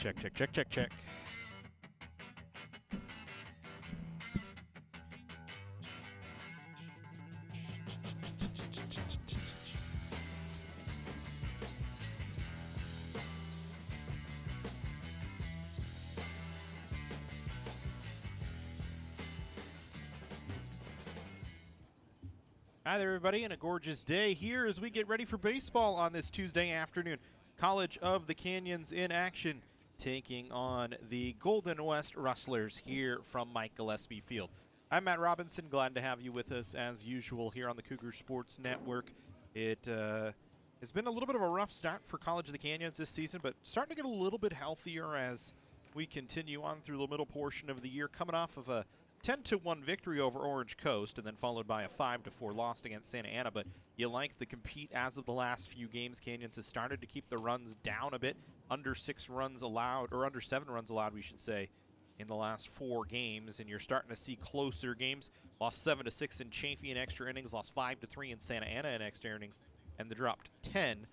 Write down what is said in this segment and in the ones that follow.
Check, check, check, check, check. Hi there, everybody, and a gorgeous day here as we get ready for baseball on this Tuesday afternoon. College of the Canyons in action, taking on the Golden West Rustlers here from Mike Gillespie Field. I'm Matt Robinson, glad to have you with us as usual here on the Cougar Sports Network. It has been a little bit of a rough start for College of the Canyons this season, but starting to get a little bit healthier as we continue on through the middle portion of the year, coming off of a 10-1 victory over Orange Coast, and then followed by a 5-4 loss against Santa Ana. But you like the compete as of the last few games. Canyons has started to keep the runs down a bit, under 6 runs allowed, or under 7 runs allowed, we should say, in the last 4 games. And you're starting to see closer games. Lost 7-6 in Chaffee in extra innings, lost 5-3 in Santa Ana in extra innings, and they dropped 10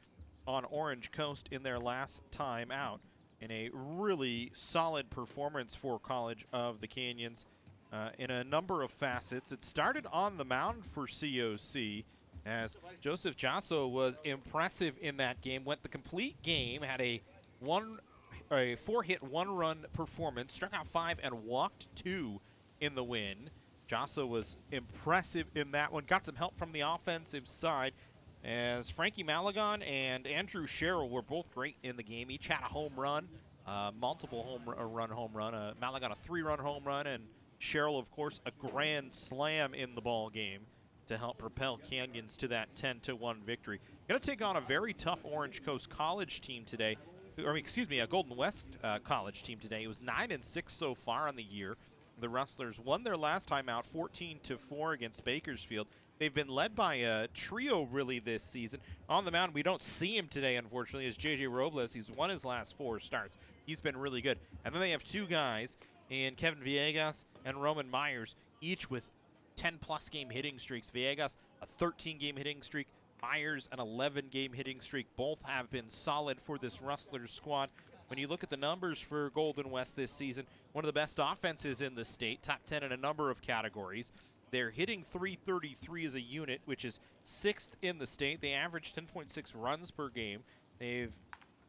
on Orange Coast in their last time out. In a really solid performance for College of the Canyons. In a number of facets. It started on the mound for COC as Joseph Jasso was impressive in that game. Went the complete game, had a 4-hit, 1-run performance, struck out 5 and walked 2 in the win. Jasso was impressive in that one. Got some help from the offensive side as Frankie Malagon and Andrew Sherrill were both great in the game. Each had a home run, multiple home run. Malagon a 3-run home run, and Sherrill, of course, a grand slam in the ball game to help propel Canyons to that 10-1 victory. Going to take on a very tough Orange Coast College team today, or excuse me, a Golden West College team today. It was 9-6 so far on the year. The Rustlers won their last time out 14-4 against Bakersfield. They've been led by a trio really this season. On the mound, we don't see him today, unfortunately, is J.J. Robles. He's won his last 4 starts. He's been really good. And then they have 2 guys in Kevin Villegas and Roman Myers, each with 10-plus game hitting streaks. Villegas, a 13-game hitting streak. Myers, an 11-game hitting streak. Both have been solid for this Rustlers squad. When you look at the numbers for Golden West this season, one of the best offenses in the state, top 10 in a number of categories. They're hitting .333 as a unit, which is 6th in the state. They average 10.6 runs per game. They've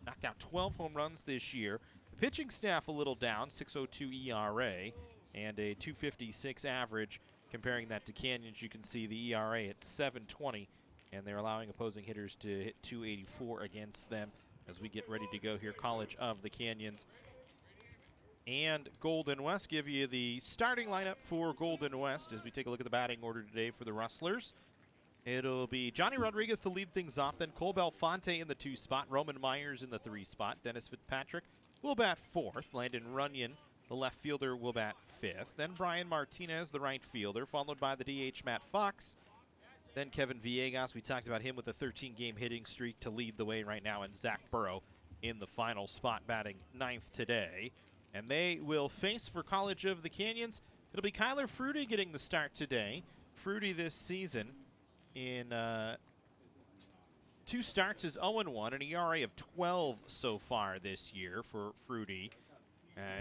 knocked out 12 home runs this year. The pitching staff a little down, 6.02 ERA and a 2.56 average. Comparing that to Canyons, you can see the ERA at 7.20, and they're allowing opposing hitters to hit 2.84 against them as we get ready to go here. College of the Canyons and Golden West give you the starting lineup for Golden West as we take a look at the batting order today for the Rustlers. It'll be Johnny Rodriguez to lead things off, then Cole Belfonte in the 2 spot, Roman Myers in the 3 spot, Dennis Fitzpatrick will bat 4th, Landon Runyon, the left fielder, will bat 5th, then Brian Martinez, the right fielder, followed by the DH Matt Fox, then Kevin Villegas, we talked about him with a 13-game hitting streak to lead the way right now, and Zach Burrow in the final spot batting 9th today. And they will face for College of the Canyons, it'll be Kyler Fruity getting the start today. Fruity this season in 2 starts is 0-1, an ERA of 12 so far this year for Fruity.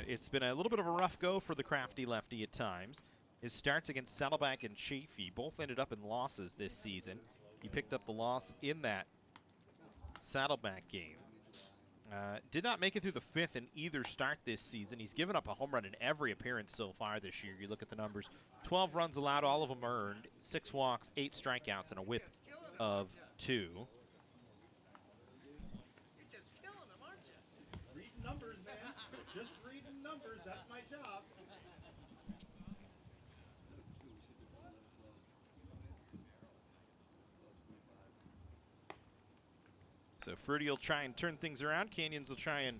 It's been a little bit of a rough go for the crafty lefty at times. His starts against Saddleback and Chaffee both ended up in losses this season. He picked up the loss in that Saddleback game. Did not make it through the 5th in either start this season. He's given up a home run in every appearance so far this year. You look at the numbers, 12 runs allowed, all of them earned, 6 walks, 8 strikeouts, and a whip of 2. You're just killing them, aren't you? Reading numbers, man. Just reading numbers. That's my job. So Fruity will try and turn things around. Canyons will try and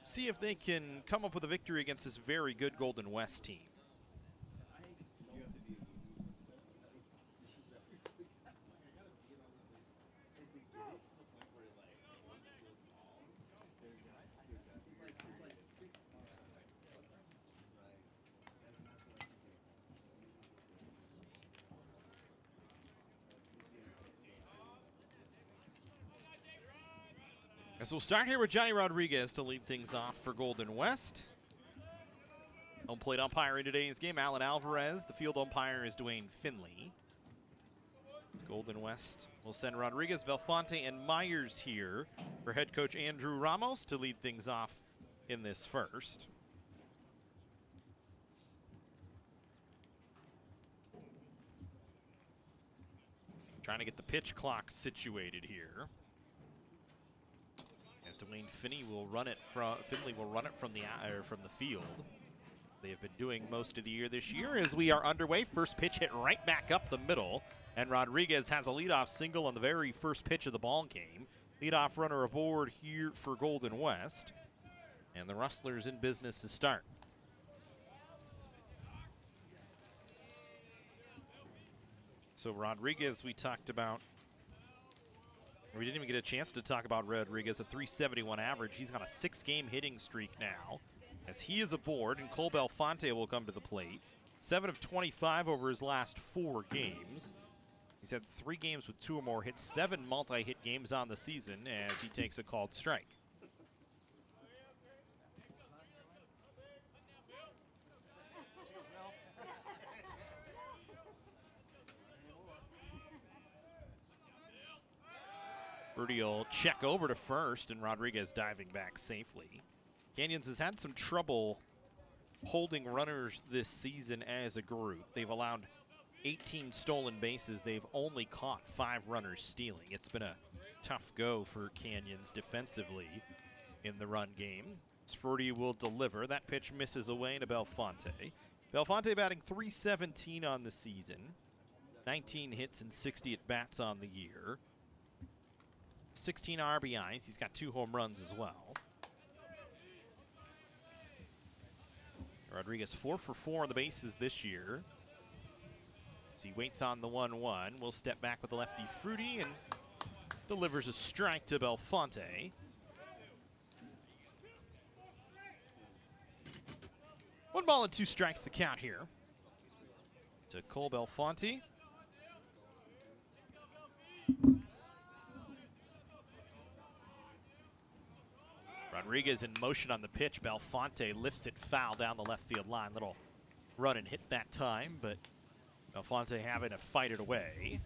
see if they can come up with a victory against this very good Golden West team. So we'll start here with Johnny Rodriguez to lead things off for Golden West. Home plate umpire in today's game, Alan Alvarez. The field umpire is Dwayne Finley. It's Golden West. We'll send Rodriguez, Belfonte, and Myers here for head coach Andrew Ramos to lead things off in this first. Trying to get the pitch clock situated here. As Dwayne Finley will run it from the field. They have been doing most of the year this year as we are underway. First pitch hit right back up the middle, and Rodriguez has a leadoff single on the very first pitch of the ball game. Leadoff runner aboard here for Golden West, and the Rustlers in business to start. So Rodriguez, we talked about. We didn't even get a chance to talk about Rodriguez, a .371 average. He's on a 6-game hitting streak now, as he is aboard, and Cole Belfonte will come to the plate. 7 of 25 over his last 4 games. He's had 3 games with 2 or more hits, 7 multi-hit games on the season as he takes a called strike. Fruity will check over to first, and Rodriguez diving back safely. Canyons has had some trouble holding runners this season as a group. They've allowed 18 stolen bases. They've only caught 5 runners stealing. It's been a tough go for Canyons defensively in the run game. Fruity will deliver. That pitch misses away to Belfonte. Belfonte batting .317 on the season. 19 hits and 60 at-bats on the year. 16 RBIs. He's got 2 home runs as well. Rodriguez 4 for 4 on the bases this year. As he waits on the 1-1, we'll step back with the lefty Fruity and delivers a strike to Belfonte. 1 ball and 2 strikes to count here to Cole Belfonte. Rodriguez in motion on the pitch. Belfonte lifts it foul down the left field line. Little run and hit that time, but Belfonte having to fight it away.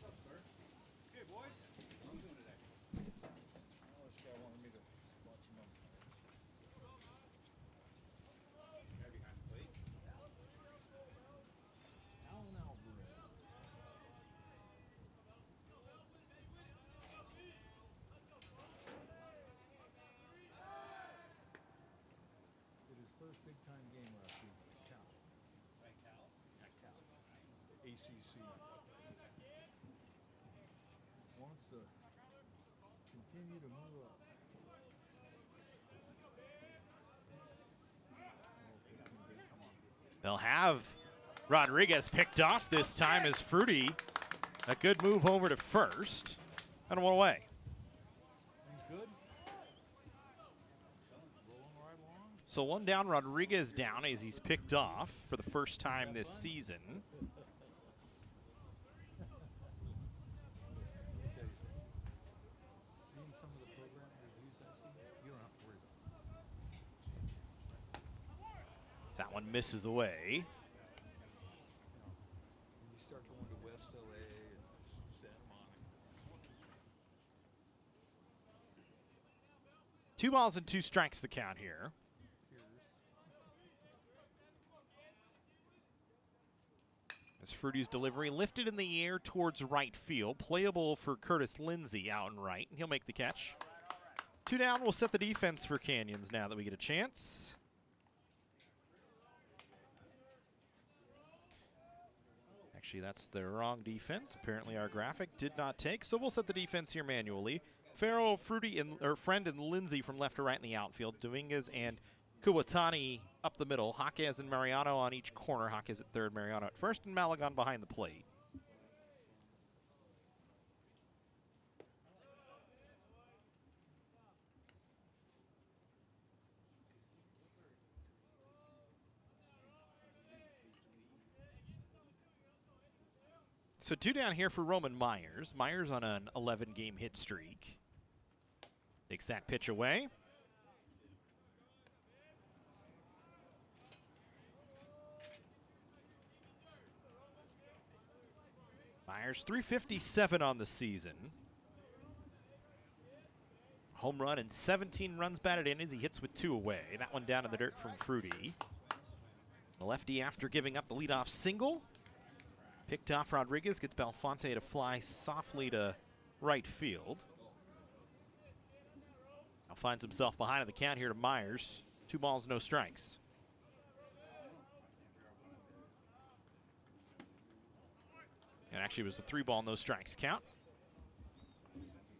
What's up, sir? Hey, boys. What are you doing today? Well, this guy wanted me to watch him on. Guy behind the plate. Alan Alvarez. Did his first big-time game last week. Cal. Right, Cal? Yeah, Cal. ACC. Wants to continue to move up. Come on. They'll have Rodriguez picked off this time as Fruity. A good move over to first. And 1 away. Things good? Rolling right along? So 1 down, Rodriguez down as he's picked off for the first time this season. Seeing some of the program reviews I see, you don't have to worry about it. That one misses away. When you start going to West LA and Santa Monica. 2 balls and 2 strikes to count here. As Fruity's delivery lifted in the air towards right field. Playable for Curtis Lindsay out and right, and he'll make the catch. 2 down, we'll set the defense for Canyons now that we get a chance. Actually, that's the wrong defense. Apparently our graphic did not take, so we'll set the defense here manually. Farrell, Fruity, Friend, and Lindsay from left to right in the outfield. Dominguez and Kuwatani up the middle. Jaquez and Mariano on each corner. Jaquez at third, Mariano at first, and Malagon behind the plate. So 2 down here for Roman Myers. Myers on an 11-game hit streak. Takes that pitch away. Myers, 357 on the season. Home run and 17 runs batted in as he hits with 2 away. That one down in the dirt from Fruity. The lefty, after giving up the leadoff single, picked off Rodriguez, gets Belfonte to fly softly to right field. Now finds himself behind in the count here to Myers. 2 balls, no strikes. And actually it was a 3 ball, no strikes count.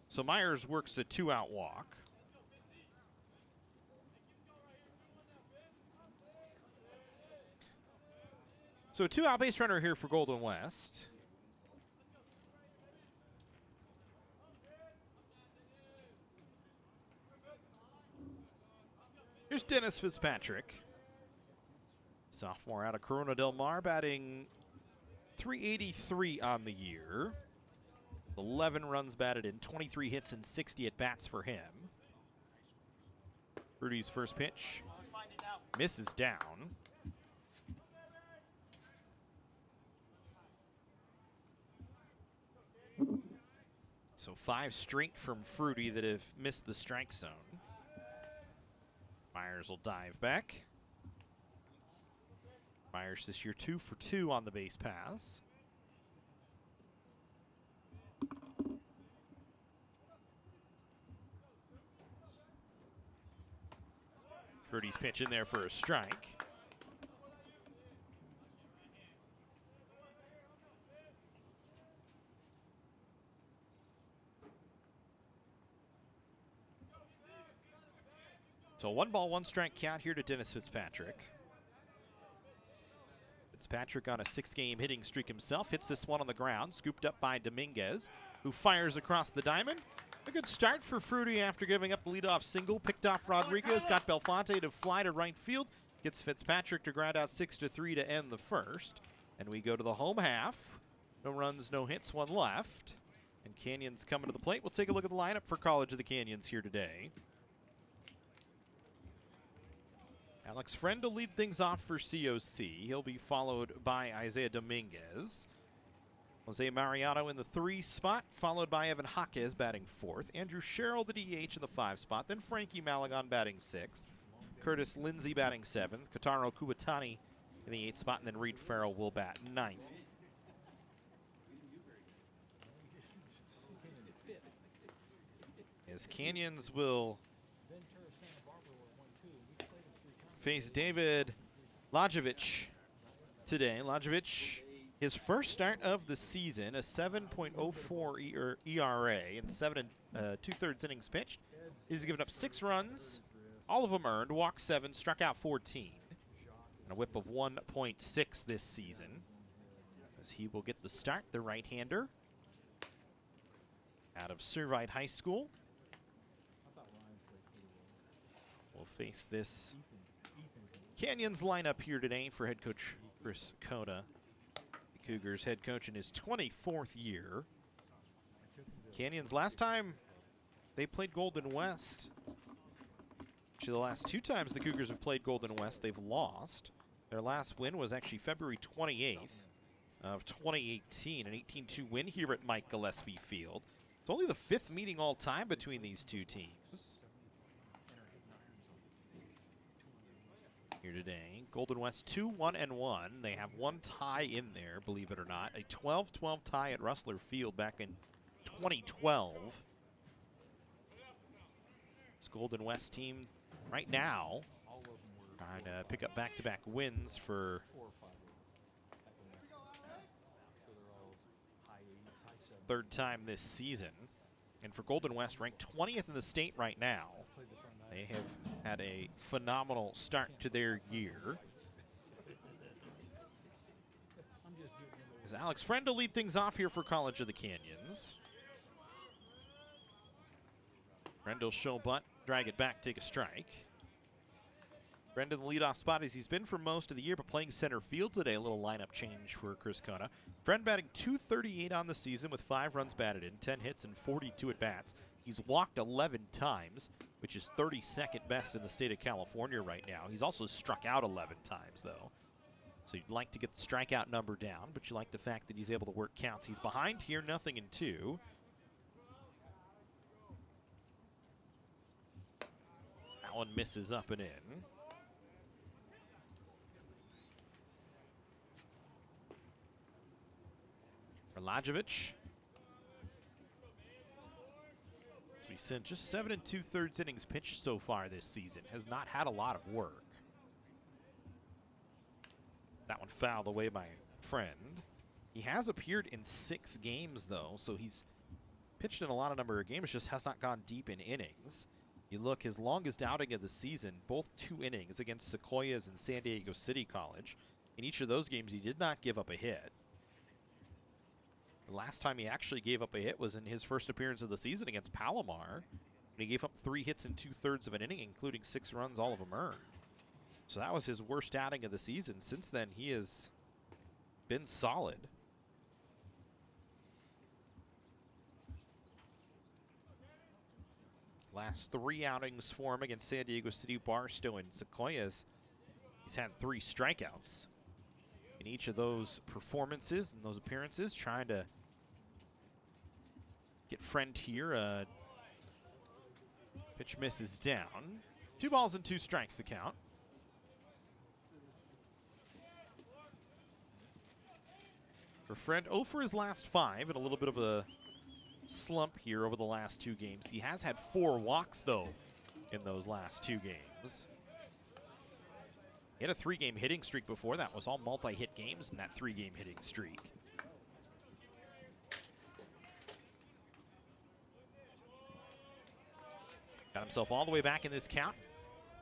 So Myers works a 2-out walk. So a 2-out base runner here for Golden West. Here's Dennis Fitzpatrick. Sophomore out of Corona Del Mar, batting .383 on the year. 11 runs batted in, 23 hits and 60 at-bats for him. Rudy's first pitch misses down. So 5 straight from Fruity that have missed the strike zone. Myers will dive back. Myers this year 2 for 2 on the base pass. Fruity's pitch in there for a strike. So 1 ball, 1 strike count here to Dennis Fitzpatrick. Fitzpatrick on a 6-game hitting streak himself. Hits this one on the ground, scooped up by Dominguez, who fires across the diamond. A good start for Fruity after giving up the leadoff single. Picked off Rodriguez, got Belfonte to fly to right field. Gets Fitzpatrick to ground out 6-3 to end the first. And we go to the home half. No runs, no hits, 1 left. And Canyons coming to the plate. We'll take a look at the lineup for College of the Canyons here today. Alex Friend to lead things off for COC. He'll be followed by Isaiah Dominguez. Jose Mariano in the 3 spot, followed by Evan Jaquez batting 4th. Andrew Sherrill, the DH, in the 5 spot. Then Frankie Malagon batting 6th. Curtis Lindsay batting 7th. Kotaro Kubatani in the 8th spot. And then Reed Farrell will bat 9th. As Canyons will face David Ladjevic today. Ladjevic, his first start of the season, a 7.04 ERA and 7 2/3 innings pitched. He's given up 6 runs, all of them earned, walked 7, struck out 14, and a whip of 1.6 this season. As he will get the start, the right-hander out of Servite High School. We'll face this Canyons lineup here today for head coach Chris Cota. The Cougars head coach in his 24th year. Canyons, last time they played Golden West, actually the last 2 times the Cougars have played Golden West, they've lost. Their last win was actually February 28th of 2018, an 18-2 win here at Mike Gillespie Field. It's only the 5th meeting all time between these 2 teams. Here today, Golden West 2-1-1. They have 1 tie in there, believe it or not. A 12-12 tie at Rustler Field back in 2012. This Golden West team right now trying to pick up back-to-back wins for third time this season. And for Golden West, ranked 20th in the state right now. They have had a phenomenal start to their year. As Alex Friend to lead things off here for College of the Canyons. Friend will show bunt, drag it back, take a strike. Friend in the leadoff spot as he's been for most of the year, but playing center field today. A little lineup change for Chris Cota. Friend batting .238 on the season with 5 runs batted in, 10 hits and 42 at-bats. He's walked 11 times, which is 32nd best in the state of California right now. He's also struck out 11 times, though. So you'd like to get the strikeout number down, but you like the fact that he's able to work counts. He's behind here, 0-2. That one misses up and in. For Ladjevic. So he's sent just 7 2/3 innings pitched so far this season. Has not had a lot of work. That one fouled away by Friend. He has appeared in 6 games, though, so he's pitched in a lot of number of games, just has not gone deep in innings. You look, his longest outing of the season, both 2 innings against Sequoias and San Diego City College. In each of those games, he did not give up a hit. The last time he actually gave up a hit was in his first appearance of the season against Palomar, when he gave up 3 hits in 2/3 of an inning, including 6 runs, all of them earned. So that was his worst outing of the season. Since then, he has been solid. Last 3 outings for him against San Diego City, Barstow, and Sequoias. He's had 3 strikeouts in each of those performances and those appearances, trying to get Friend here. Pitch misses down. 2 balls and 2 strikes to count. For Friend, 0 for his last 5, and a little bit of a slump here over the last 2 games. He has had 4 walks, though, in those last 2 games. He had a 3-game hitting streak before that. Was all multi-hit games in that 3-game hitting streak. Got himself all the way back in this count.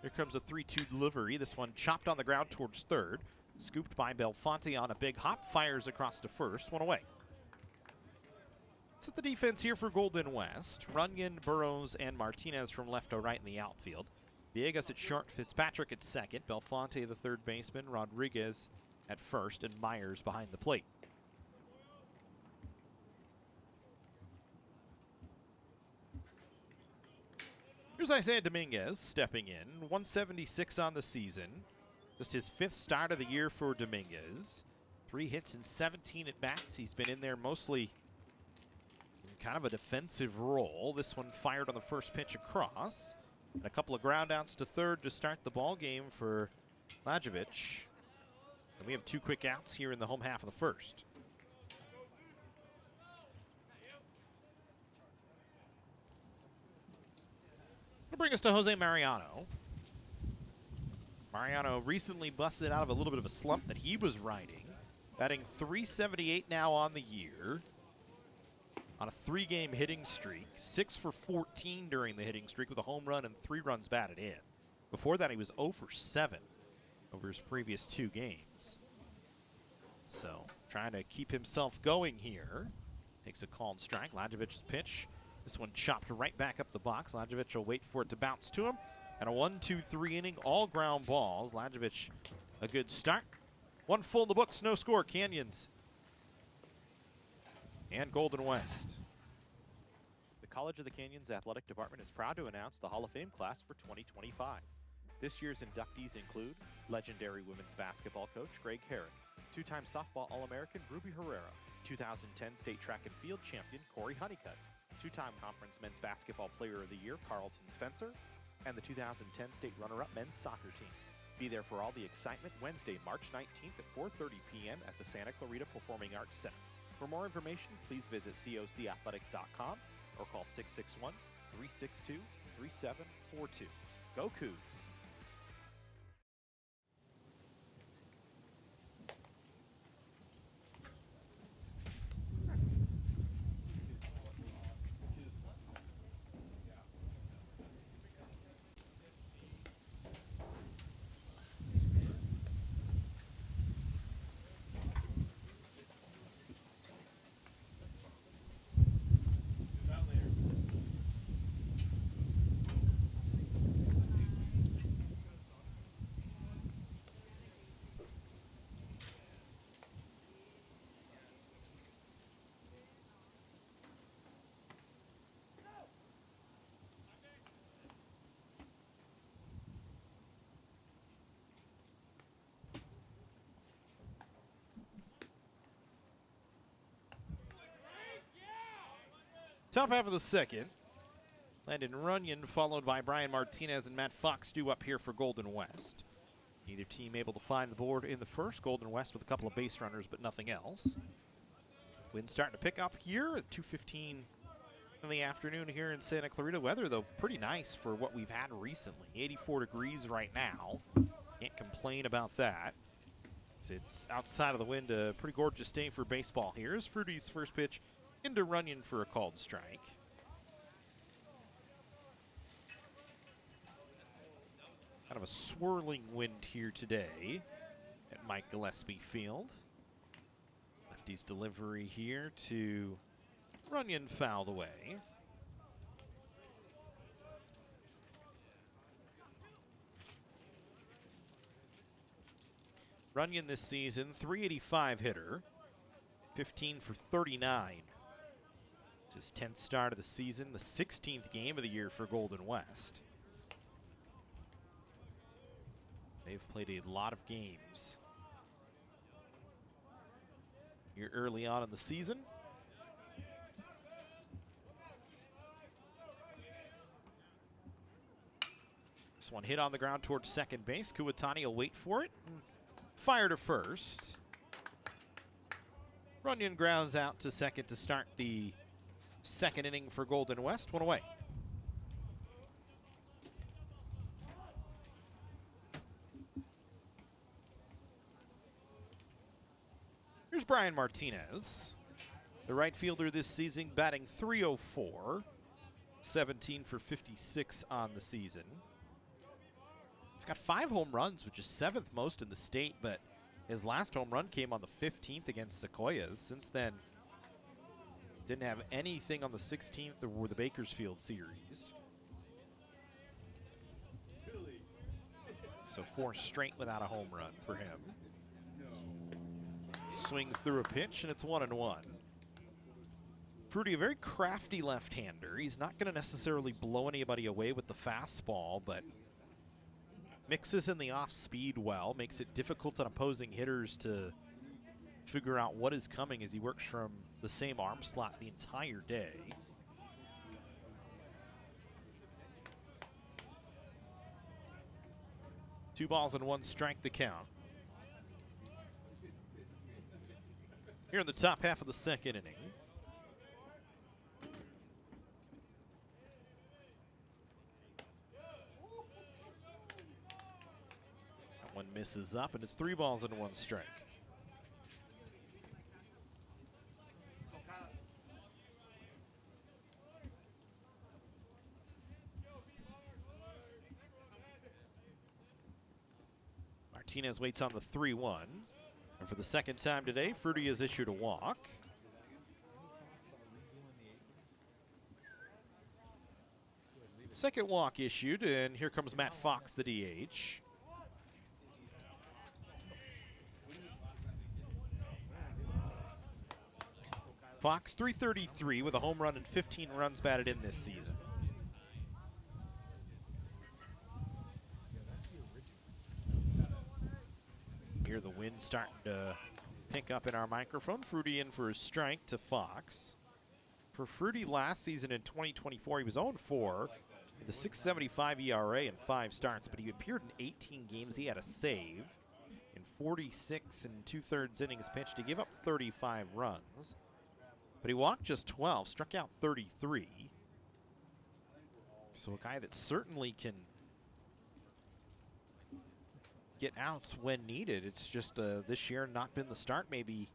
Here comes a 3-2 delivery. This one chopped on the ground towards third. Scooped by Belfonte on a big hop. Fires across to first. 1 away. Set the defense here for Golden West. Runyon, Burrows, and Martinez from left to right in the outfield. Villegas at short, Fitzpatrick at second, Belfonte the third baseman, Rodriguez at first, and Myers behind the plate. Here's Isaiah Dominguez stepping in. 176 on the season. Just his 5th start of the year for Dominguez. 3 hits and 17 at-bats. He's been in there mostly in kind of a defensive role. This one fired on the first pitch across. And a couple of ground outs to third to start the ball game for Ladjevic. And we have 2 quick outs here in the home half of the first. That'll bring us to Jose Mariano. Mariano recently busted out of a little bit of a slump that he was riding. Batting .378 now on the year. On a 3-game hitting streak. 6 for 14 during the hitting streak with a home run and 3 runs batted in. Before that, he was 0 for 7 over his previous 2 games. So, trying to keep himself going here. Takes a called strike. Ladjevic's pitch. This one chopped right back up the box. Ladjevic will wait for it to bounce to him. And a 1-2-3 inning, all ground balls. Ladjevic, a good start. 1 full in the books, no score. Canyons and Golden West. The College of the Canyons Athletic Department is proud to announce the Hall of Fame class for 2025. This year's inductees include legendary women's basketball coach Greg Herron, 2-time softball All-American Ruby Herrera, 2010 state track and field champion Corey Honeycutt, 2-time conference men's basketball player of the year Carlton Spencer, and the 2010 state runner-up men's soccer team. Be there for all the excitement Wednesday, March 19th at 4:30 p.m. at the Santa Clarita Performing Arts Center. For more information, please visit cocathletics.com or call 661-362-3742. Go Cougs! Top half of the second. Landon Runyon followed by Brian Martinez and Matt Fox due up here for Golden West. Neither team able to find the board in the first. Golden West with a couple of base runners, but nothing else. Wind starting to pick up here at 2:15 in the afternoon here in Santa Clarita. Weather, though, pretty nice for what we've had recently. 84 degrees right now. Can't complain about that. It's outside of the wind, a pretty gorgeous day for baseball. Here's Fruity's first pitch into Runyon for a called strike. Kind of a swirling wind here today at Mike Gillespie Field. Lefty's delivery here to Runyon, fouled away. Runyon this season, .385 hitter, 15 for 39. It's his 10th start of the season, the 16th game of the year for Golden West. They've played a lot of games here early on in the season. This one hit on the ground towards second base. Kuwatani will wait for it. Fire to first. Runyon grounds out to second to start the second inning for Golden West. One away. Here's Brian Martinez, the right fielder this season, batting .304, 17 for 56 on the season. He's got 5 home runs, which is 7th most in the state, but his last home run came on the 15th against Sequoias. Since then, didn't have anything on the 16th or the Bakersfield series. So 4 straight without a home run for him. Swings through a pitch, and it's 1-1. Fruity, a very crafty left-hander. He's not going to necessarily blow anybody away with the fastball, but mixes in the off-speed well, makes it difficult on opposing hitters to figure out what is coming as he works from the same arm slot the entire day. Two balls and 1 strike the count. Here in the top half of the second inning. One misses up, and it's 3 balls and 1 strike. Martinez waits on the 3-1. And for the second time today, Fruity has issued a walk. Second walk issued, and here comes Matt Fox, the DH. Fox, .333 with a home run and 15 runs batted in this season. Hear the wind starting to pick up in our microphone. Fruity in for a strike to Fox. For Fruity last season in 2024, he was 0-4 with a .675 ERA and 5 starts, but he appeared in 18 games. He had a save in 46 and 2/3 innings pitched. He gave up 35 runs. But he walked just 12, struck out 33. So a guy that certainly can get outs when needed. It's just this year not been the start maybe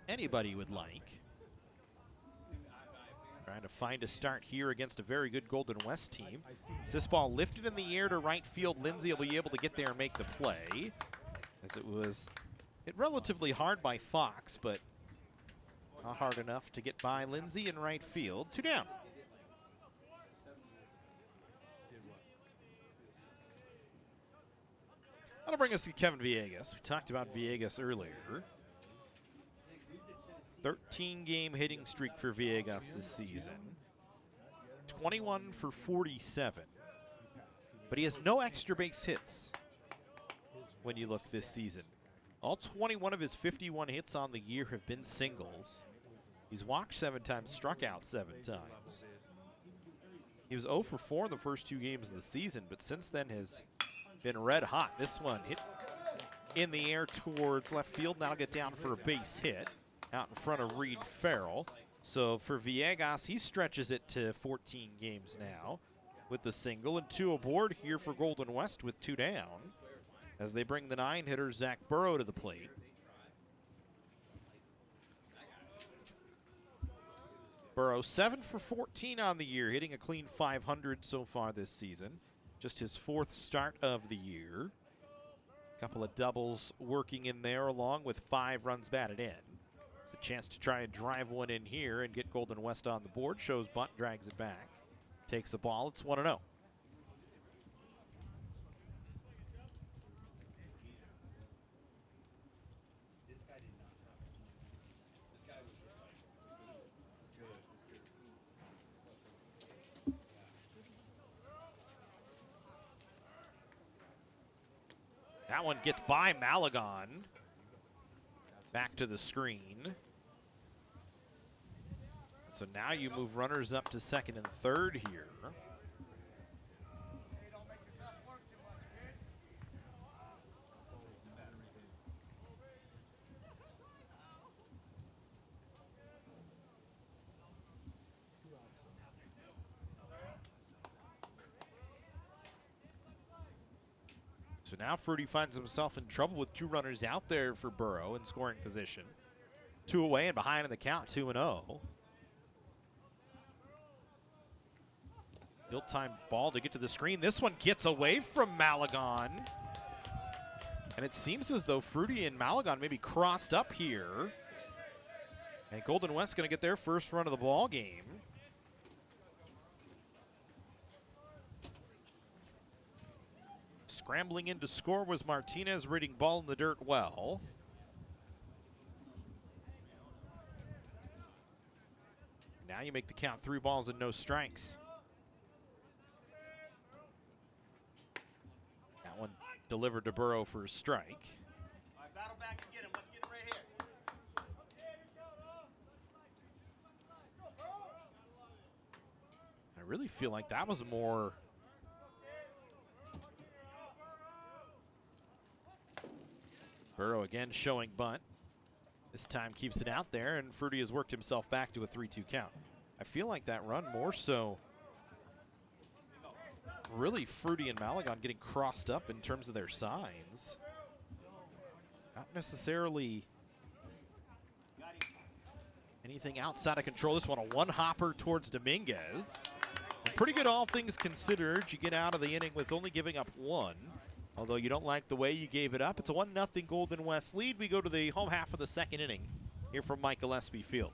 anybody would like. Trying to find a start here against a very good Golden West team. As this ball lifted in the air to right field, Lindsay will be able to get there and make the play. As it was hit relatively hard by Fox, but not hard enough to get by Lindsay in right field. 2 down. That'll bring us to Kevin Villegas. We talked about Villegas earlier. 13-game hitting streak for Villegas this season. 21 for 47. But he has no extra base hits when you look this season. All 21 of his 51 hits on the year have been singles. He's walked 7 times, struck out 7 times. He was 0 for 4 in the first 2 games of the season, but since then has been red hot. This one hit in the air towards left field. Now get down for a base hit out in front of Reed Farrell. So for Villegas, he stretches it to 14 games now with the single, and 2 aboard here for Golden West with 2 down as they bring the 9-hitter Zach Burrow to the plate. Burrow 7 for 14 on the year, hitting a clean .500 so far this season. Just his 4th start of the year. A couple of doubles working in there along with 5 runs batted in. It's a chance to try and drive one in here and get Golden West on the board. Shows bunt, drags it back. Takes the ball, it's 1-0. That one gets by Malagon. Back to the screen. So now you move runners up to second and third here. So now Fruity finds himself in trouble with 2 runners out there for Burrow in scoring position. 2 away and behind in the count, 2-0. Field-time ball to get to the screen. This one gets away from Malagon. And it seems as though Fruity and Malagon maybe crossed up here. And Golden West going to get their first run of the ball game. Scrambling in to score was Martinez, reading ball in the dirt well. Now you make the count 3 balls and no strikes. That one delivered to Burrow for a strike. All right, battle back and get him. Let's get him right here. I really feel like that was more Burrow again showing bunt. This time keeps it out there, and Fruity has worked himself back to a 3-2 count. I feel like that run more so really Fruity and Malagon getting crossed up in terms of their signs. Not necessarily anything outside of control. This one a 1-hopper towards Dominguez. Pretty good all things considered. You get out of the inning with only giving up 1. Although you don't like the way you gave it up. It's a 1-0 Golden West lead. We go to the home half of the second inning here from Mike Gillespie Field.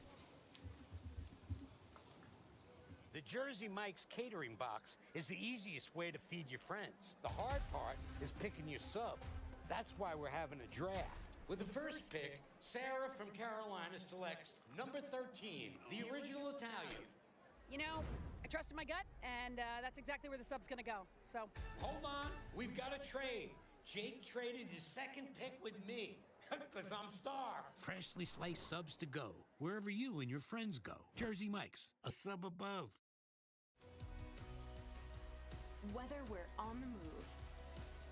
The Jersey Mike's catering box is the easiest way to feed your friends. The hard part is picking your sub. That's why we're having a draft. With the first pick, Sarah from Carolina selects number 13, the original Italian. You know, I trusted my gut, and that's exactly where the sub's going to go. So Hold on, we've got a trade. Jake traded his second pick with me, because I'm starved. Freshly sliced subs to go, wherever you and your friends go. Jersey Mike's, a sub above. Whether we're on the move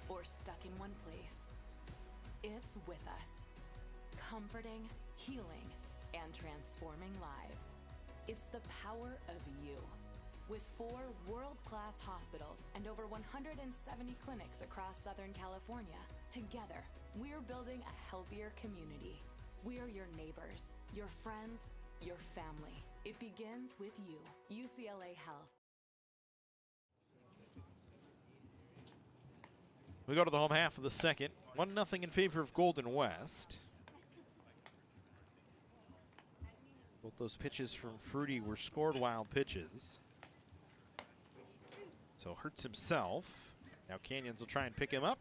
or stuck in one place, it's with us, comforting, healing, and transforming lives. It's the power of you. With 4 world-class hospitals and over 170 clinics across Southern California, together, we're building a healthier community. We're your neighbors, your friends, your family. It begins with you. UCLA Health. We go to the home half of the second. 1-0 in favor of Golden West. Both those pitches from Fruity were scored wild pitches. So hurts himself. Now Canyons will try and pick him up,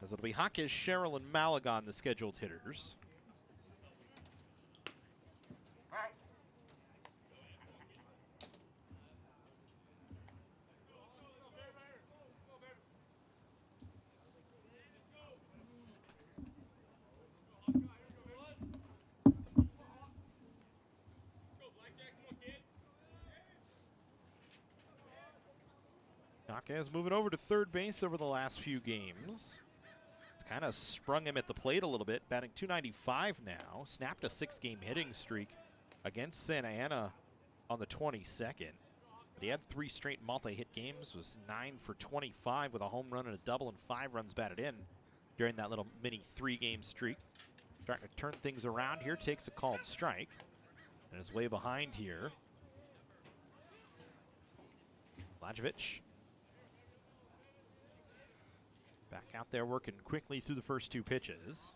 as it'll be Jaquez, Sherrill, and Malagon, the scheduled hitters. Jaquez moving over to third base over the last few games. It's kind of sprung him at the plate a little bit, batting .295 now. Snapped a 6-game hitting streak against Santa Ana on the 22nd. But he had 3 straight multi-hit games, was 9 for 25 with a home run and a double and 5 runs batted in during that little mini 3-game streak. Starting to turn things around here, takes a called strike, and is way behind here. Ladjevic back out there working quickly through the first 2 pitches.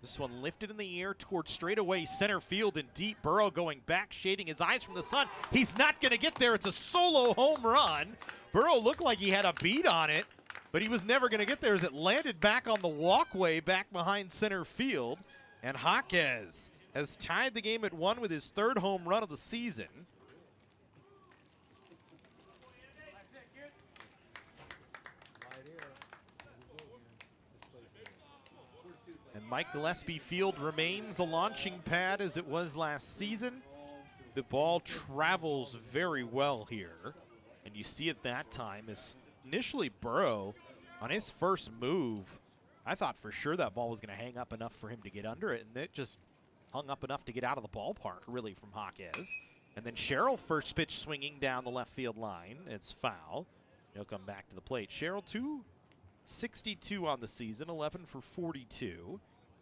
This one lifted in the air towards straightaway center field and deep. Burrow going back, shading his eyes from the sun. He's not going to get there. It's a solo home run. Burrow looked like he had a beat on it, but he was never going to get there as it landed back on the walkway back behind center field. And Jaquez has tied the game at 1 with his 3rd home run of the season. And Mike Gillespie Field remains a launching pad as it was last season. The ball travels very well here. And you see it that time as initially Burrow, on his first move, I thought for sure that ball was going to hang up enough for him to get under it. And it just hung up enough to get out of the ballpark, really, from Jaquez. And then Sherrill first pitch swinging down the left field line. It's foul. He'll come back to the plate. Sherrill 262 on the season, 11 for 42.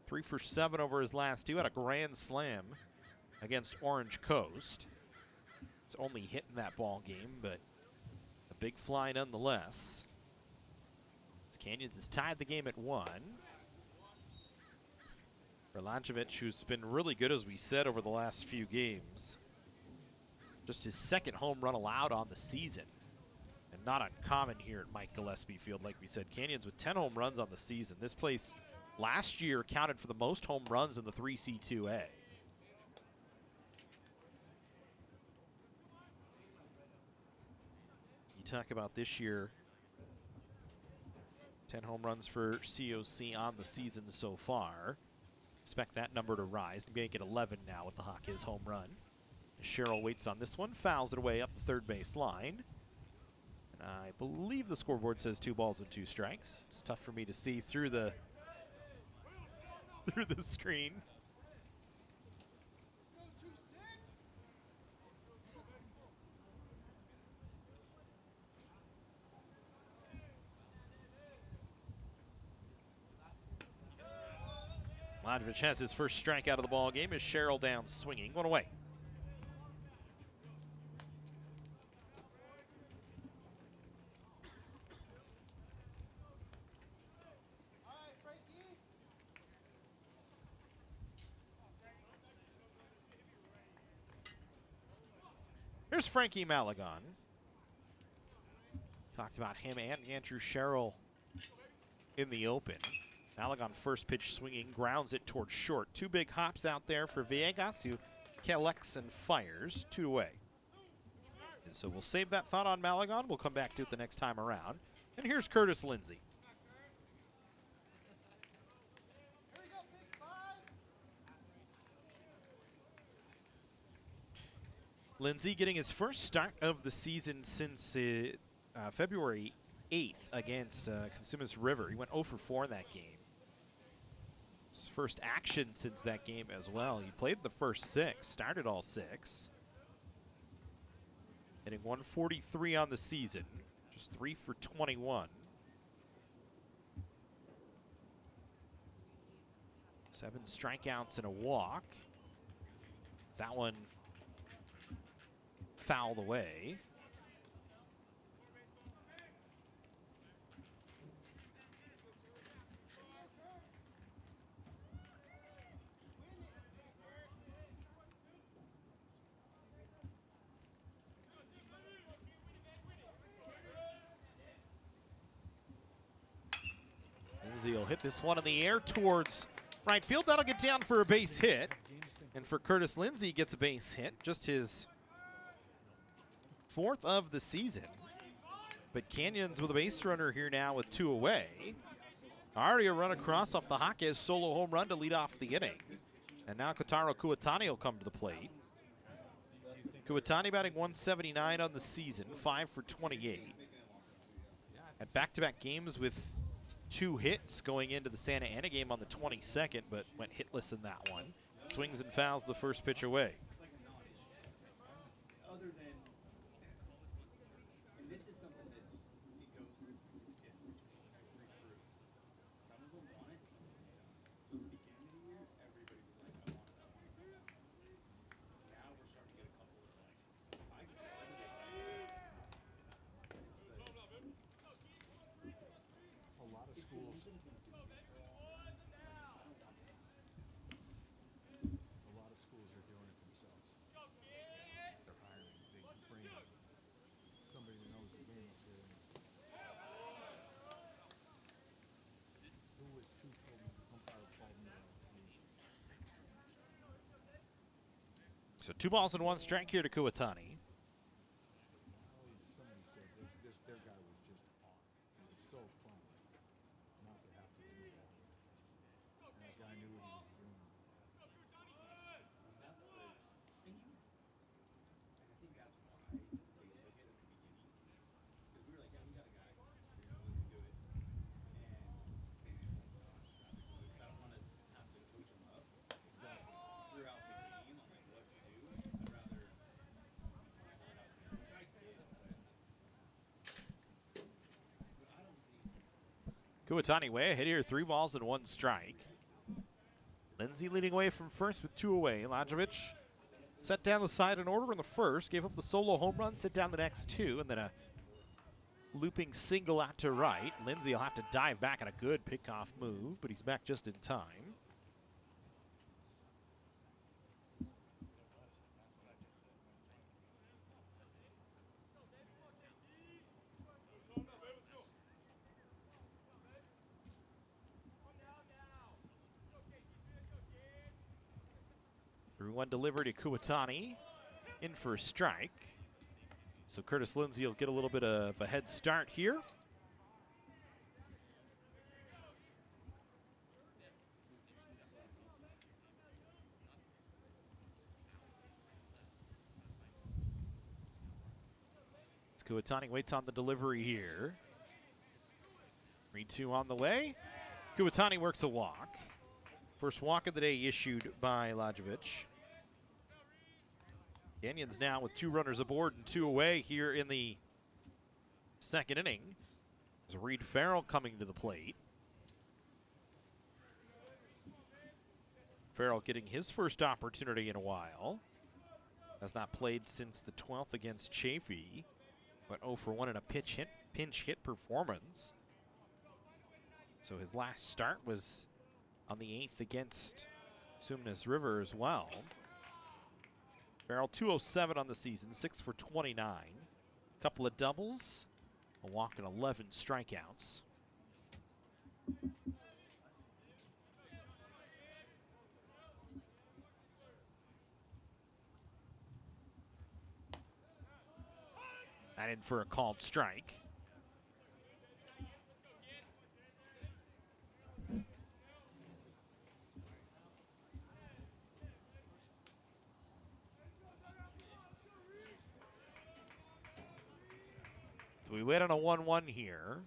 3 for 7 over his last 2. Had a grand slam against Orange Coast. It's only hitting that ball game, but a big fly nonetheless. As Canyons has tied the game at 1. For Ladjevic, who's been really good, as we said, over the last few games. Just his 2nd home run allowed on the season. And not uncommon here at Mike Gillespie Field, like we said. Canyons with 10 home runs on the season. This place last year counted for the most home runs in the 3C2A. You talk about this year, 10 home runs for COC on the season so far. Expect that number to rise. Make it 11 now with the Jaquez home run. Sherrill waits on this one, fouls it away up the third base line. And I believe the scoreboard says 2 balls and 2 strikes. It's tough for me to see through the screen. Ladjevic has his first strikeout of the ball game as Sherrill down swinging. 1 away. Here's Frankie Malagon. Talked about him and Andrew Sherrill in the open. Malagon first pitch swinging, grounds it towards short. 2 big hops out there for Villegas, who collects and fires. 2 away. And so we'll save that thought on Malagon. We'll come back to it the next time around. And here's Curtis Lindsay. Lindsay getting his first start of the season since February 8th against Consumers River. He went 0 for 4 in that game. His first action since that game as well. He played the first 6, started all 6. Hitting 143 on the season, just 3 for 21. 7 strikeouts and a walk. That one fouled away. Lindsay will hit this one in the air towards right field. That'll get down for a base hit. And for Curtis Lindsay, he gets a base hit, just his 4th of the season. But Canyons with a base runner here now with 2 away. Already a run across off the Jaquez solo home run to lead off the inning. And now Kotaro Kuatani will come to the plate. Kuwatani batting 179 on the season, 5 for 28. Had back-to-back games with 2 hits going into the Santa Ana game on the 22nd, but went hitless in that one. Swings and fouls the first pitch away. Other than, and this is something that's, it's different. Every crew. Some of them want it, some of them don't. So at the beginning of the year, everybody was like, I want it, I want it, I want it. Now we're starting to get a couple of like, I can go into this. A lot of schools. A lot of schools are doing it themselves. They're hiring. They bring somebody who knows the game up there. Who told me the umpire called me? So 2 balls and 1 strike here to Kuwatani. Somebody said their guy was just on. It was so fun not to have to do that. And that guy knew what he was doing. That's the, and you, and I think that's why they took it at the beginning. Because we were like, yeah, we got a guy, we can do it. And, I don't want to have to coach him up throughout the game on like what to do. I'd rather which I did, but I don't think. Kuwatani way ahead here, 3 balls and 1 strike. Lindsay leading away from first with 2 away. Ladjevic set down the side in order in the first, gave up the solo home run, set down the next 2, and then a looping single out to right. Lindsay will have to dive back on a good pickoff move, but he's back just in time. 3-1 delivery to Kuwatani, in for a strike. So Curtis Lindsay will get a little bit of a head start here. Kuwatani waits on the delivery here. 3-2 on the way. Kuwatani works a walk. First walk of the day issued by Ladjevic. Canyons now with 2 runners aboard and 2 away here in the second inning. There's Reed Farrell coming to the plate. Farrell getting his first opportunity in a while. Has not played since the 12th against Chafee. But 0 for 1 in a pinch hit performance. So his last start was on the 8th against Sumnes River as well. Farrell 207 on the season, 6 for 29. Couple of doubles, a walk and 11 strikeouts. And in for a called strike. So we wait on a 1-1 here.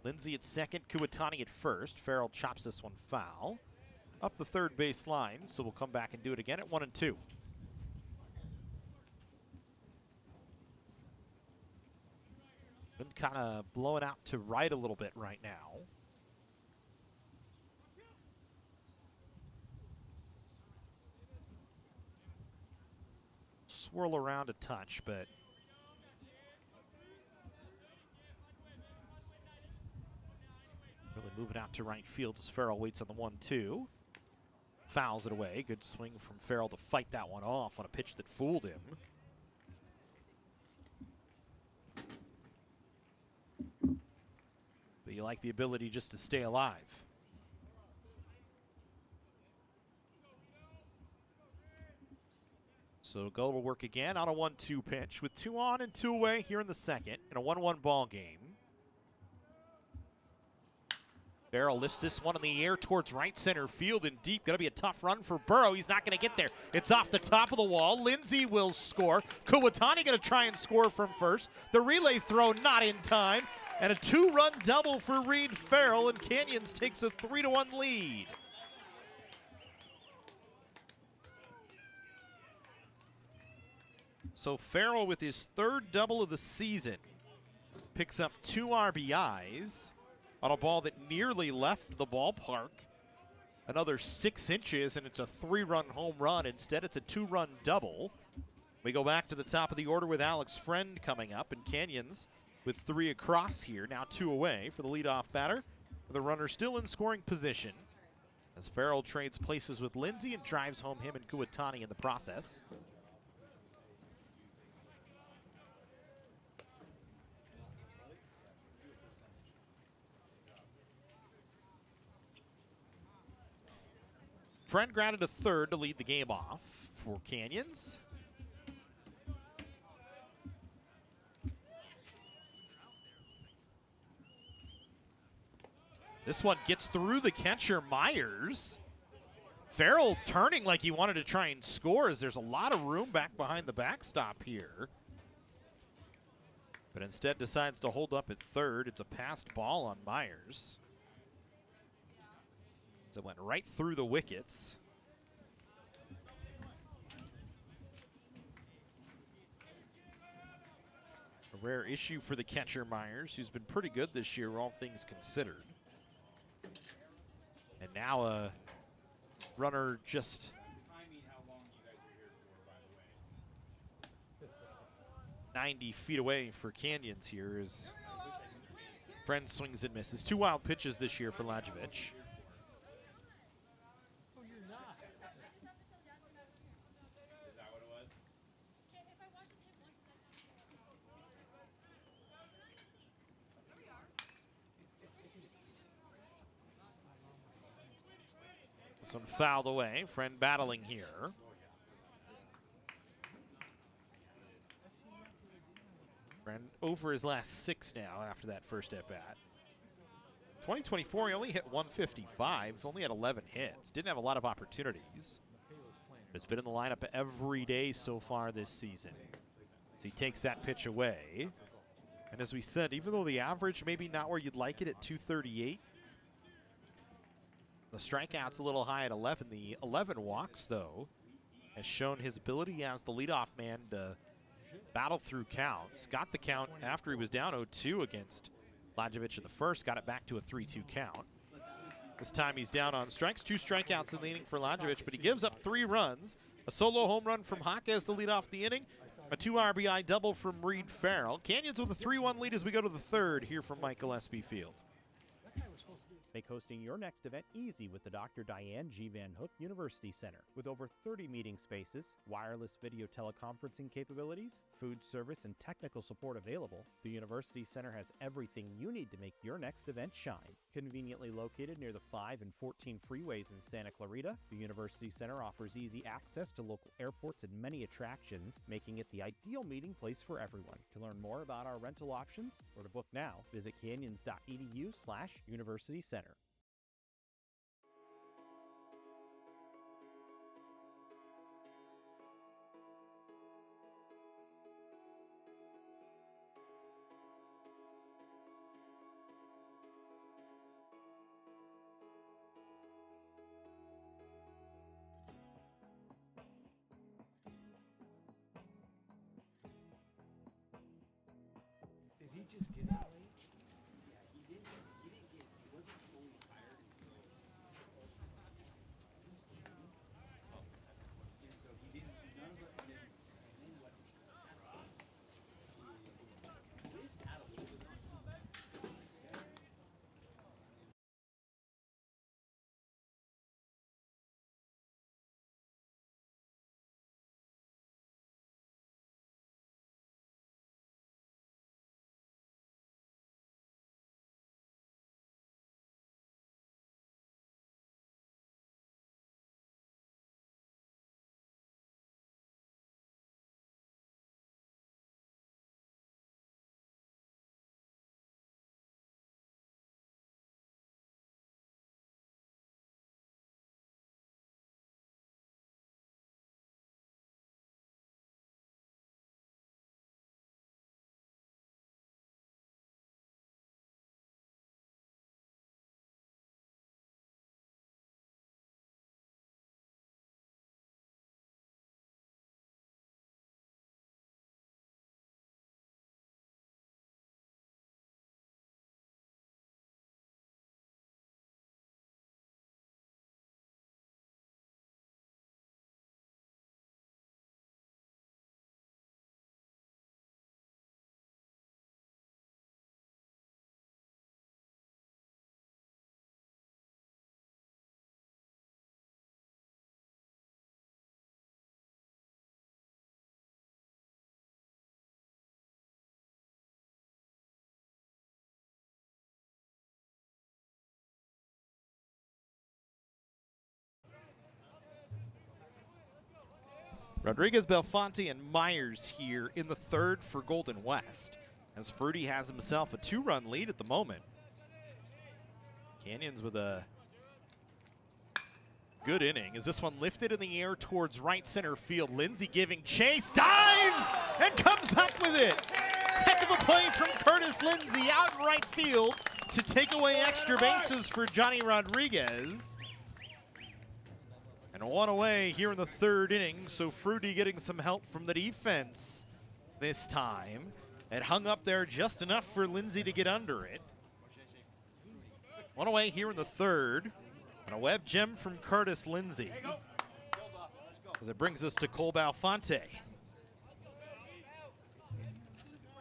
Lindsay at second, Kuwatani at first. Farrell chops this one foul. Up the third base line, so we'll come back and do it again at 1-2. Been kind of blowing out to right a little bit right now. Swirl around a touch, but really moving out to right field as Farrell waits on the 1-2. Fouls it away. Good swing from Farrell to fight that one off on a pitch that fooled him. But you like the ability just to stay alive. So go to work again on a 1-2 pitch with 2 on and 2 away here in the second in a 1-1 ball game. Farrell lifts this one in the air towards right center field and deep. Going to be a tough run for Burrow. He's not going to get there. It's off the top of the wall. Lindsay will score. Kuwatani going to try and score from first. The relay throw not in time. And a 2-run double for Reed Farrell, and Canyons takes a 3-1 lead. So Farrell with his 3rd double of the season picks up 2 RBIs on a ball that nearly left the ballpark. Another 6 inches, and it's a 3-run home run. Instead, it's a 2-run double. We go back to the top of the order with Alex Friend coming up, and Canyons with 3 across here, now 2 away for the leadoff batter. The runner still in scoring position as Farrell trades places with Lindsay and drives home him and Kuwatani in the process. Friend grounded to third to lead the game off for Canyons. This one gets through the catcher, Myers. Farrell turning like he wanted to try and score as there's a lot of room back behind the backstop here. But instead decides to hold up at third. It's a passed ball on Myers. So it went right through the wickets. A rare issue for the catcher, Myers, who's been pretty good this year, all things considered. And now a runner just 90 feet away for Canyons here as Friend swings and misses. 2 wild pitches this year for Ladjevic. Some fouled away. Friend battling here. Friend over his last 6 now after that first at bat. 2024, he only hit 155, only had 11 hits. Didn't have a lot of opportunities. But it's been in the lineup every day so far this season. As he takes that pitch away. And as we said, even though the average maybe not where you'd like it at 238, the strikeout's a little high at 11. The 11 walks, though, has shown his ability as the leadoff man to battle through counts. Got the count after he was down 0-2 against Ladjevic in the first. Got it back to a 3-2 count. This time he's down on strikes. 2 strikeouts in the inning for Ladjevic, but he gives up 3 runs. A solo home run from Jaquez to lead off the inning. A 2 RBI double from Reed Farrell. Canyons with a 3-1 lead as we go to the 3rd here from Mike Gillespie Field. Make hosting your next event easy with the Dr. Diane G. Van Hook University Center. With over 30 meeting spaces, wireless video teleconferencing capabilities, food service, and technical support available, the University Center has everything you need to make your next event shine. Conveniently located near the 5 and 14 freeways in Santa Clarita, the University Center offers easy access to local airports and many attractions, making it the ideal meeting place for everyone. To learn more about our rental options or to book now, visit canyons.edu/University Center. Did he just get out? Rodriguez, Belfonte, and Myers here in the third for Golden West, as Fruity has himself a 2-run lead at the moment. Canyons with a good inning. Is this one lifted in the air towards right center field? Lindsey giving chase, dives, and comes up with it. Heck of a play from Curtis Lindsey out in right field to take away extra bases for Johnny Rodriguez. And one away here in the third inning, so Fruity getting some help from the defense this time. It hung up there just enough for Lindsey to get under it. One away here in the third, and a web gem from Curtis Lindsey. As it brings us to Cole Belfonte.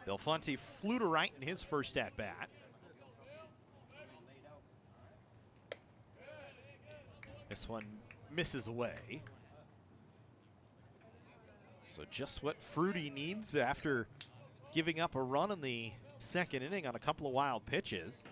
Belfonte flew to right in his first at-bat. This one misses away. So just what Fruity needs after giving up a run in the second inning on a couple of wild pitches.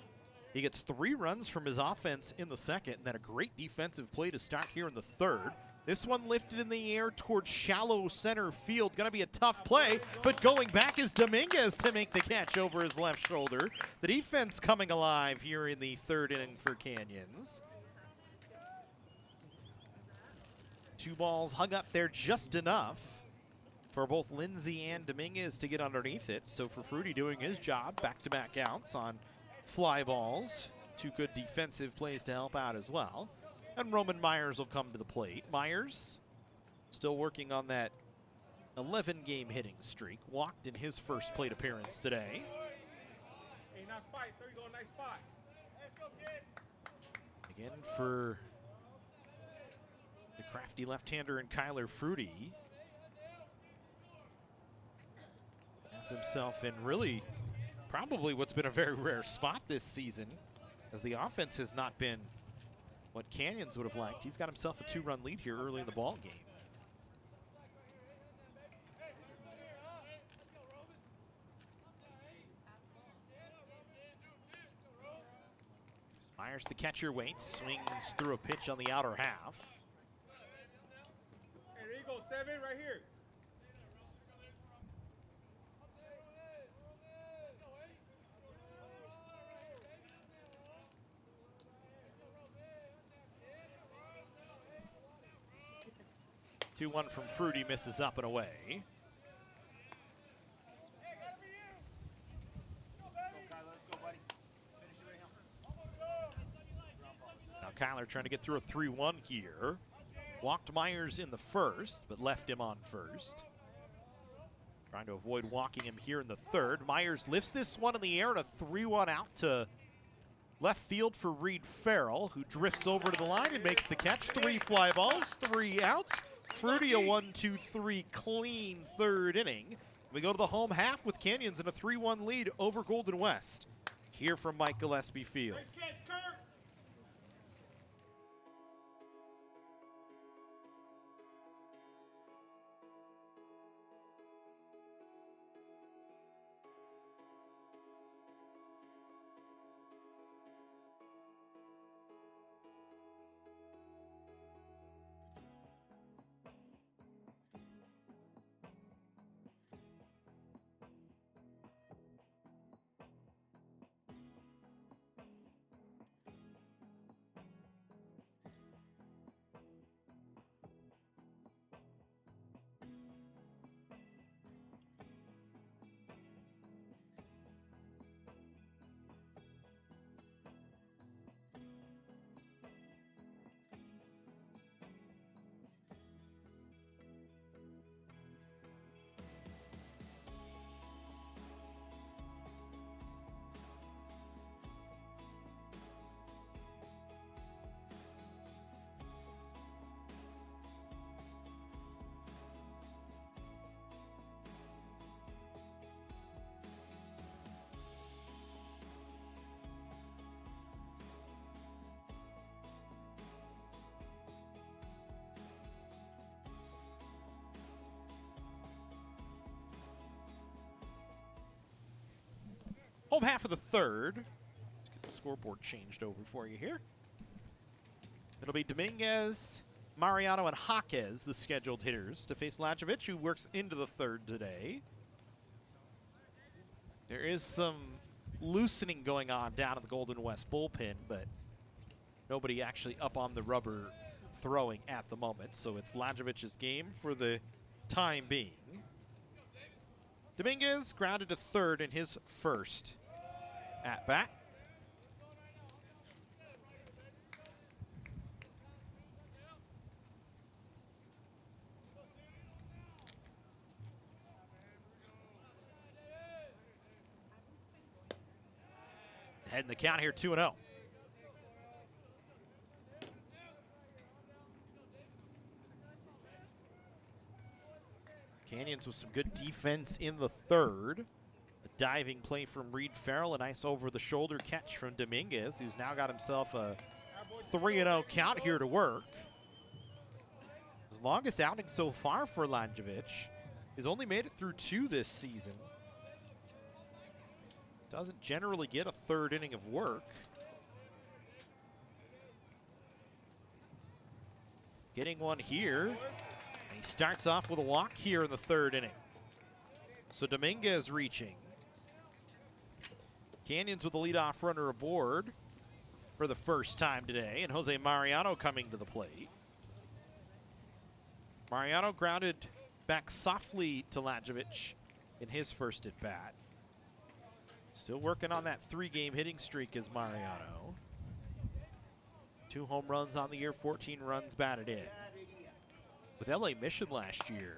He gets 3 runs from his offense in the second, and then a great defensive play to start here in the third. This one lifted in the air towards shallow center field. Going to be a tough play, but going back is Dominguez to make the catch over his left shoulder. The defense coming alive here in the third inning for Canyons. 2 balls hung up there just enough for both Lindsey and Dominguez to get underneath it. So for Fruity doing his job, back-to-back outs on fly balls. 2 good defensive plays to help out as well. And Roman Myers will come to the plate. Myers still working on that 11-game hitting streak. Walked in his first plate appearance today. Hey, nice spot. There you go, nice spot. Let's go, kid. Again for the crafty left-hander and Kyler Fruity. Has himself in really probably what's been a very rare spot this season, as the offense has not been what Canyons would have liked. He's got himself a 2-run lead here early in the ball game. Myers, the catcher, waits, swings through a pitch on the outer half. Hey, there you go, 7 right here. Two one from Fruity, misses up and away. Now Kyler trying to get through a 3-1 here. Walked Myers in the first, but left him on first. Trying to avoid walking him here in the third. Myers lifts this one in the air and a 3-1 out to left field for Reed Farrell, who drifts over to the line and makes the catch. 3 fly balls, 3 outs. Fruity a 1-2-3 clean third inning. We go to the home half with Canyons in a 3-1 lead over Golden West. Here from Mike Gillespie Field. Home half of the third. Let's get the scoreboard changed over for you here. It'll be Dominguez Mariano and Jaquez, the scheduled hitters, to face Ladjevic, who works into the third today. There is some loosening going on down at the Golden West bullpen, but nobody actually up on the rubber throwing at the moment. So it's Ladjevic's game for the time being. Dominguez grounded to third in his first at bat. Heading the count here, 2-0. Canyons with some good defense in the third. A diving play from Reed Farrell, a nice over-the-shoulder catch from Dominguez, who's now got himself a 3-0 count here to work. His longest outing so far for Ladjevic. He's only made it through 2 this season. Doesn't generally get a third inning of work. Getting one here. And he starts off with a walk here in the third inning. So Dominguez reaching. Canyons with the leadoff runner aboard for the first time today, and Jose Mariano coming to the plate. Mariano grounded back softly to Ladjevic in his first at bat. Still working on that 3-game hitting streak is Mariano. 2 home runs on the year, 14 runs batted in. With LA Mission last year,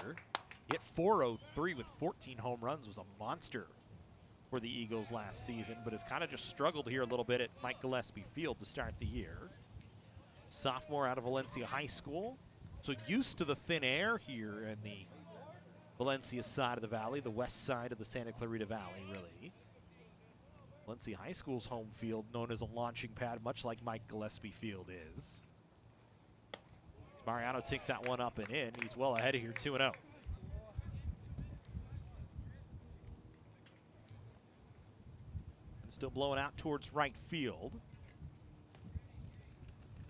hit .403 with 14 home runs, was a monster for the Eagles last season, but has kind of just struggled here a little bit at Mike Gillespie Field to start the year. Sophomore out of Valencia High School, so used to the thin air here in the Valencia side of the valley, the west side of the Santa Clarita Valley, really. Valencia High School's home field, known as a launching pad, much like Mike Gillespie Field is. Mariano takes that one up and in. He's well ahead of here, 2-0. And still blowing out towards right field.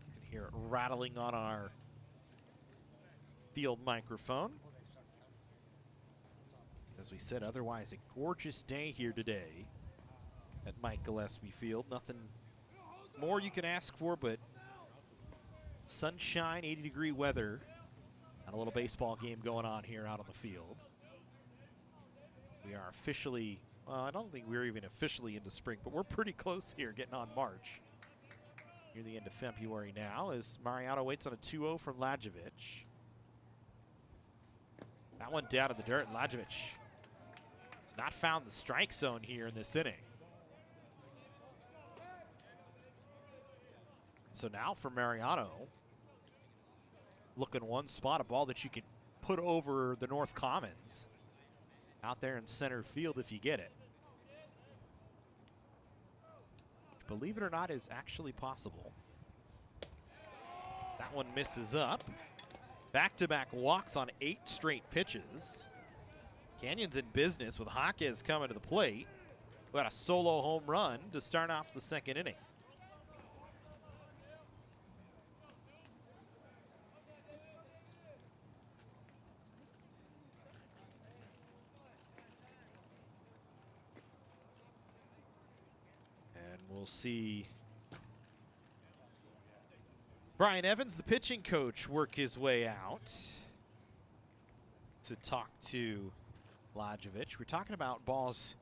You can hear it rattling on our field microphone. As we said, otherwise a gorgeous day here today at Mike Gillespie Field. Nothing more you can ask for, but sunshine, 80-degree weather, and a little baseball game going on here out on the field. We are officially, well, I don't think we're even officially into spring, but we're pretty close here, getting on March. Near the end of February now, as Mariano waits on a 2-0 from Ladjevic. That one down to the dirt. Ladjevic has not found the strike zone here in this inning. So now for Mariano, looking one spot, a ball that you can put over the North Commons out there in center field if you get it. Which, believe it or not, is actually possible. That one misses up. Back-to-back walks on 8 straight pitches. Canyons in business with Jaquez coming to the plate. We got a solo home run to start off the second inning. We'll see Brian Evans, the pitching coach, work his way out to talk to Ladjevic. We're talking about balls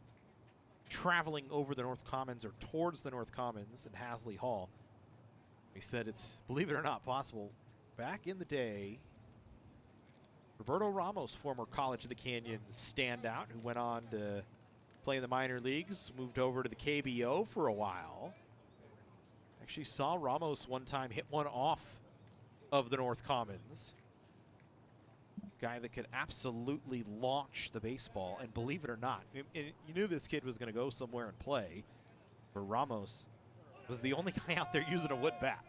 traveling over the North Commons or towards the North Commons in Hasley Hall. He said it's, believe it or not, possible. Back in the day, Roberto Ramos, former College of the Canyons standout, who went on to play in the minor leagues, moved over to the KBO for a while. Actually saw Ramos one time hit one off of the North Commons. Guy that could absolutely launch the baseball, and believe it or not, you knew this kid was going to go somewhere and play. For Ramos was the only guy out there using a wood bat.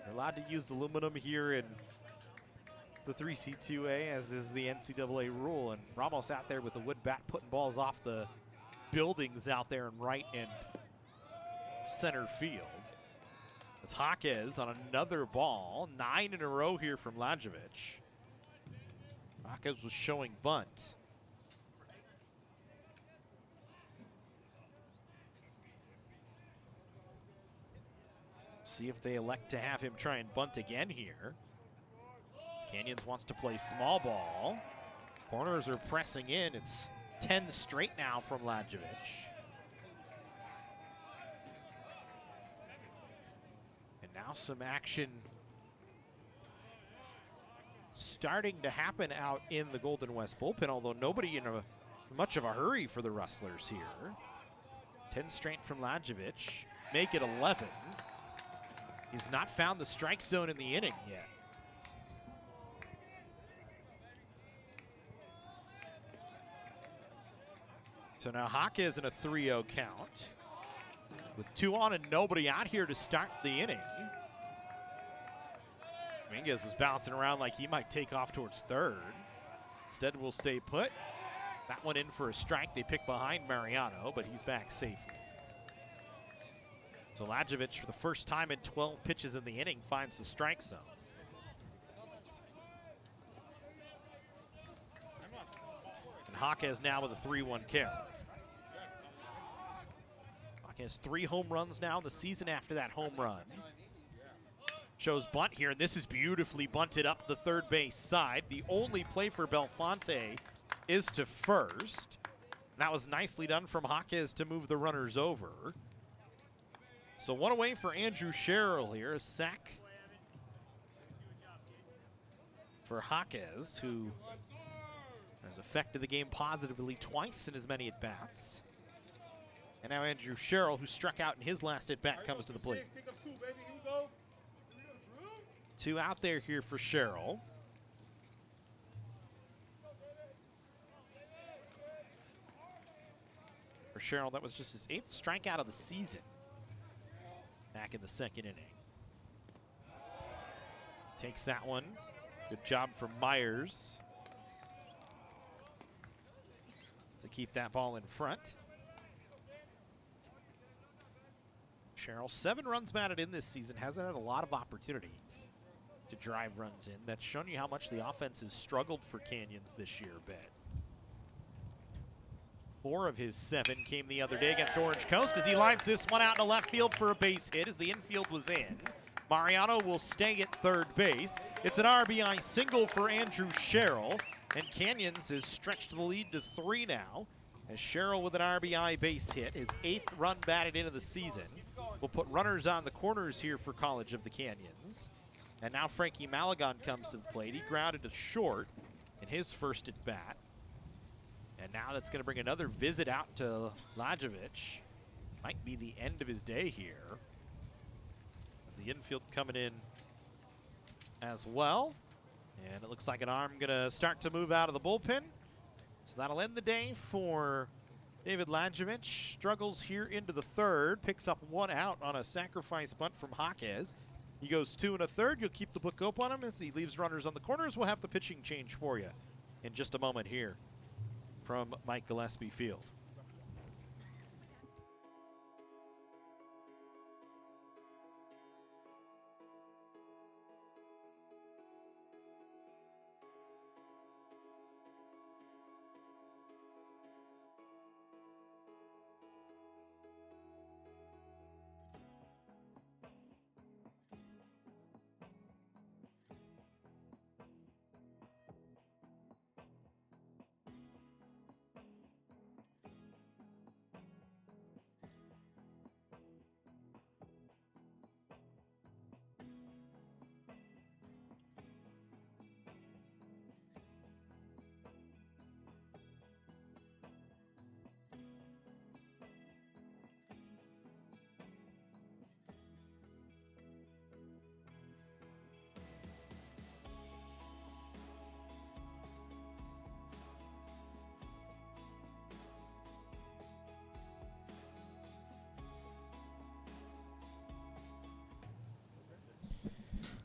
They're allowed to use aluminum here in the 3C2A, as is the NCAA rule, and Ramos out there with the wood bat putting balls off the buildings out there in right and center field. As Jaquez on another ball. 9 in a row here from Ladjevic. Jaquez was showing bunt. See if they elect to have him try and bunt again here. Canyons wants to play small ball. Corners are pressing in. It's 10 straight now from Ladjevic. And now some action starting to happen out in the Golden West bullpen, although nobody in much of a hurry for the Rustlers here. 10 straight from Ladjevic. Make it 11. He's not found the strike zone in the inning yet. So now Jaquez in a 3-0 count. With 2 on and nobody out here to start the inning. Dominguez was bouncing around like he might take off towards third. Instead, will stay put. That one in for a strike. They pick behind Mariano, but he's back safely. So Ladjevic, for the first time in 12 pitches in the inning, finds the strike zone. And Jaquez now with a 3-1 count. Jaquez 3 home runs now in the season after that home run. Shows bunt here, and this is beautifully bunted up the third base side. The only play for Belfonte is to first. That was nicely done from Jaquez to move the runners over. So 1 away for Andrew Sherrill here. A sack for Jaquez, who has affected the game positively twice in as many at-bats. And now Andrew Sherrill, who struck out in his last at-bat, comes to the plate. 2 out there here for Sherrill. For Sherrill, that was just his 8th strikeout of the season. Back in the second inning. Takes that one. Good job from Myers to keep that ball in front. Sherrill, 7 runs batted in this season, hasn't had a lot of opportunities to drive runs in. That's shown you how much the offense has struggled for Canyons this year a bit. 4 of his 7 came the other day against Orange Coast as he lines this one out to left field for a base hit as the infield was in. Mariano will stay at third base. It's an RBI single for Andrew Sherrill, and Canyons has stretched the lead to 3 now as Sherrill with an RBI base hit, his 8th run batted into the season. Will put runners on the corners here for College of the Canyons. And now Frankie Malagon comes to the plate. He grounded to short in his first at bat. And now that's going to bring another visit out to Ladjevic. Might be the end of his day here. As the infield coming in as well. And it looks like an arm going to start to move out of the bullpen. So that'll end the day for David Ladjevic. Struggles here into the third. Picks up 1 out on a sacrifice bunt from Jaquez. He goes 2 1/3. You'll keep the book open on him as he leaves runners on the corners. We'll have the pitching change for you in just a moment here from Mike Gillespie Field.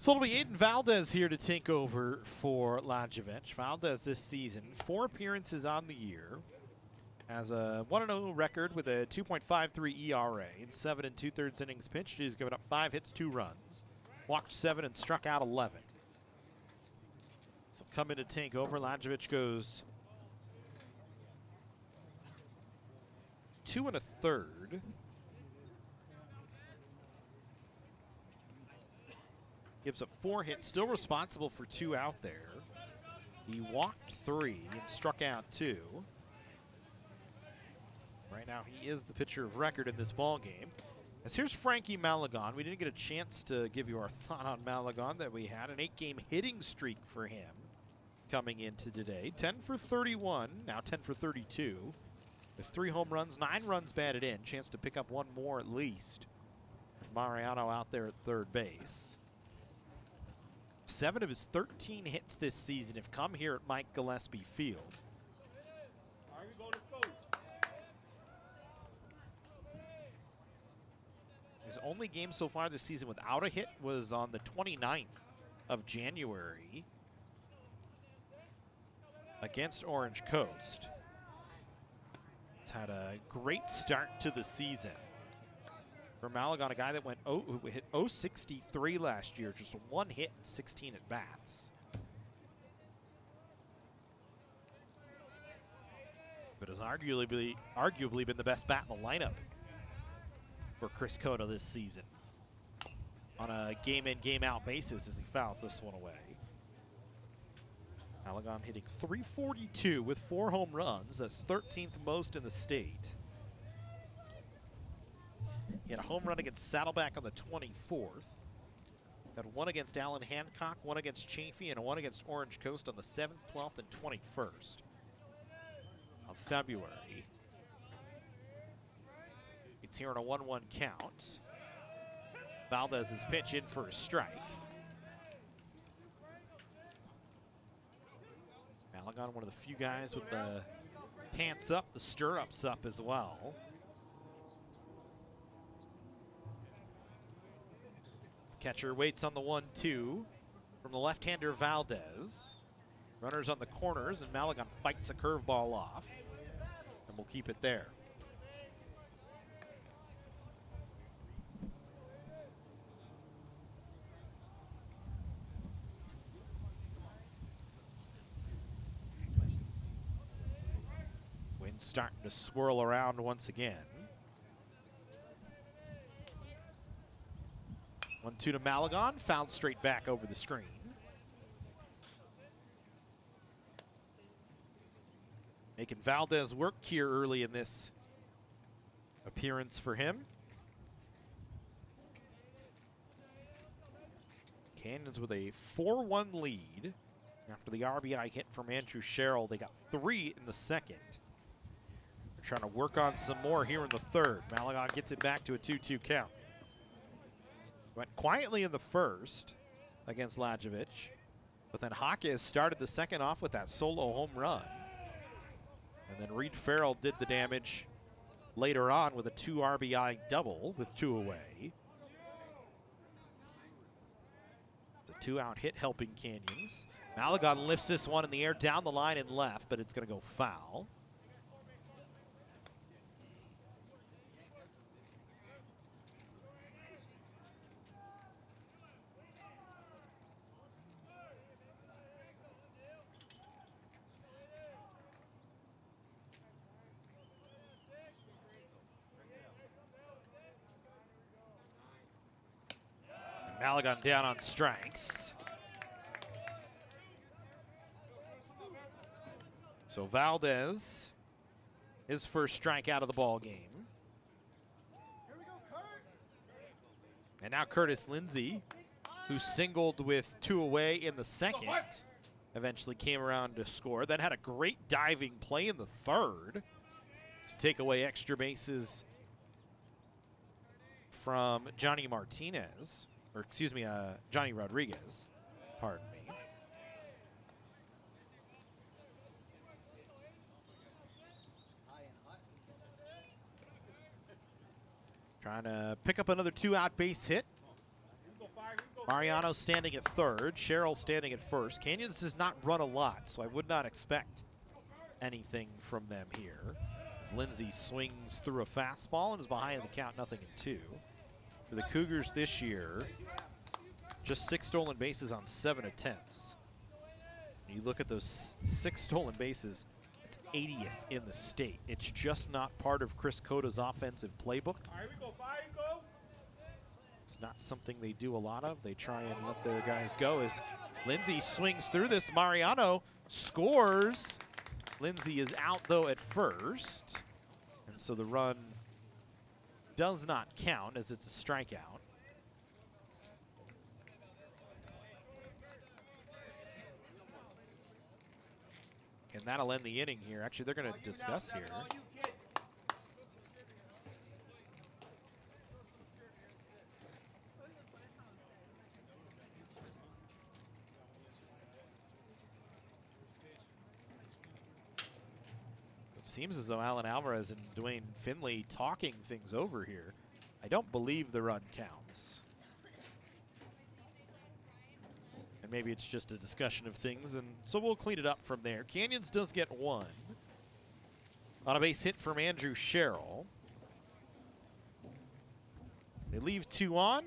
So it'll be Aiden Valdez here to take over for Ladjevic. Valdez this season, 4 appearances on the year, Has a 1-0 record with a 2.53 ERA in 7 2/3 innings pitched. He's given up 5 hits, 2 runs, walked 7 and struck out 11. So come in to take over. Ladjevic goes 2 1/3. Gives up 4 hits, still responsible for 2 out there. He walked 3 and struck out 2. Right now, he is the pitcher of record in this ball game. As here's Frankie Malagon. We didn't get a chance to give you our thought on Malagon that we had an 8-game hitting streak for him coming into today. 10 for 31, now 10 for 32. With 3 home runs, 9 runs batted in. Chance to pick up 1 more at least. Mariano out there at third base. 7 of his 13 hits this season have come here at Mike Gillespie Field. All right, we go, let's go. His only game so far this season without a hit was on the 29th of January against Orange Coast. He's had a great start to the season. For Malagon, a guy that who hit 063 last year, just 1 hit and 16 at bats. But has arguably been the best bat in the lineup for Chris Cota this season on a game-in, game-out basis as he fouls this one away. Malagon hitting .342 with 4 home runs. That's 13th most in the state. He had a home run against Saddleback on the 24th. Had 1 against Allen Hancock, 1 against Chafee, and 1 against Orange Coast on the 7th, 12th, and 21st of February. It's here on a 1-1 count. Valdez's pitch in for a strike. Malagon, one of the few guys with the pants up, the stirrups up as well. The catcher waits on the 1-2 from the left-hander Valdez. Runners on the corners, and Malagon fights a curveball off, and we'll keep it there. Wind's starting to swirl around once again. 1-2 to Malagon, fouled straight back over the screen. Making Valdez work here early in this appearance for him. Canyons with a 4-1 lead. After the RBI hit from Andrew Sherrill, they got 3 in the second. They're trying to work on some more here in the third. Malagon gets it back to a 2-2 count. Went quietly in the first against Ladjevic, but then Hawkes started the second off with that solo home run. And then Reed Farrell did the damage later on with a 2 RBI double with 2 away. It's a 2-out hit helping Canyons. Malagon lifts this one in the air down the line and left, but it's going to go foul. Malagon down on strikes. So Valdez, his first strikeout of the ball game. And now Curtis Lindsay, who singled with 2 away in the second, eventually came around to score. Then had a great diving play in the third to take away extra bases from Johnny Martinez. Or excuse me, Johnny Rodriguez, pardon me. Trying to pick up another 2-out base hit. Mariano standing at third, Sherrill standing at first. Canyons does not run a lot, so I would not expect anything from them here. As Lindsey swings through a fastball and is behind the count, 0-2. For the Cougars this year, just 6 stolen bases on 7 attempts. When you look at those 6 stolen bases, it's 80th in the state. It's just not part of Chris Cota's offensive playbook. All right, we go. 5, go. It's not something they do a lot of. They try and let their guys go as Lindsey swings through this. Mariano scores. Lindsey is out, though, at first. And so the run does not count as it's a strikeout. And that'll end the inning here. Actually, they're going to discuss here. It seems as though Alan Alvarez and Dwayne Finley talking things over here. I don't believe the run counts. And maybe it's just a discussion of things, and so we'll clean it up from there. Canyons does get 1 on a base hit from Andrew Sherrill. They leave 2 on.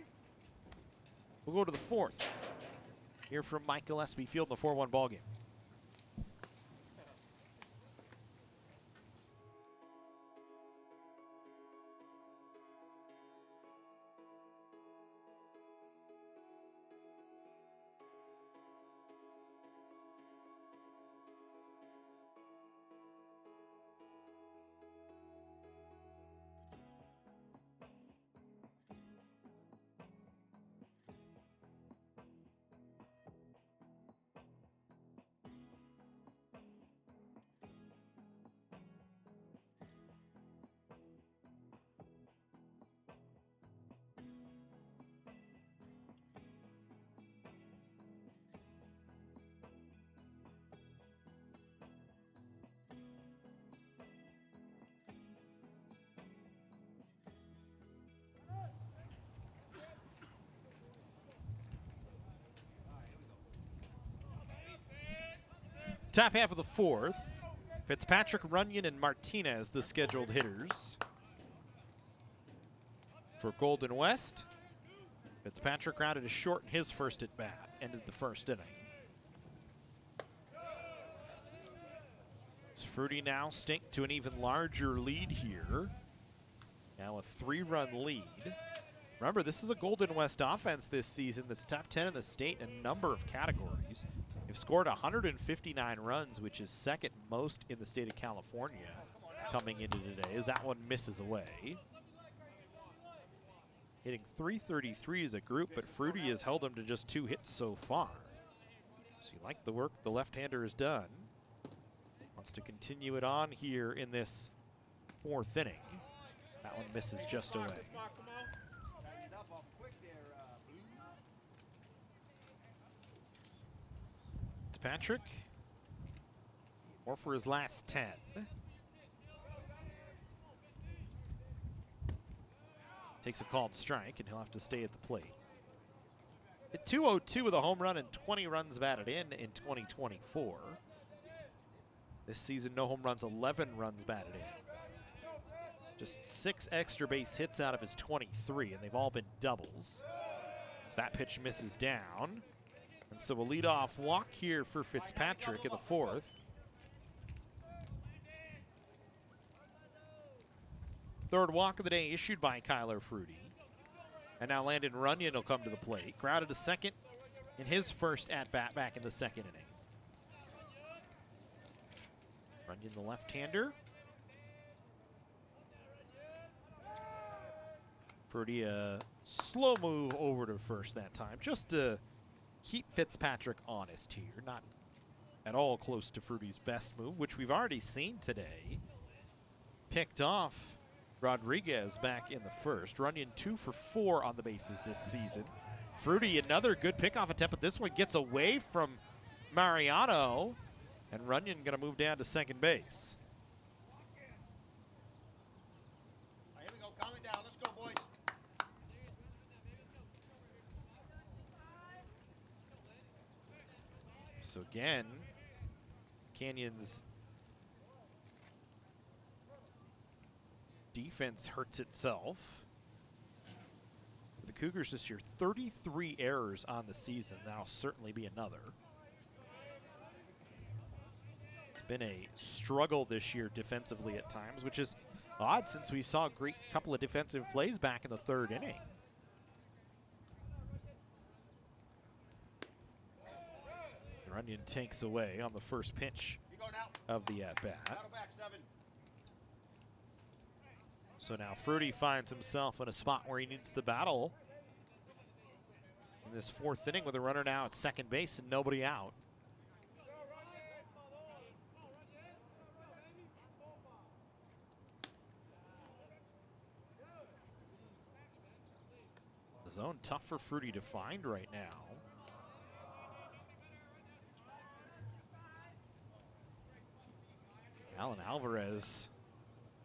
We'll go to the 4th. Here from Mike Gillespie Field in the 4-1 ballgame. Top half of the 4th, Fitzpatrick, Runyon, and Martinez, the scheduled hitters. For Golden West, Fitzpatrick grounded to short in his first at bat, ended the 1st inning. It's Fruity now stink to an even larger lead here. Now a 3-run lead. Remember, this is a Golden West offense this season that's top 10 in the state in a number of categories. They've scored 159 runs, which is 2nd most in the state of California coming into today, as that one misses away. Hitting .333 as a group, but Fruity has held them to just 2 hits so far. So you like the work the left-hander has done. Wants to continue it on here in this 4th inning. That one misses just away. Patrick, or for his last 10. Takes a called strike, and he'll have to stay at the plate. At 202 with a home run and 20 runs batted in 2024. This season, no home runs, 11 runs batted in. Just 6 extra base hits out of his 23, and they've all been doubles. So that pitch misses down. And so a leadoff walk here for Fitzpatrick in the 4th. Third walk of the day issued by Kyler Fruity. And now Landon Runyon will come to the plate. Grounded to second in his first at-bat back in the 2nd inning. Runyon, the left-hander. Fruity, a slow move over to first that time, just to keep Fitzpatrick honest here. Not at all close to Fruity's best move, which we've already seen today. Picked off Rodriguez back in the 1st. Runyon 2 for 4 on the bases this season. Fruity, another good pickoff attempt, but this one gets away from Mariano. And Runyon going to move down to 2nd base. Here we go. Calm it down. Let's go, boys. So again, Canyons defense hurts itself. The Cougars this year, 33 errors on the season. That'll certainly be another. It's been a struggle this year defensively at times, which is odd since we saw a great couple of defensive plays back in the third inning. Runyon takes away on the first pitch of the at-bat. So now Fruity finds himself in a spot where he needs to battle in this fourth inning with a runner now at second base and nobody out. The zone tough for Fruity to find right now. Alan Alvarez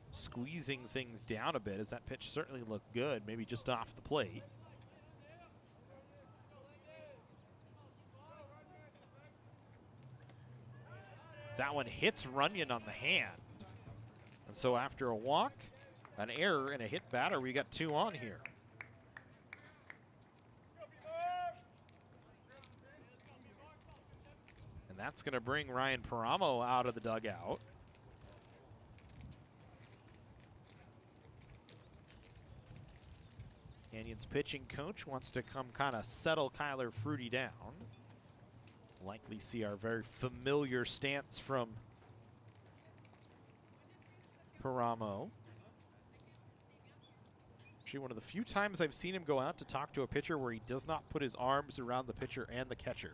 squeezing things down a bit as that pitch certainly looked good, maybe just off the plate. That one hits Runyon on the hand. And so after a walk, an error, and a hit batter, we got 2 on here. And that's going to bring Ryan Paramo out of the dugout. Canyons pitching coach wants to come kind of settle Kyler Fruity down. Likely see our very familiar stance from Paramo. Actually, one of the few times I've seen him go out to talk to a pitcher where he does not put his arms around the pitcher and the catcher.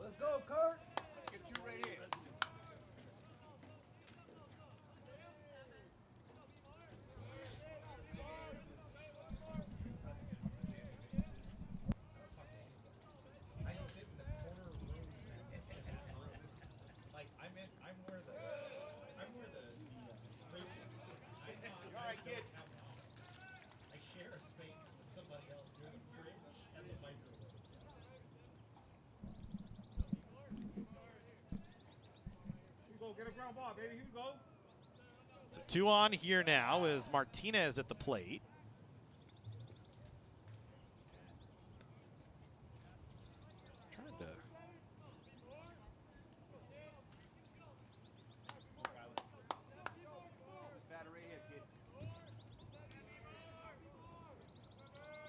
Let's go, Kurt. Get you right here. I sit in the corner room. Like I'm where the fridge is. All right, kid. I share a space with somebody else near the fridge and the microwave. Get a ground ball, baby. Here we go. So 2 on here now is Martinez at the plate. Trying to.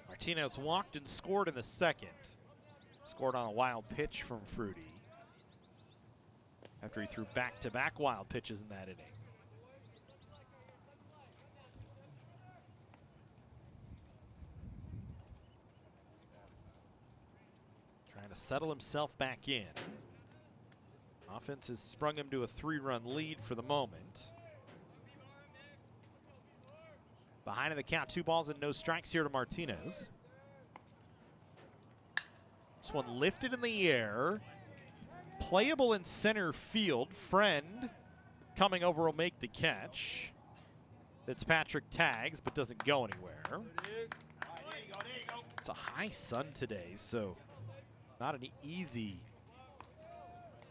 Martinez walked and scored in the second. Scored on a wild pitch from Fruity after he threw back-to-back wild pitches in that inning. Trying to settle himself back in. Offense has sprung him to a 3-run lead for the moment. Behind in the count, 2 balls and no strikes here to Martinez. This one lifted in the air. Playable in center field. Friend coming over will make the catch. Fitzpatrick tags but doesn't go anywhere. It's a high sun today, so not an easy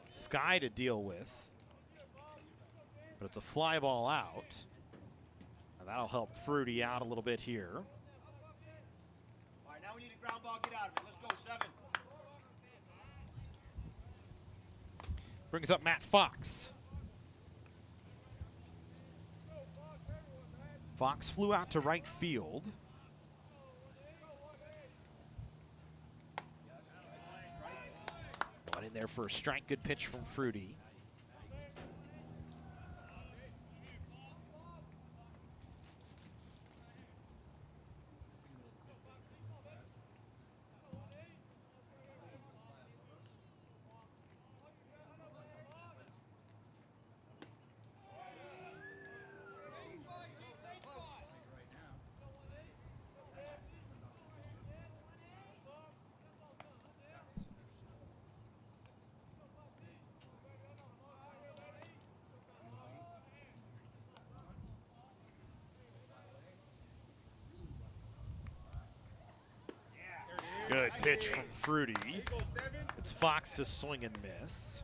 sky to deal with. But it's a fly ball out. And that'll help Fruity out a little bit here. All right, now we need a ground ball. Get out of it. Let's go, 7. Brings up Matt Fox. Fox flew out to right field. One in there for a strike. Good pitch from Fruity. Good pitch from Fruity. It's Fox to swing and miss.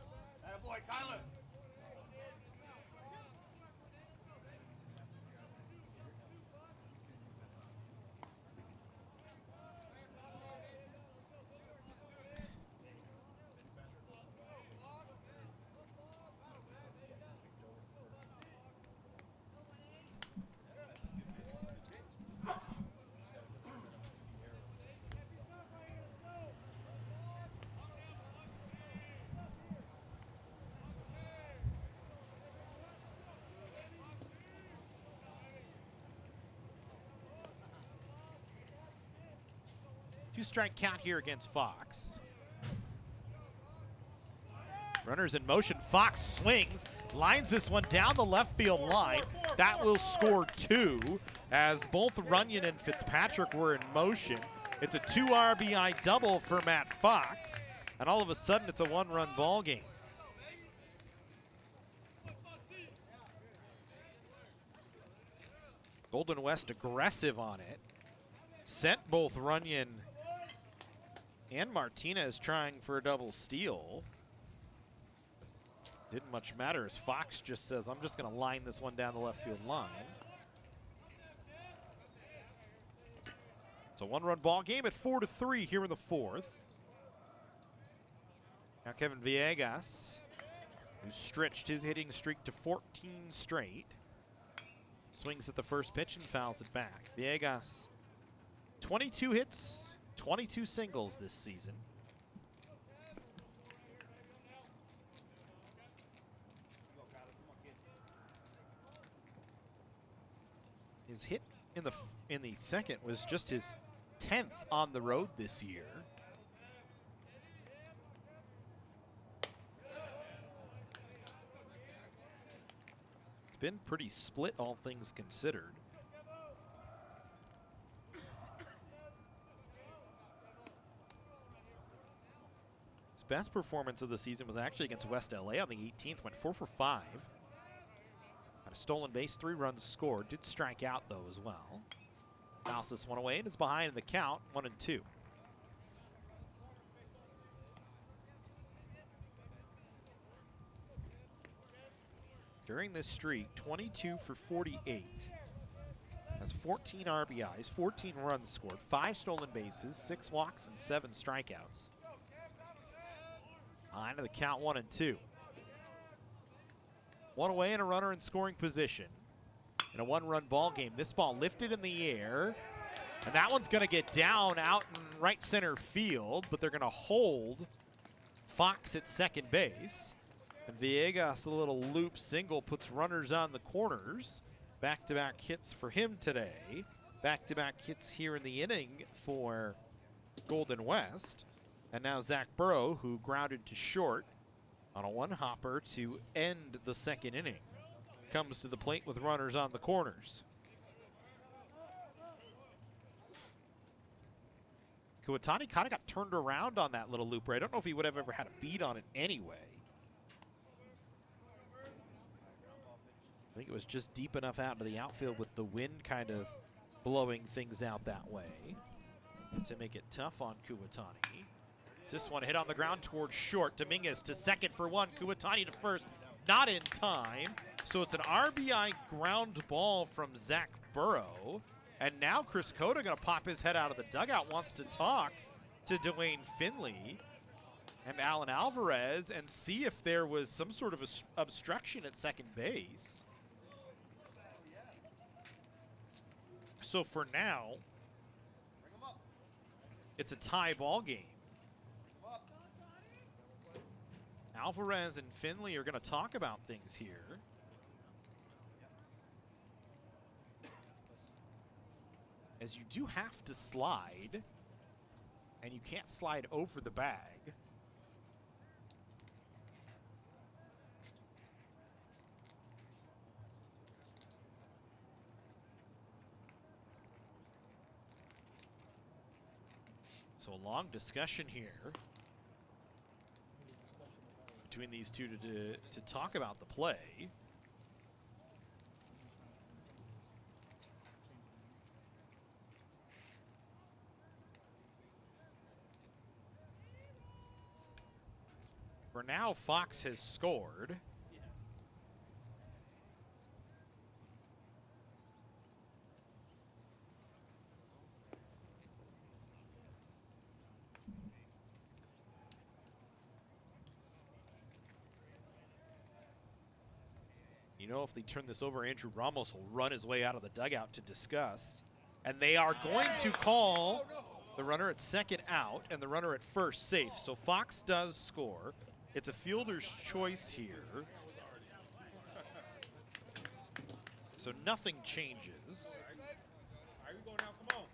Two-strike count here against Fox. Runners in motion. Fox swings, lines this one down the left field line. That will score 2 as both Runyon and Fitzpatrick were in motion. It's a 2 RBI double for Matt Fox, and all of a sudden it's a 1-run ball game. Golden West aggressive on it. Sent both Runyon and Martinez trying for a double steal. Didn't much matter as Fox just says, I'm just going to line this one down the left field line. It's a 1-run ball game at 4-3 here in the 4th. Now Kevin Villegas, who stretched his hitting streak to 14 straight, swings at the first pitch and fouls it back. Villegas, 22 hits, 22 singles this season. His hit in the second was just his 10th on the road this year. It's been pretty split, all things considered. His best performance of the season was actually against West LA on the 18th, went 4 for 5. A stolen base, 3 runs scored. Did strike out, though, as well. Fouls this one away and is behind in the count, 1-2. During this streak, 22 for 48. Has 14 RBIs, 14 runs scored, 5 stolen bases, 6 walks, and 7 strikeouts. Behind in the count, 1-2. 1 away and a runner in scoring position in a 1-run ball game. This ball lifted in the air, and that one's going to get down out in right center field, but they're going to hold Fox at second base. And Villegas, a little loop single, puts runners on the corners. Back-to-back hits for him today. Back-to-back hits here in the inning for Golden West. And now Zach Burrow, who grounded to short on a 1-hopper to end the second inning, comes to the plate with runners on the corners. Kuwatani kind of got turned around on that little looper. I don't know if he would have ever had a beat on it anyway. I think it was just deep enough out into the outfield with the wind kind of blowing things out that way to make it tough on Kuwatani. This one hit on the ground towards short. Dominguez to second for 1. Kuwatani to first. Not in time. So it's an RBI ground ball from Zach Burrow. And now Chris Cota going to pop his head out of the dugout, wants to talk to Dwayne Finley and Alan Alvarez and see if there was some sort of obstruction at second base. So for now, it's a tie ball game. Alvarez and Finley are going to talk about things here. As you do have to slide, and you can't slide over the bag. So a long discussion here between these two to talk about the play. For now, Fox has scored. You know, if they turn this over, Andrew Ramos will run his way out of the dugout to discuss. And they are going to call the runner at second out and the runner at first safe. So Fox does score. It's a fielder's choice here. So nothing changes. All right, we go now. Come on.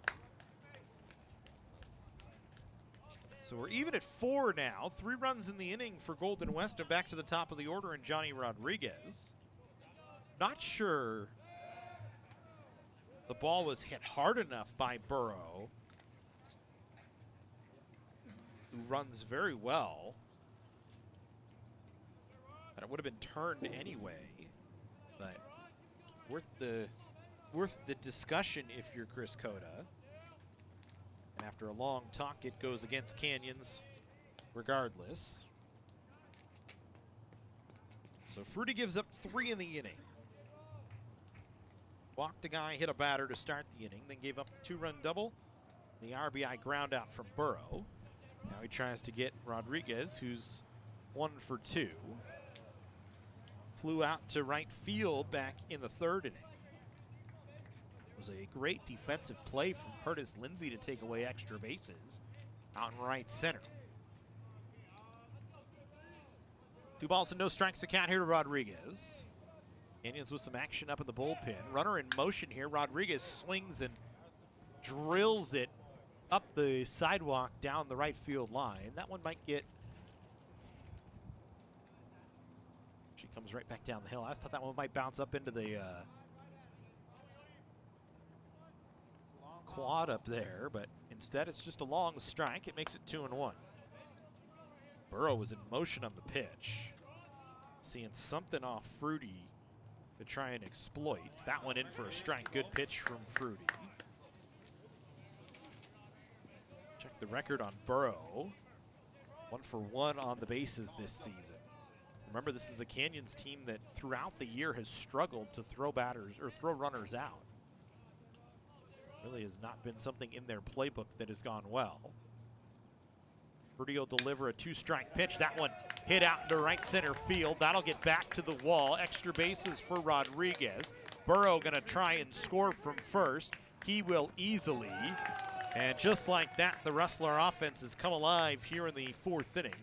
So we're even at 4 now. 3 runs in the inning for Golden West, and back to the top of the order in Johnny Rodriguez. Not sure the ball was hit hard enough by Burrow, who runs very well, that it would have been turned anyway. But worth the discussion if you're Chris Cota. And after a long talk, it goes against Canyons regardless. So Fruity gives up 3 in the inning. Walked a guy, hit a batter to start the inning, then gave up the 2-run double, the RBI ground out from Burrow. Now he tries to get Rodriguez, who's 1 for 2. Flew out to right field back in the 3rd inning. It was a great defensive play from Curtis Lindsay to take away extra bases out in right center. 2 balls and no strikes to count here to Rodriguez. Canyons with some action up in the bullpen. Runner in motion here. Rodriguez swings and drills it up the sidewalk down the right field line. That one might get... She comes right back down the hill. I thought that one might bounce up into the quad up there, but instead it's just a long strike. It makes it 2-1. Burrow was in motion on the pitch. Seeing something off Fruity to try and exploit. That one in for a strike. Good pitch from Fruity. Check the record on Burrow. 1 for 1 on the bases this season. Remember, this is a Canyons team that throughout the year has struggled to throw batters or throw runners out. Really has not been something in their playbook that has gone well. Fruity will deliver a 2-strike pitch. That one hit out into right center field. That'll get back to the wall. Extra bases for Rodriguez. Burrow gonna try and score from first. He will easily. And just like that, the Rustler offense has come alive here in the 4th inning.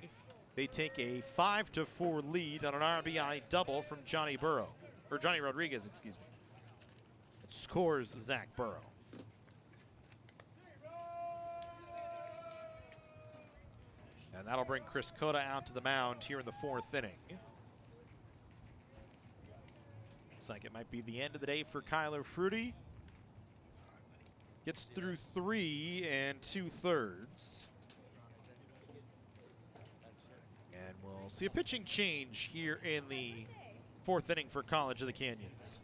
They take a 5-4 lead on an RBI double from Johnny Rodriguez, excuse me. It scores Zach Burrow. And that'll bring Chris Cota out to the mound here in the 4th inning. Looks like it might be the end of the day for Kyler Fruity. Gets through 3 2/3. And we'll see a pitching change here in the 4th inning for College of the Canyons.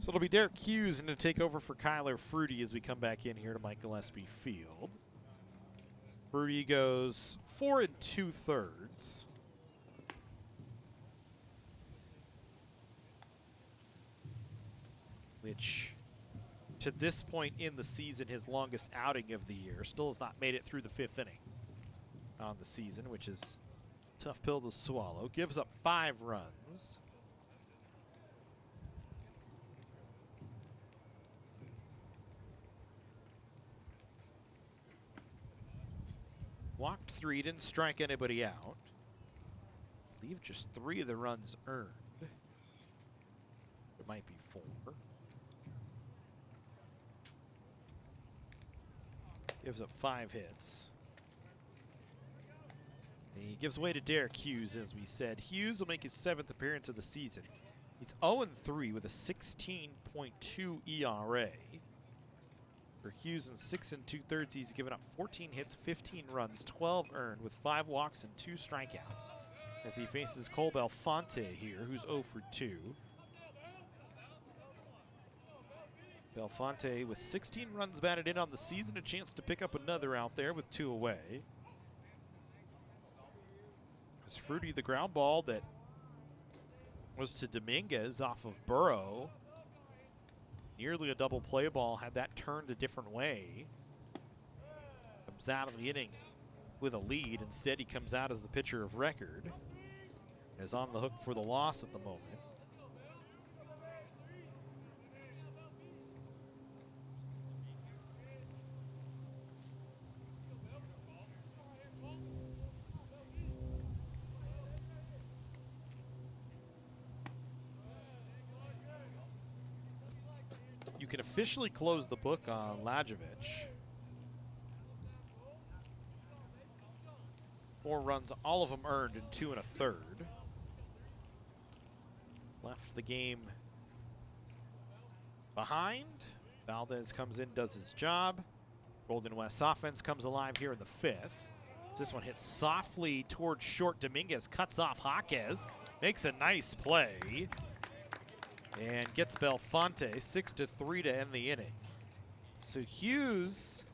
So it'll be Derek Hughes in to take over for Kyler Fruity as we come back in here to Mike Gillespie Field. Fruity goes 4 2/3. Which, to this point in the season, his longest outing of the year. Still has not made it through the 5th inning. on the season, which is a tough pill to swallow. Gives up 5 runs. Walked 3, didn't strike anybody out. I believe just 3 of the runs earned. It might be 4. Gives up 5 hits. He gives way to Derek Hughes, as we said. Hughes will make his 7th appearance of the season. He's 0-3 with a 16.2 ERA. For Hughes in 6 2/3, he's given up 14 hits, 15 runs, 12 earned, with 5 walks and 2 strikeouts, as he faces Cole Belfonte here, who's 0-2. Belfonte with 16 runs batted in on the season, a chance to pick up another out there with 2 away. It's Fruity, the ground ball that was to Dominguez off of Burrow. Nearly a double play ball, had that turned a different way. Comes out of the inning with a lead. Instead, he comes out as the pitcher of record. Is on the hook for the loss at the moment. You can officially close the book on Ladjevic. 4 runs, all of them earned in 2 1/3. Left the game behind. Valdez comes in, does his job. Golden West offense comes alive here in the 5th. This one hits softly towards short. Dominguez cuts off Jaquez, makes a nice play, and gets Belfonte 6-3 to end the inning. So Hughes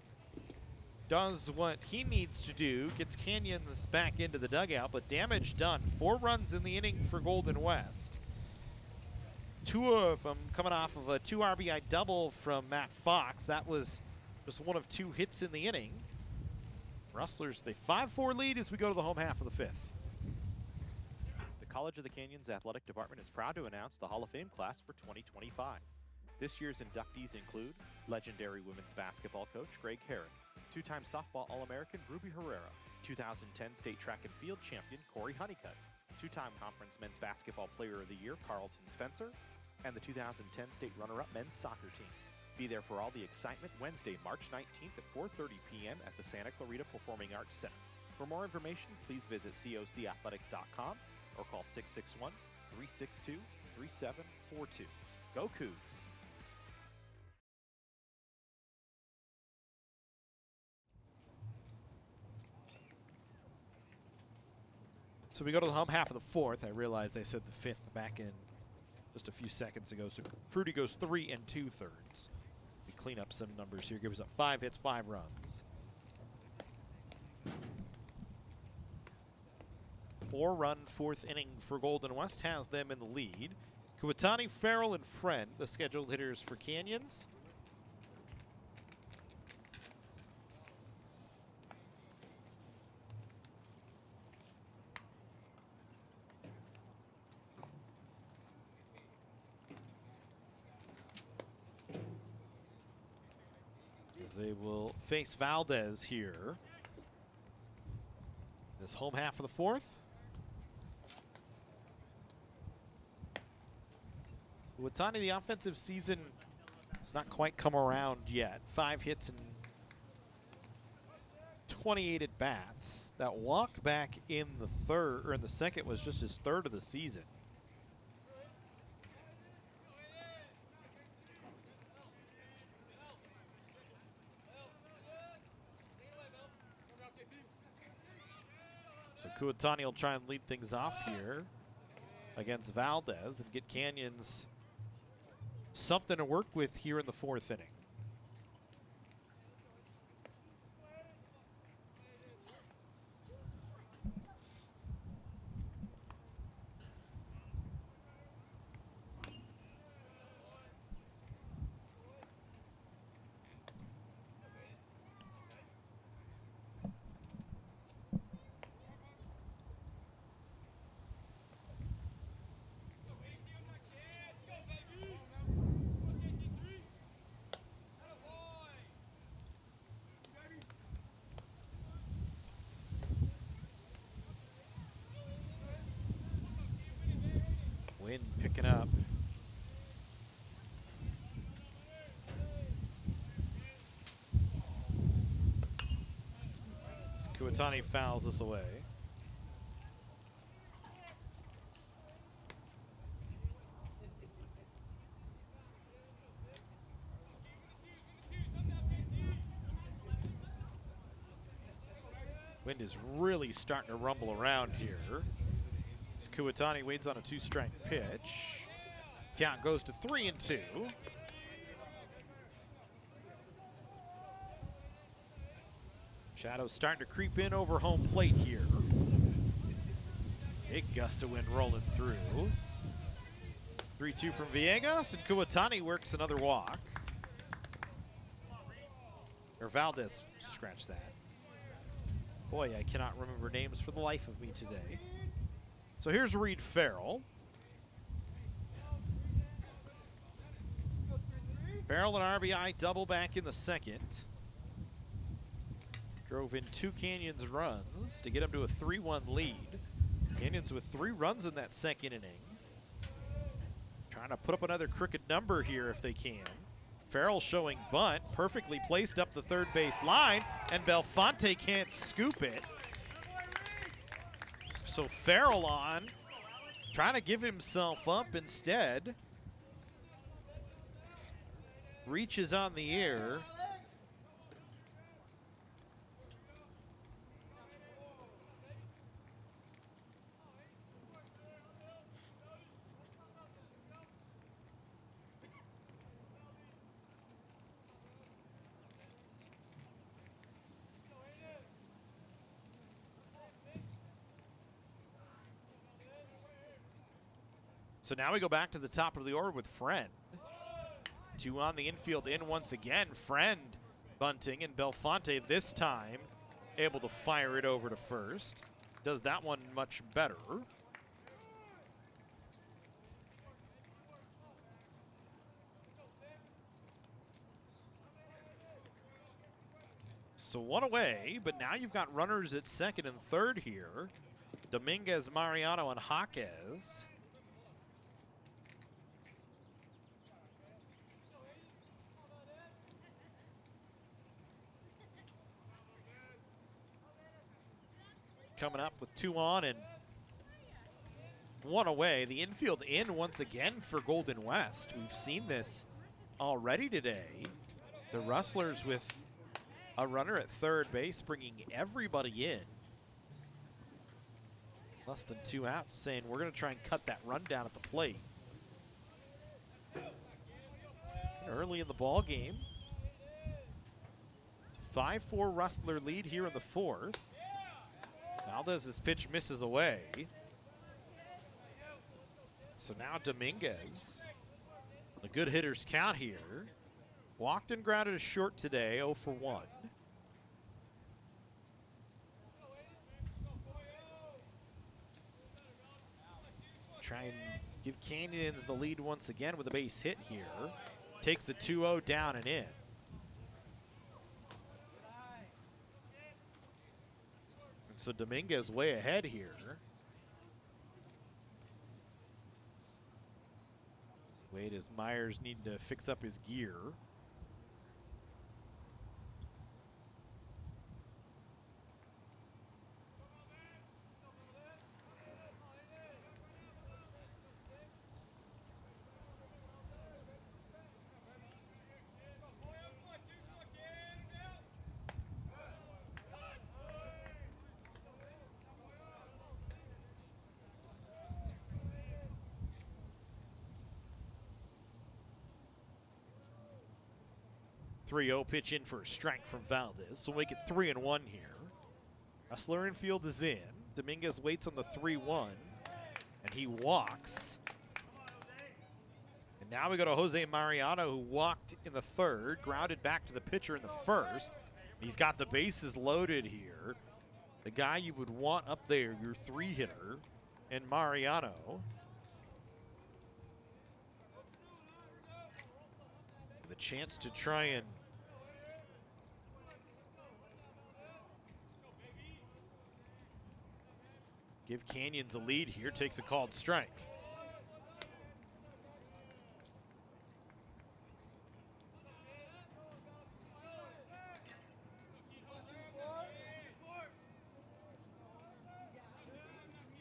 does what he needs to do, gets Canyons back into the dugout, but damage done. 4 runs in the inning for Golden West. 2 of them coming off of a 2 RBI double from Matt Fox. That was just 1 of 2 hits in the inning. Rustlers, the 5-4 lead as we go to the home half of the 5th. The College of the Canyons Athletic Department is proud to announce the Hall of Fame class for 2025. This year's inductees include legendary women's basketball coach Greg Herron, 2-time softball All-American Ruby Herrera, 2010 state track and field champion Corey Honeycutt, 2-time conference men's basketball player of the year Carlton Spencer, and the 2010 state runner-up men's soccer team. Be there for all the excitement Wednesday, March 19th at 4:30 p.m. at the Santa Clarita Performing Arts Center. For more information, please visit cocathletics.com or call 661-362-3742. Go Cougs! So we go to the home half of the 4th. I realized I said the 5th back in just a few seconds ago. So Fruity goes 3 2/3. We clean up some numbers here. Gives up 5 hits, 5 runs. 4-run 4th inning for Golden West has them in the lead. Kuwatani, Farrell, and Friend, the scheduled hitters for Canyons. They will face Valdez here. This home half of the 4th. Watani, the offensive season has not quite come around yet. 5 hits and 28 at bats. That walk back in the 3rd, or in the 2nd, was just his 3rd of the season. So Kuwatani will try and lead things off here against Valdez and get Canyons something to work with here in the 4th inning. Kuwatani fouls us away. Wind is really starting to rumble around here. As Kuwatani waits on a 2-strike pitch. Count goes to 3-2. Shadows starting to creep in over home plate here. Big gust of wind rolling through. 3-2 from Villegas, and Kuwatani works another walk. Or Valdez, scratch that. Boy, I cannot remember names for the life of me today. So here's Reed Farrell. Farrell and RBI double back in the second. Drove in 2 Canyons runs to get them to a 3-1 lead. Canyons with 3 runs in that second inning. Trying to put up another crooked number here if they can. Farrell showing bunt, perfectly placed up the third base line, and Belfonte can't scoop it. So Farrell on, trying to give himself up instead. Reaches on the air. So now we go back to the top of the order with Friend. 2 on the infield in once again. Friend bunting, and Belfonte this time able to fire it over to first. Does that one much better. So one away, but now you've got runners at second and third here. Dominguez, Mariano, and Jaquez. Coming up with 2 on and 1 away. The infield in once again for Golden West. We've seen this already today. The Rustlers with a runner at third base, bringing everybody in. Less than 2 outs, saying we're going to try and cut that run down at the plate. Early in the ball game. 5-4 Rustler lead here in the 4th. Valdez's pitch misses away. So now Dominguez, a good hitter's count here. Walked and grounded a short today, 0 for 1. Try and give Canyons the lead once again with a base hit here. Takes a 2-0 down and in. So Dominguez way ahead here. Wait, as Myers needing to fix up his gear. .30 pitch in for a strike from Valdez, so we'll make it 3-1 here. Rustler infield is in. Dominguez waits on the 3-1, and he walks. And now we go to Jose Mariano, who walked in the 3rd, grounded back to the pitcher in the 1st. He's got the bases loaded here. The guy you would want up there, your 3-hitter, and Mariano. With a chance to try and give Canyons a lead here, takes a called strike.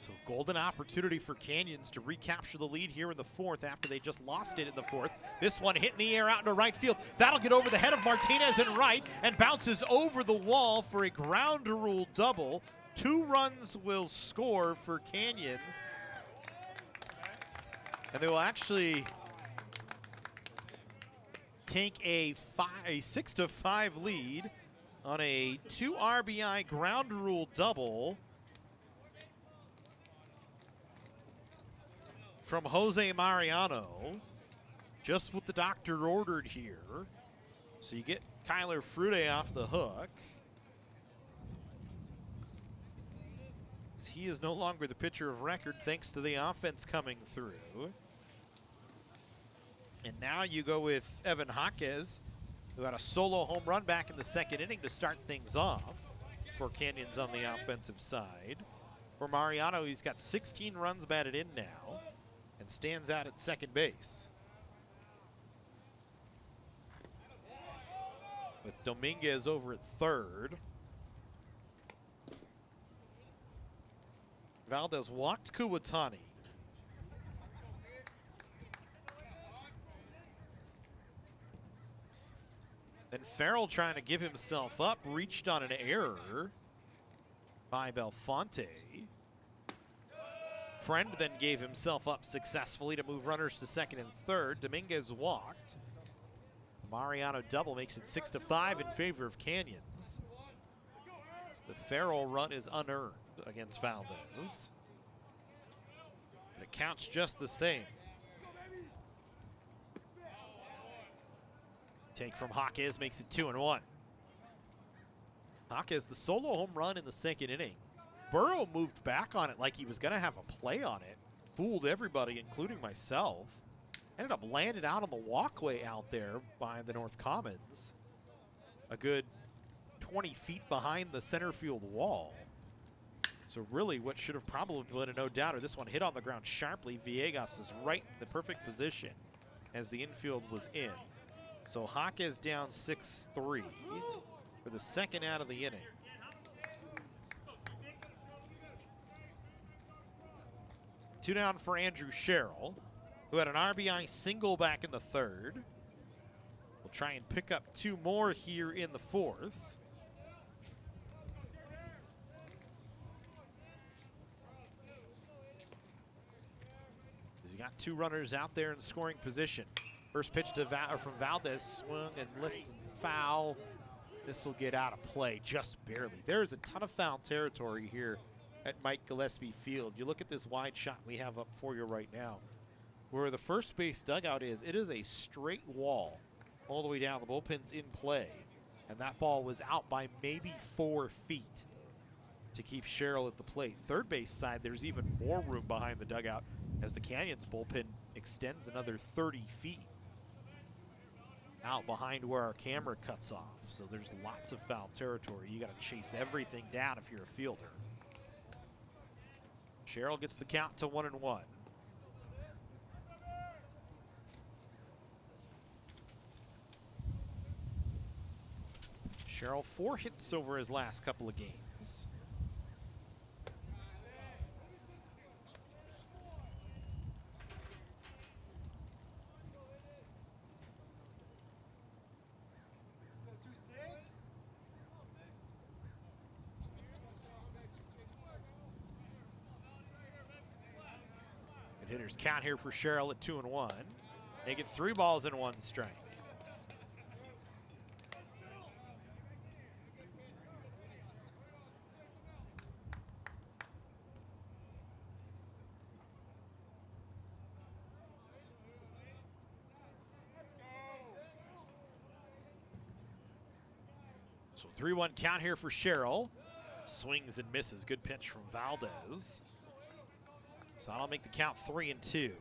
So golden opportunity for Canyons to recapture the lead here in the fourth after they just lost it in the fourth. This one hit in the air out into right field. That'll get over the head of Martinez in right and bounces over the wall for a ground rule double. 2 runs will score for Canyons. And they will actually take a 6-5 lead on a 2 RBI ground rule double from Jose Mariano. Just what the doctor ordered here. So you get Kyler Frude off the hook. He is no longer the pitcher of record thanks to the offense coming through. And now you go with Evan Jaquez, who had a solo home run back in the second inning to start things off for Canyons on the offensive side. For Mariano, he's got 16 runs batted in now and stands out at second base. With Dominguez over at third. Valdez walked Kuwatani. Then Farrell, trying to give himself up, reached on an error by Belfonte. Friend then gave himself up successfully to move runners to second and third. Dominguez walked. Mariano double makes it 6-5 in favor of Canyons. The Farrell run is unearned against Valdez. And it counts just the same. Take from Jaquez makes it 2-1. Jaquez, the solo home run in the second inning. Burrow moved back on it like he was going to have a play on it. Fooled everybody, including myself. Ended up landed out on the walkway out there by the North Commons. A good 20 feet behind the center field wall. So really what should have probably been a no-doubter. This one hit on the ground sharply. Villegas is right in the perfect position as the infield was in. So Jaquez down 6-3 for the second out of the inning. Two down for Andrew Sherrill, who had an RBI single back in the third. We'll try and pick up 2 more here in the fourth. He's got 2 runners out there in scoring position. First pitch to from Valdez, swung and lift and foul. This will get out of play just barely. There's a ton of foul territory here at Mike Gillespie Field. You look at this wide shot we have up for you right now. Where the first base dugout is, it is a straight wall all the way down. The bullpen's in play. And that ball was out by maybe 4 feet to keep Sherrill at the plate. Third base side, there's even more room behind the dugout as the Canyons bullpen extends another 30 feet out behind where our camera cuts off. So there's lots of foul territory. You got to chase everything down if you're a fielder. Sherrill gets the count to 1-1. Sherrill 4 hits over his last couple of games. Hitters count here for Sherrill at 2-1. They get 3 balls and 1 strike. So 3-1 count here for Sherrill. Swings and misses. Good pitch from Valdez. So that'll make the count 3-2.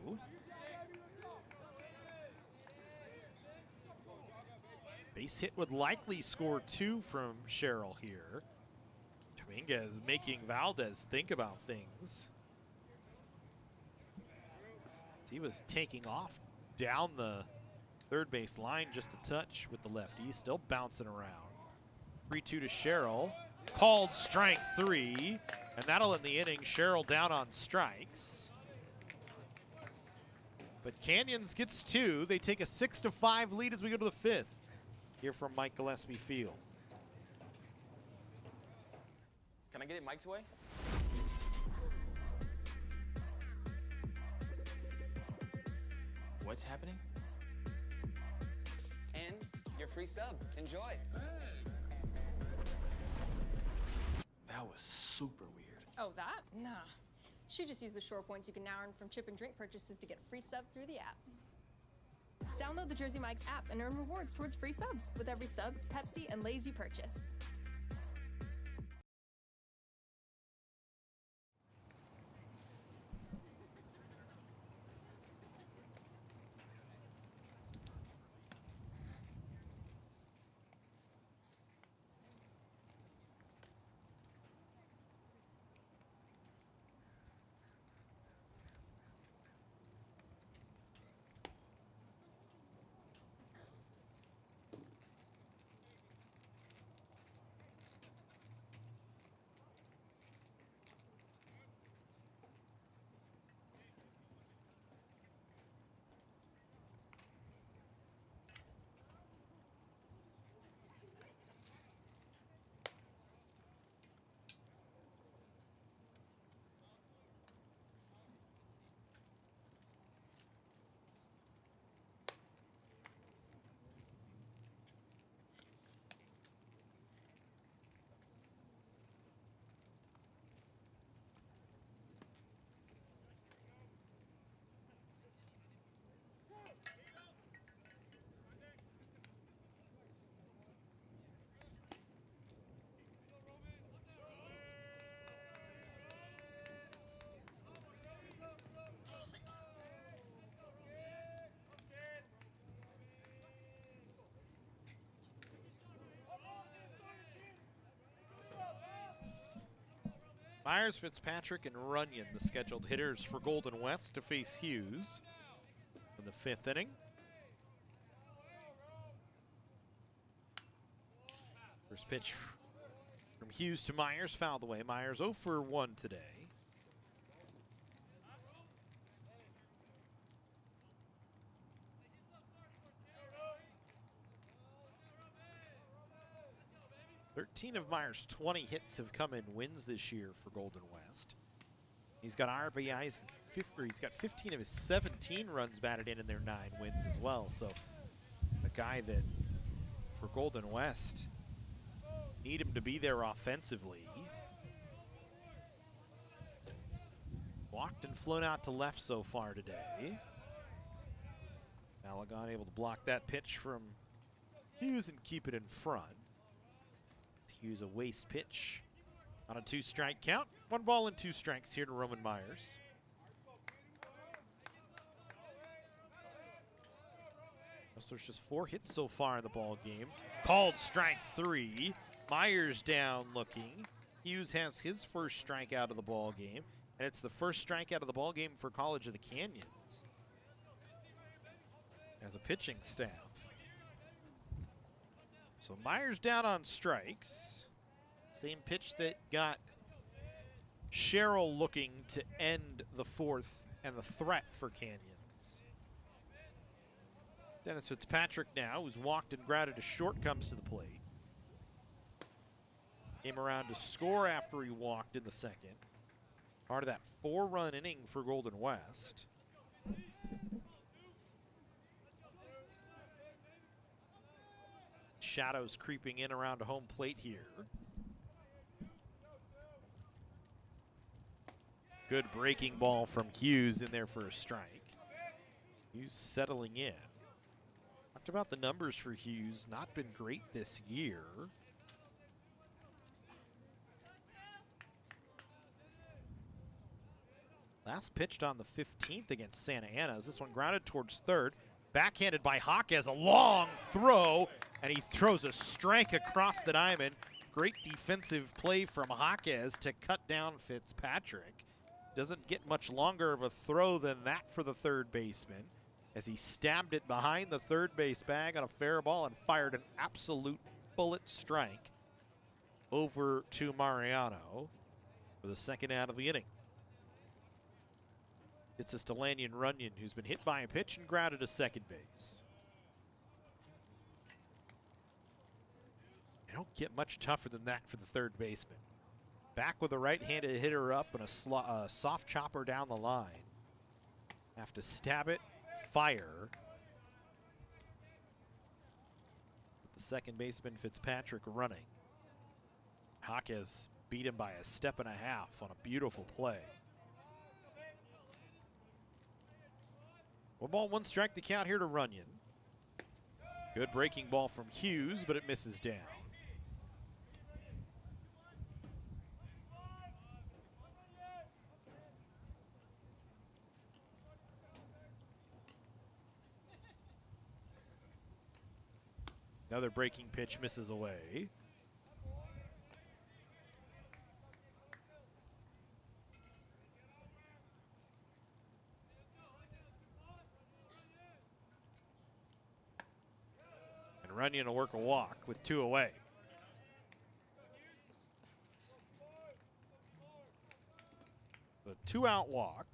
Base hit would likely score 2 from Sherrill here. Dominguez making Valdez think about things. He was taking off down the third base line just a touch with the lefty, still bouncing around. 3-2 to Sherrill. Called strike 3, And that'll end the inning. Sherrill down on strikes. But Canyons gets 2. They take a 6-5 lead as we go to the 5th. Here from Mike Gillespie Field. Can I get it Mike's way? What's happening? And your free sub. Enjoy. That was super weird. Oh, that? Nah. She just used the shore points you can now earn from chip and drink purchases to get free sub through the app. Download the Jersey Mike's app and earn rewards towards free subs with every sub, Pepsi, and Lay's you purchase. Myers, Fitzpatrick, and Runyon, the scheduled hitters for Golden West to face Hughes in the 5th inning. First pitch from Hughes to Myers, fouled away. Myers 0 for 1 today. Of Myers' 20 hits have come in wins this year for Golden West. He's got RBIs, he's got 15 of his 17 runs batted in their 9 wins as well. So a guy that, for Golden West, need him to be there offensively. Walked and flown out to left so far today. Malagon able to block that pitch from Hughes and keep it in front. Hughes a waste pitch on a 2-strike count. 1 ball and 2 strikes here to Roman Myers. So there's just 4 hits so far in the ball game. Called strike 3. Myers down looking. Hughes has his first strikeout of the ball game, and it's the first strikeout of the ball game for College of the Canyons as a pitching staff. So Myers down on strikes. Same pitch that got Sherrill looking to end the 4th and the threat for Canyons. Dennis Fitzpatrick now, who's walked and grounded to short, comes to the plate. Came around to score after he walked in the 2nd. Part of that 4-run inning for Golden West. Shadows creeping in around a home plate here. Good breaking ball from Hughes in there for a strike. Hughes settling in. Talked about the numbers for Hughes, not been great this year. Last pitched on the 15th against Santa Ana. This one grounded towards 3rd. Backhanded by Jaquez, a long throw, and he throws a strike across the diamond. Great defensive play from Jaquez to cut down Fitzpatrick. Doesn't get much longer of a throw than that for the 3rd baseman, as he stabbed it behind the 3rd base bag on a fair ball and fired an absolute bullet strike over to Mariano. for the second out of the inning. It's this to Lanyon Runyon, who's been hit by a pitch and grounded to second base. They don't get much tougher than that for the third baseman. Back with a right-handed hitter up and a soft chopper down the line. Have to stab it, fire. With the second baseman, Fitzpatrick, running. Jaquez beat him by a step and a half on a beautiful play. 1 ball, 1 strike to count here to Runyon. Good breaking ball from Hughes, but it misses down. Another breaking pitch misses away. And Runyon will work a walk with 2 away. So 2-out walk.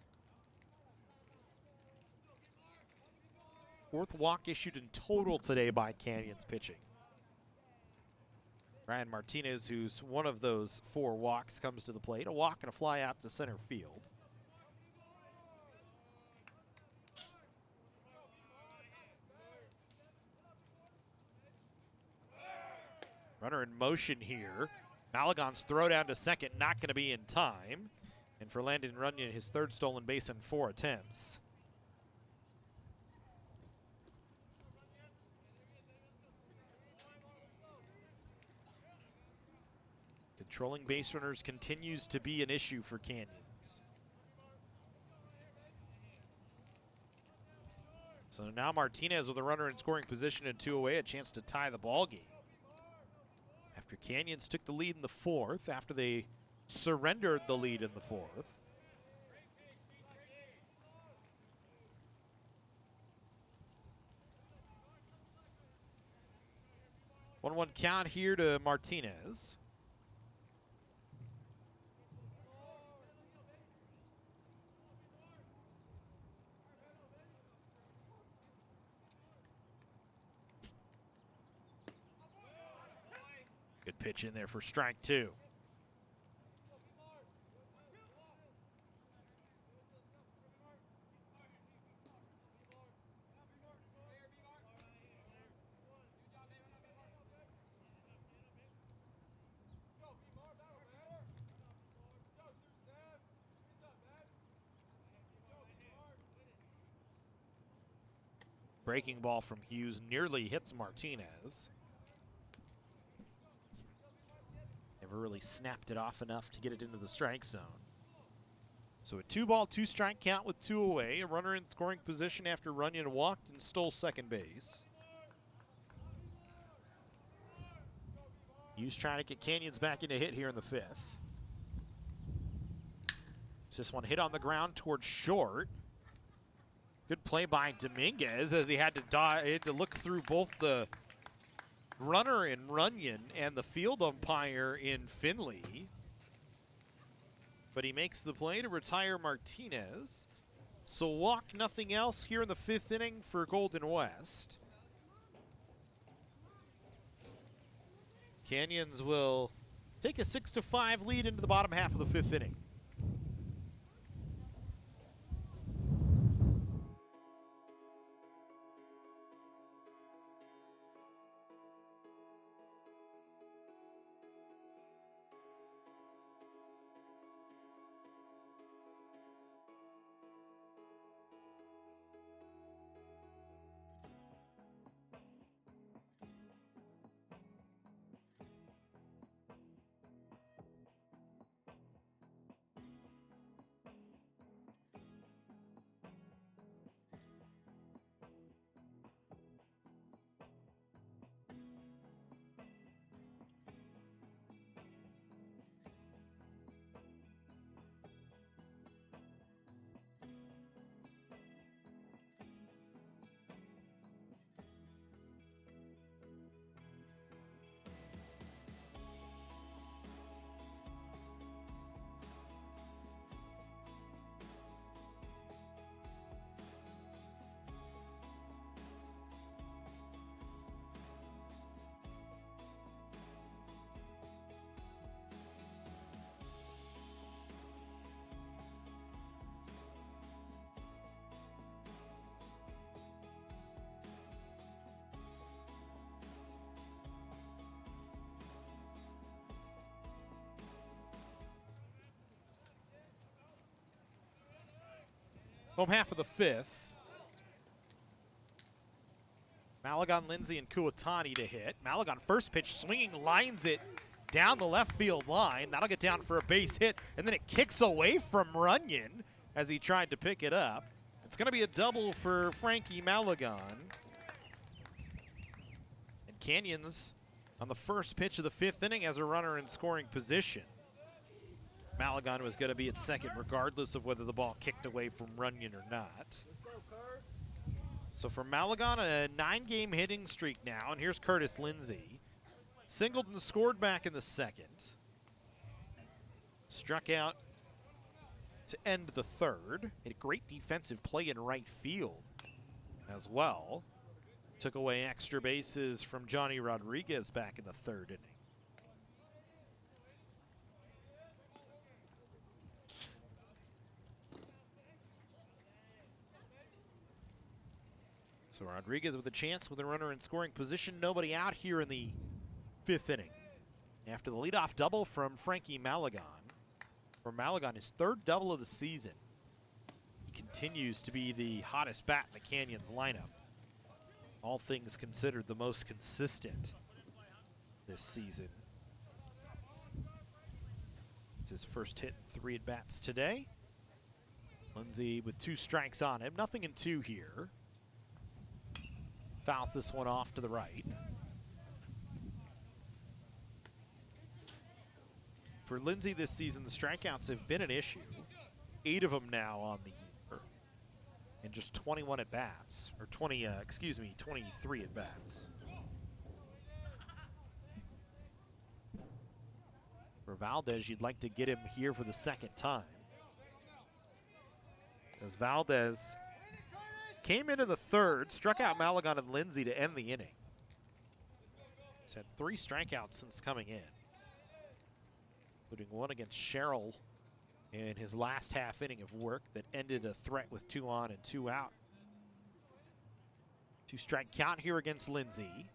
4th walk issued in total today by Canyons pitching. Ryan Martinez, who's one of those 4 walks, comes to the plate. A walk and a fly out to center field. Runner in motion here. Malagon's throw down to second, not going to be in time. And for Landon Runyon, his 3rd stolen base in 4 attempts. Controlling base runners continues to be an issue for Canyons. So now Martinez with a runner in scoring position and 2 away, a chance to tie the ball game. After Canyons took the lead in the 4th, after they surrendered the lead in the 4th. One count here to Martinez. Good pitch in there for strike 2. Breaking ball from Hughes nearly hits Martinez. Never really snapped it off enough to get it into the strike zone. So a 2-ball, 2-strike count with 2 away. A runner in scoring position after Runyon walked and stole second base. Hughes trying to get Canyons back into hit here in the 5th. This one hit on the ground towards short. Good play by Dominguez as he had to look through both the runner in Runyon and the field umpire in Finley. But he makes the play to retire Martinez. So walk, nothing else here in the 5th inning for Golden West. Canyons will take a 6-5 lead into the bottom half of the 5th inning. Home half of the fifth. Malagon, Lindsay, and Kuatani to hit. Malagon first pitch swinging, lines it down the left field line. That'll get down for a base hit, and then it kicks away from Runyon as he tried to pick it up. It's going to be a double for Frankie Malagon. And Canyons on the first pitch of the fifth inning as a runner in scoring position. Malagon was going to be at second regardless of whether the ball kicked away from Runyon or not. So for Malagon, a 9-game hitting streak now, and here's Curtis Lindsay. Singled and scored back in the second. Struck out to end the third. Had a great defensive play in right field as well. Took away extra bases from Johnny Rodriguez back in the third inning. So Rodriguez with a chance with a runner in scoring position. Nobody out here in the fifth inning. After the leadoff double from Frankie Malagon. For Malagon, his third double of the season. He continues to be the hottest bat in the Canyons lineup. All things considered, the most consistent this season. It's his first hit in 3 at-bats today. Lindsay with 2 strikes on him. Nothing in 2 here. Fouls this one off to the right. For Lindsay this season, the strikeouts have been an issue. 8 of them now on the year. And just 21 at-bats. Or 23 at-bats. For Valdez, you'd like to get him here for the second time. As Valdez came into the third, struck out Malagon and Lindsay to end the inning. He's had 3 strikeouts since coming in, including one against Sherrill in his last half inning of work that ended a threat with 2 on and 2 out. 2-strike count here against Lindsay.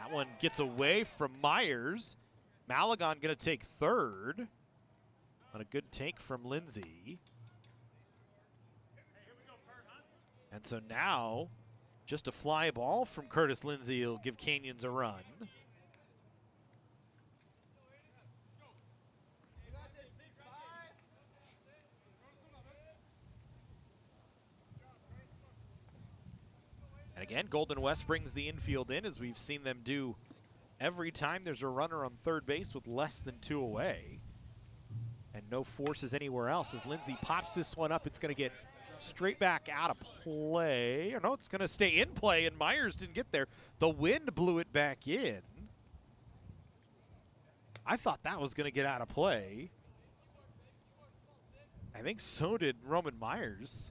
That one gets away from Myers. Malagon going to take third on a good take from Lindsay. And so now, just a fly ball from Curtis Lindsay will give Canyons a run. And again, Golden West brings the infield in, as we've seen them do every time there's a runner on third base with less than 2 away. And no forces anywhere else. As Lindsay pops this one up, it's going to get straight back out of play. Or no, it's going to stay in play, and Myers didn't get there. The wind blew it back in. I thought that was going to get out of play. I think so did Roman Myers.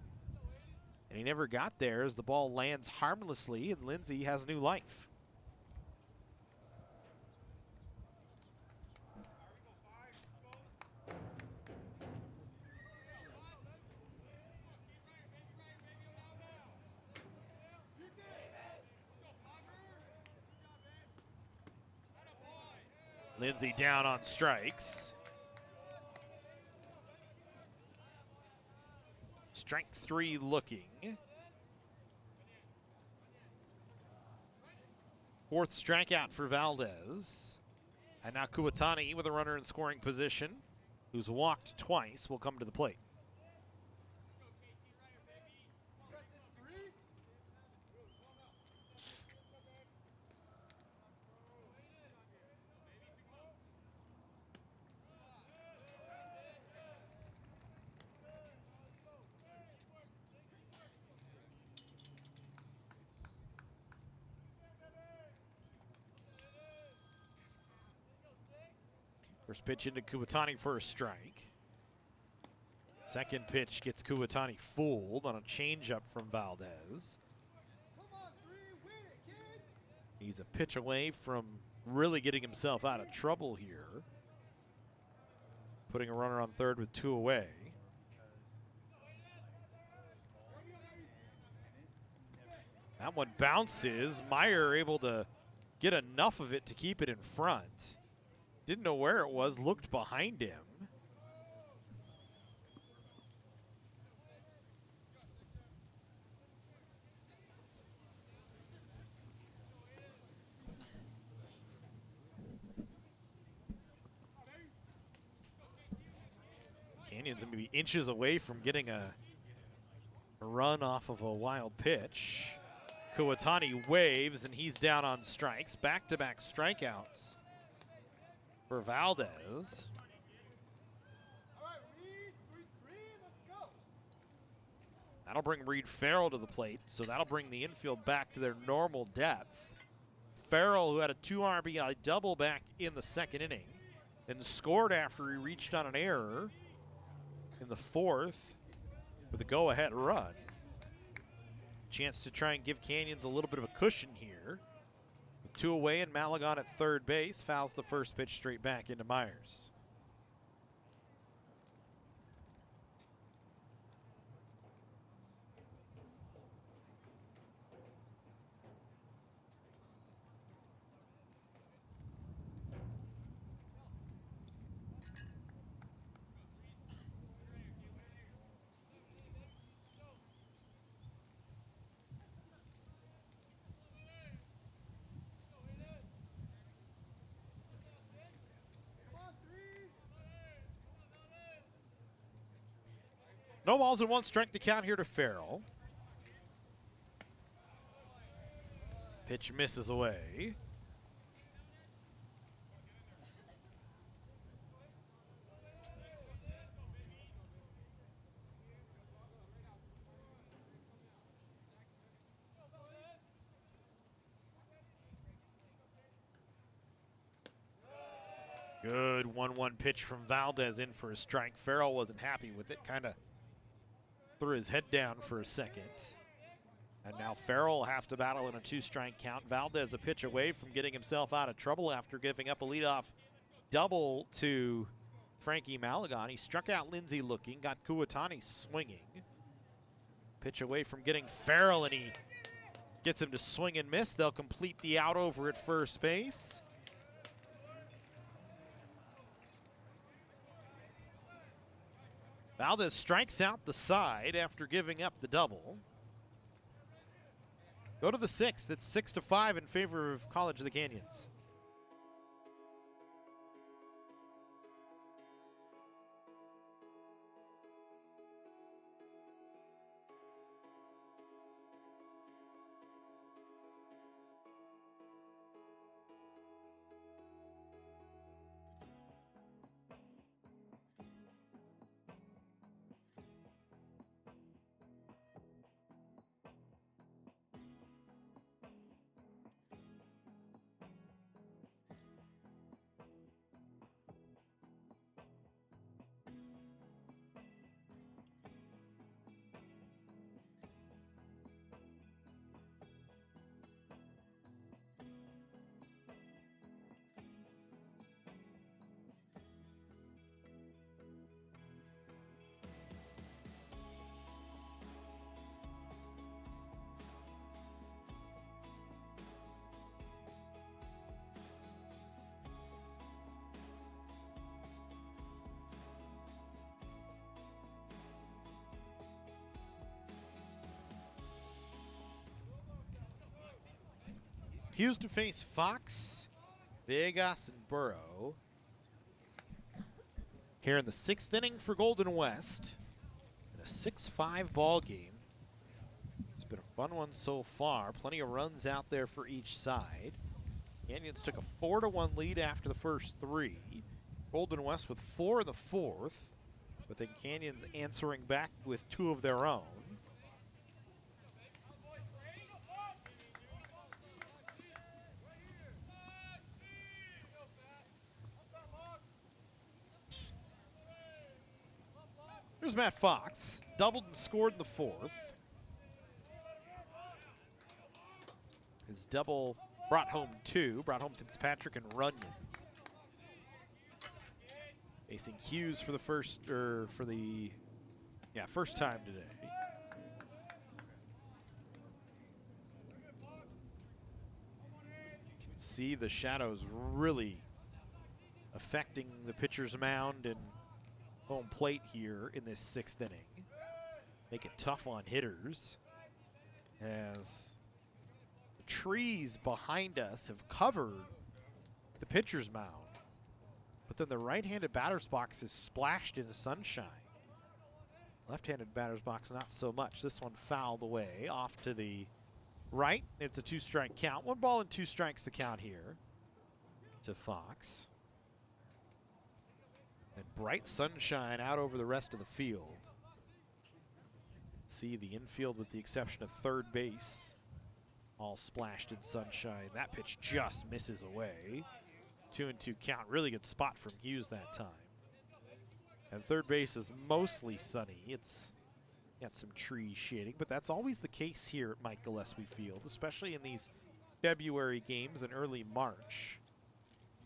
And he never got there as the ball lands harmlessly, and Lindsay has new life. Lindsay down on strikes. Strike 3 looking. 4th strikeout for Valdez. And now Kuatani with a runner in scoring position, who's walked twice, will come to the plate. First pitch into Kuatani for a strike. Second pitch gets Kuatani fooled on a changeup from Valdez. He's a pitch away from really getting himself out of trouble here. Putting a runner on third with 2 away. That one bounces. Meyer able to get enough of it to keep it in front. Didn't know where it was, looked behind him. Canyons maybe inches away from getting a run off of a wild pitch. Kuwatani waves, and he's down on strikes. Back-to-back strikeouts for Valdez. That'll bring Reed Farrell to the plate, so that'll bring the infield back to their normal depth. Farrell, who had a 2 RBI double back in the second inning, and scored after he reached on an error in the 4th with a go-ahead run. Chance to try and give Canyons a little bit of a cushion here. With 2 away and Malagon at third base, fouls the first pitch straight back into Myers. No balls and 1 strike to count here to Farrell. Pitch misses away. Good 1-1 pitch from Valdez in for a strike. Farrell wasn't happy with it, kind of threw his head down for a second. And now Farrell will have to battle in a 2-strike count. Valdez a pitch away from getting himself out of trouble after giving up a leadoff double to Frankie Malagon. He struck out Lindsey looking, got Kuwatani swinging. Pitch away from getting Farrell, and he gets him to swing and miss. They'll complete the out over at first base. Valdez strikes out the side after giving up the double. Go to the 6th. It's 6-5 in favor of College of the Canyons. Houston face Fox, Vegas, and Burrow. Here in the 6th inning for Golden West. In a 6-5 ball game. It's been a fun one so far. Plenty of runs out there for each side. Canyons took a 4-1 lead after the first 3. Golden West with 4 in the 4th. But then Canyons answering back with 2 of their own. Here's Matt Fox, doubled and scored in the 4th. His double brought home 2, brought home Fitzpatrick and Runyon. Facing Hughes for the first time today. You can see the shadows really affecting the pitcher's mound and home plate here in this 6th inning. Make it tough on hitters as the trees behind us have covered the pitcher's mound. But then the right-handed batter's box is splashed in sunshine. Left-handed batter's box, not so much. This one fouled away, off to the right. It's a 2-strike count. 1 ball and 2 strikes to count here to Fox. And bright sunshine out over the rest of the field. See the infield with the exception of third base, all splashed in sunshine. That pitch just misses away. 2-2 count. Really good spot from Hughes that time. And third base is mostly sunny. It's got some tree shading, but that's always the case here at Mike Gillespie Field, especially in these February games and early March.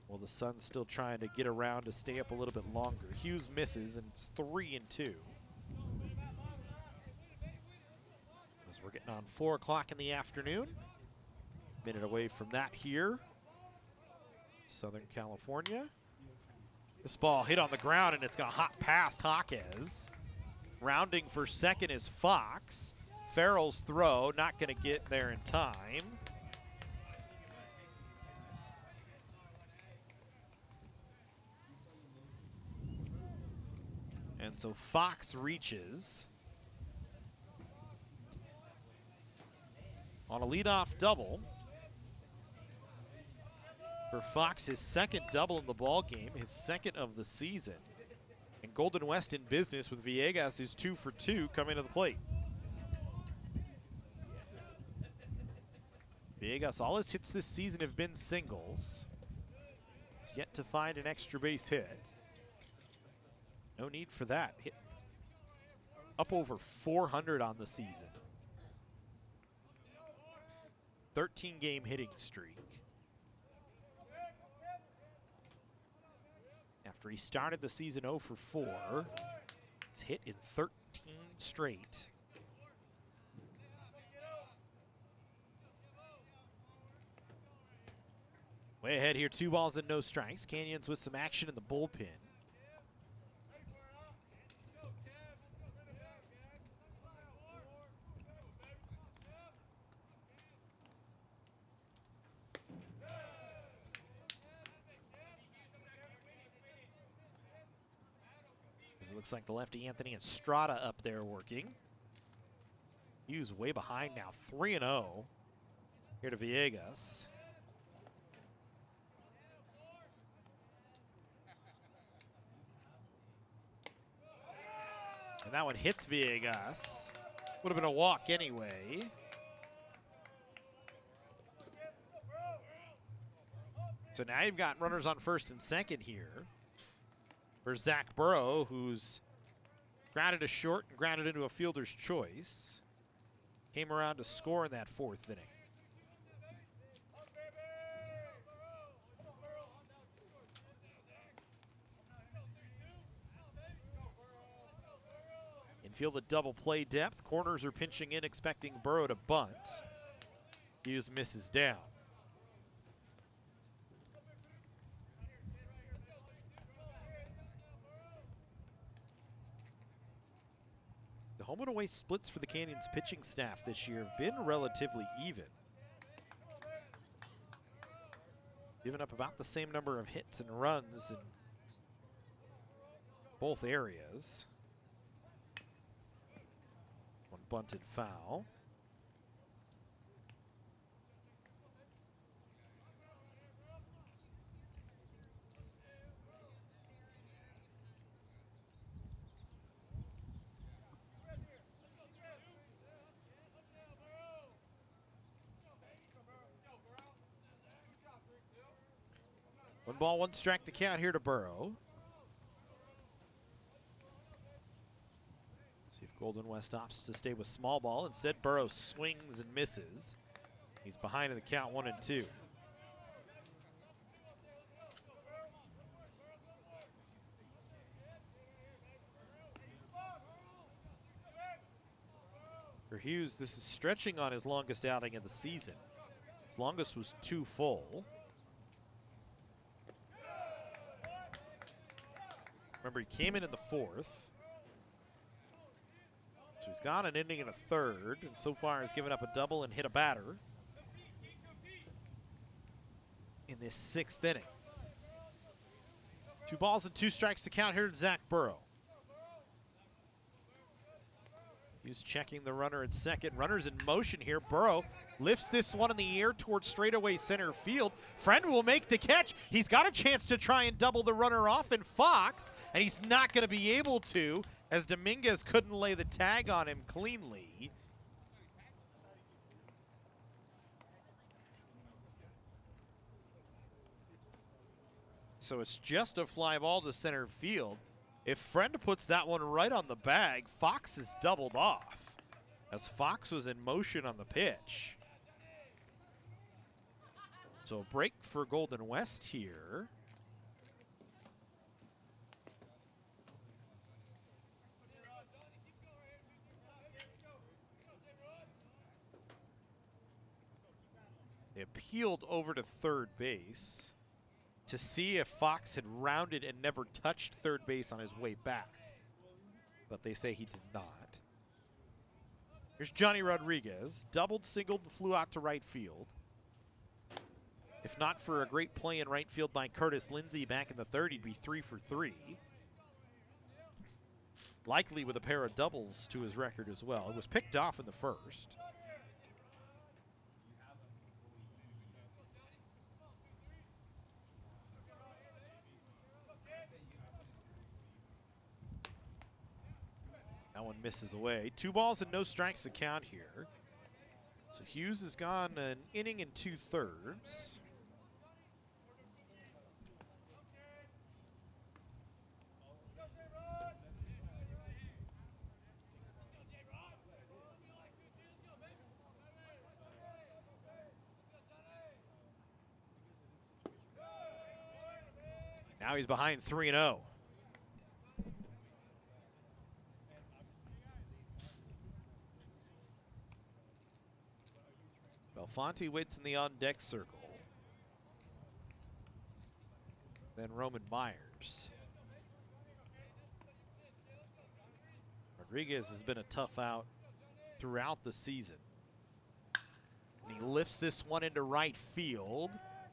Well, the sun's still trying to get around to stay up a little bit longer. Hughes misses, and it's 3-2. As we're getting on 4 o'clock in the afternoon. Minute away from that here. Southern California. This ball hit on the ground, and it's got hot past Jaquez. Rounding for second is Fox. Farrell's throw, not going to get there in time. And so Fox reaches on a leadoff double. For Fox, his second double in the ball game, his second of the season. And Golden West in business with Villegas, who's 2 for 2 coming to the plate. Villegas, all his hits this season have been singles. He's yet to find an extra base hit. No need for that. Hit up over 400 on the season. 13-game hitting streak. After he started the season 0 for 4, he's hit in 13 straight. Way ahead here, 2 balls and no strikes. Canyons with some action in the bullpen. It looks like the lefty Anthony Estrada up there working. Hughes way behind now, 3-0 here to Villegas. And that one hits Villegas. Would have been a walk anyway. So now you've got runners on first and second here for Zach Burrow, who's grounded to short and grounded into a fielder's choice. Came around to score in that 4th inning. Infield a double play depth. Corners are pinching in, expecting Burrow to bunt. Hughes misses down. Home and away splits for the Canyons pitching staff this year have been relatively even. Giving up about the same number of hits and runs in both areas. One bunted foul. One ball, 1 strike to count here to Burrow. See if Golden West opts to stay with small ball. Instead, Burrow swings and misses. He's behind in the count, 1-2. For Hughes, this is stretching on his longest outing of the season. His longest was 2 full. Remember, he came in the 4th. So he's got an inning and a 3rd, and so far has given up a double and hit a batter in this 6th inning. 2 balls and 2 strikes to count here to Zach Burrow. He's checking the runner at second. Runner's in motion here. Burrow lifts this one in the air towards straightaway center field. Friend will make the catch. He's got a chance to try and double the runner off in Fox, and he's not going to be able to, as Dominguez couldn't lay the tag on him cleanly. So it's just a fly ball to center field. If Friend puts that one right on the bag, Fox is doubled off, as Fox was in motion on the pitch. So a break for Golden West here. They appealed over to third base to see if Fox had rounded and never touched third base on his way back, but they say he did not. Here's Johnny Rodriguez, doubled, singled, and flew out to right field. If not for a great play in right field by Curtis Lindsey back in the third, he'd be 3 for 3. Likely with a pair of doubles to his record as well. It was picked off in the first. That one misses away. 2 balls and no strikes to count here. So Hughes has gone an inning and 2/3. Now he's behind 3-0. Belfonte waits in the on-deck circle. Then Roman Myers. Rodriguez has been a tough out throughout the season. And he lifts this one into right field.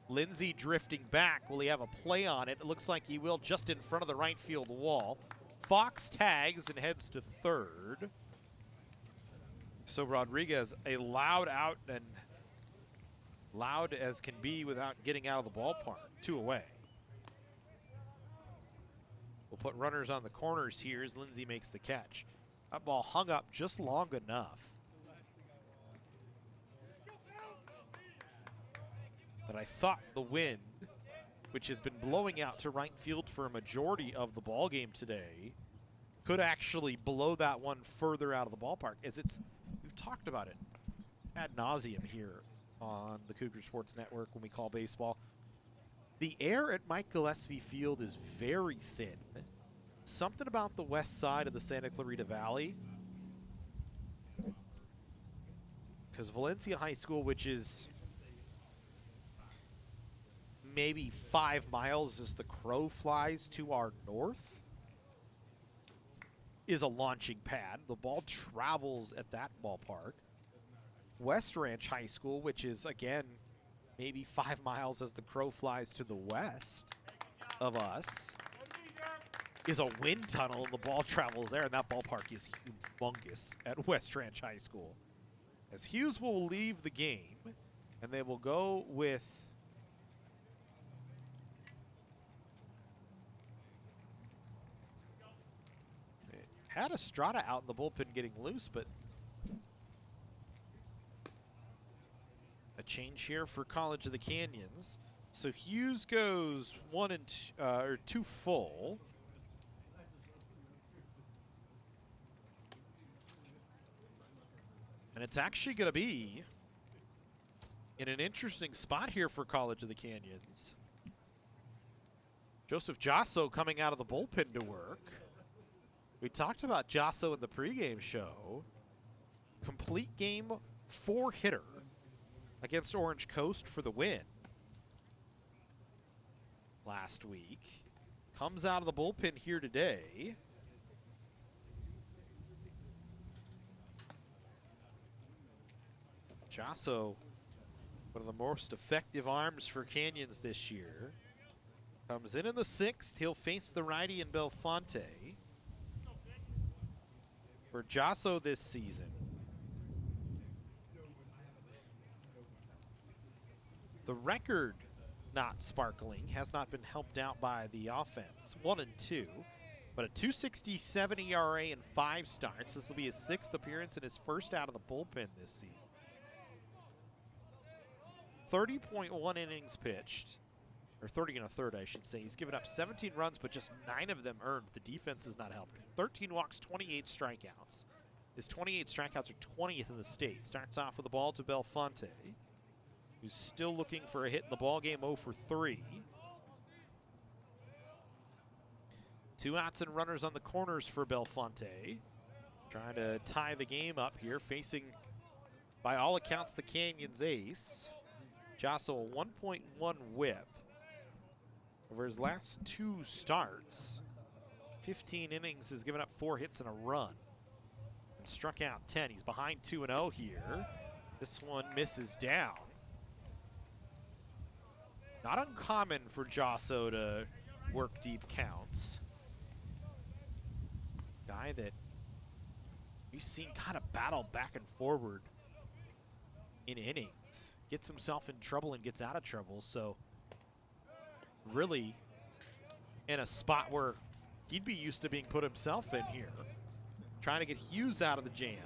Lindsey drifting back. Will he have a play on it? It looks like he will, just in front of the right field wall. Fox tags and heads to third. So Rodriguez, a loud out, and loud as can be without getting out of the ballpark. 2 away. We'll put runners on the corners here as Lindsey makes the catch. That ball hung up just long enough that I thought the wind, which has been blowing out to right field for a majority of the ball game today, could actually blow that one further out of the ballpark. As we've talked about it ad nauseum here on the Cougar Sports Network when we call baseball. The air at Mike Gillespie Field is very thin. Something about the west side of the Santa Clarita Valley, because Valencia High School, which is maybe 5 miles as the crow flies to our north, is a launching pad. The ball travels at that ballpark. West Ranch High School, which is, again, maybe 5 miles as the crow flies to the west of us, is a wind tunnel, and the ball travels there, and that ballpark is humongous at West Ranch High School. As Hughes will leave the game, and they will go with had Estrada out in the bullpen getting loose, but a change here for College of the Canyons. So Hughes goes 2 full. And it's actually going to be in an interesting spot here for College of the Canyons. Joseph Jasso coming out of the bullpen to work. We talked about Jasso in the pregame show. Complete game 4-hitter against Orange Coast for the win last week. Comes out of the bullpen here today. Jasso, one of the most effective arms for Canyons this year. Comes in the 6th. He'll face the righty in Belfonte. for Josso this season. The record, not sparkling, has not been helped out by the offense. 1-2, but a 2.67 ERA and 5 starts. This will be his 6th appearance and his first out of the bullpen this season. 30.1 innings pitched, or 30 and a third, I should say. He's given up 17 runs, but just 9 of them earned. The defense has not helped. 13 walks, 28 strikeouts. His 28 strikeouts are 20th in the state. Starts off with the ball to Belfonte, who's still looking for a hit in the ball game, 0 for 3. 2 outs and runners on the corners for Belfonte. Trying to tie the game up here, facing, by all accounts, the Canyons ace. Josso, a 1.1 whip over his last 2 starts. 15 innings, has given up 4 hits and a run, and struck out 10. He's behind 2-0 here. This one misses down. Not uncommon for Josso to work deep counts. Guy that we've seen kind of battle back and forward in innings. Gets himself in trouble and gets out of trouble. So really in a spot where he'd be used to being put himself in here. Trying to get Hughes out of the jam.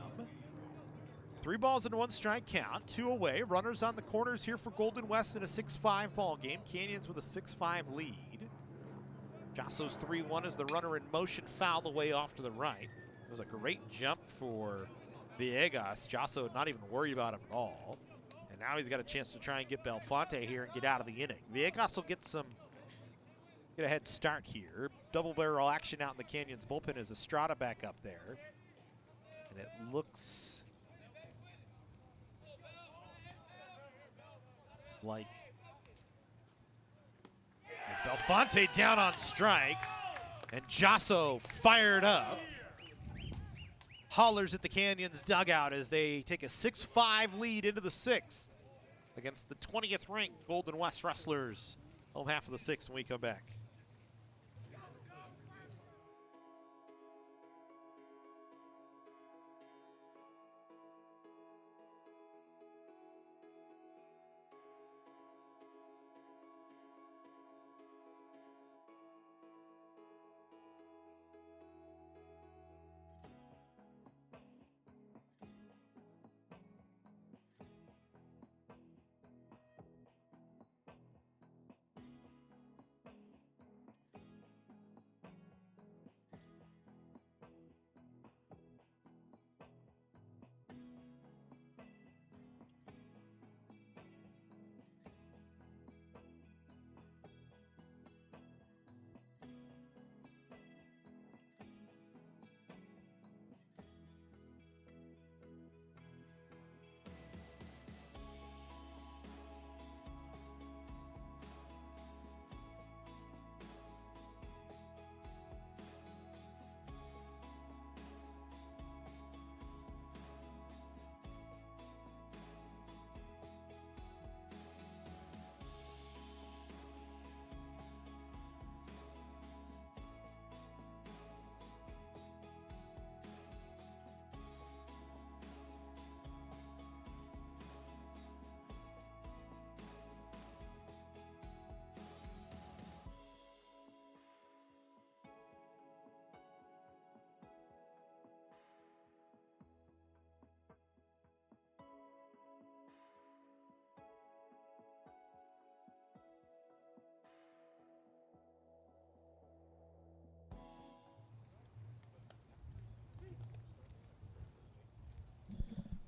3 balls and 1 strike count, 2 away. Runners on the corners here for Golden West in a 6-5 ball game. Canyons with a 6-5 lead. Josso's 3-1 as the runner in motion fouled away off to the right. It was a great jump for Villegas. Josso not even worried about him at all. And now he's got a chance to try and get Belfonte here and get out of the inning. Villegas will get a head start here. Double barrel action out in the Canyons bullpen as Estrada back up there. And it looks like as Belfonte down on strikes and Josso fired up. Hollers at the Canyons dugout as they take a 6-5 lead into the 6th against the 20th ranked Golden West Wrestlers. Home half of the 6th when we come back.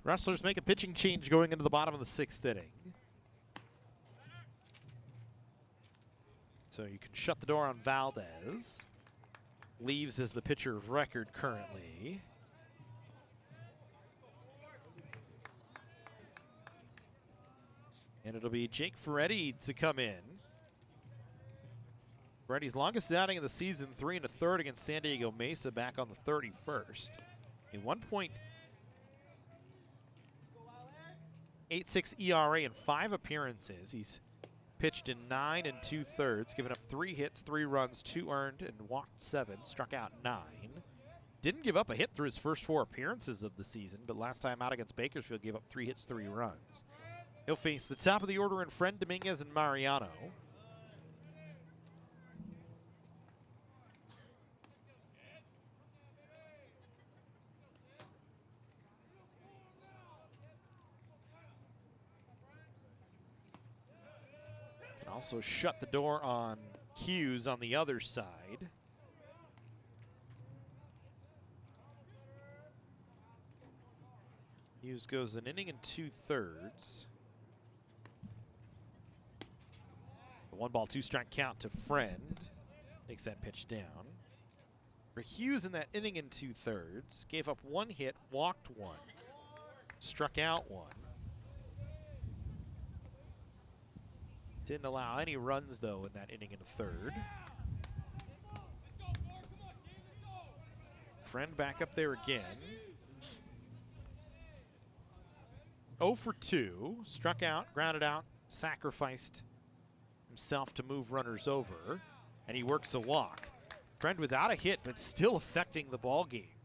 Wrestlers make a pitching change going into the bottom of the 6th inning. So you can shut the door on Valdez. Leaves as the pitcher of record currently. And it'll be Jake Ferretti to come in. Ferretti's longest outing of the season, 3 1/3 against San Diego Mesa back on the 31st. A 1.86 ERA in 5 appearances. He's pitched in 9 2/3, given up 3 hits, 3 runs, 2 earned, and walked 7, struck out 9. Didn't give up a hit through his first 4 appearances of the season, but last time out against Bakersfield gave up 3 hits, 3 runs. He'll face the top of the order in Friend, Dominguez, and Mariano. Can also shut the door on Hughes on the other side. Hughes goes an inning and 2/3. The 1-ball, 2-strike count to Friend. Takes that pitch down. For Hughes in that inning and 2/3, gave up 1 hit, walked 1, struck out 1. Didn't allow any runs, though, in that inning and a third. Friend back up there again. 0 for 2, struck out, grounded out, sacrificed himself to move runners over, and he works a walk. Friend without a hit, but still affecting the ball game.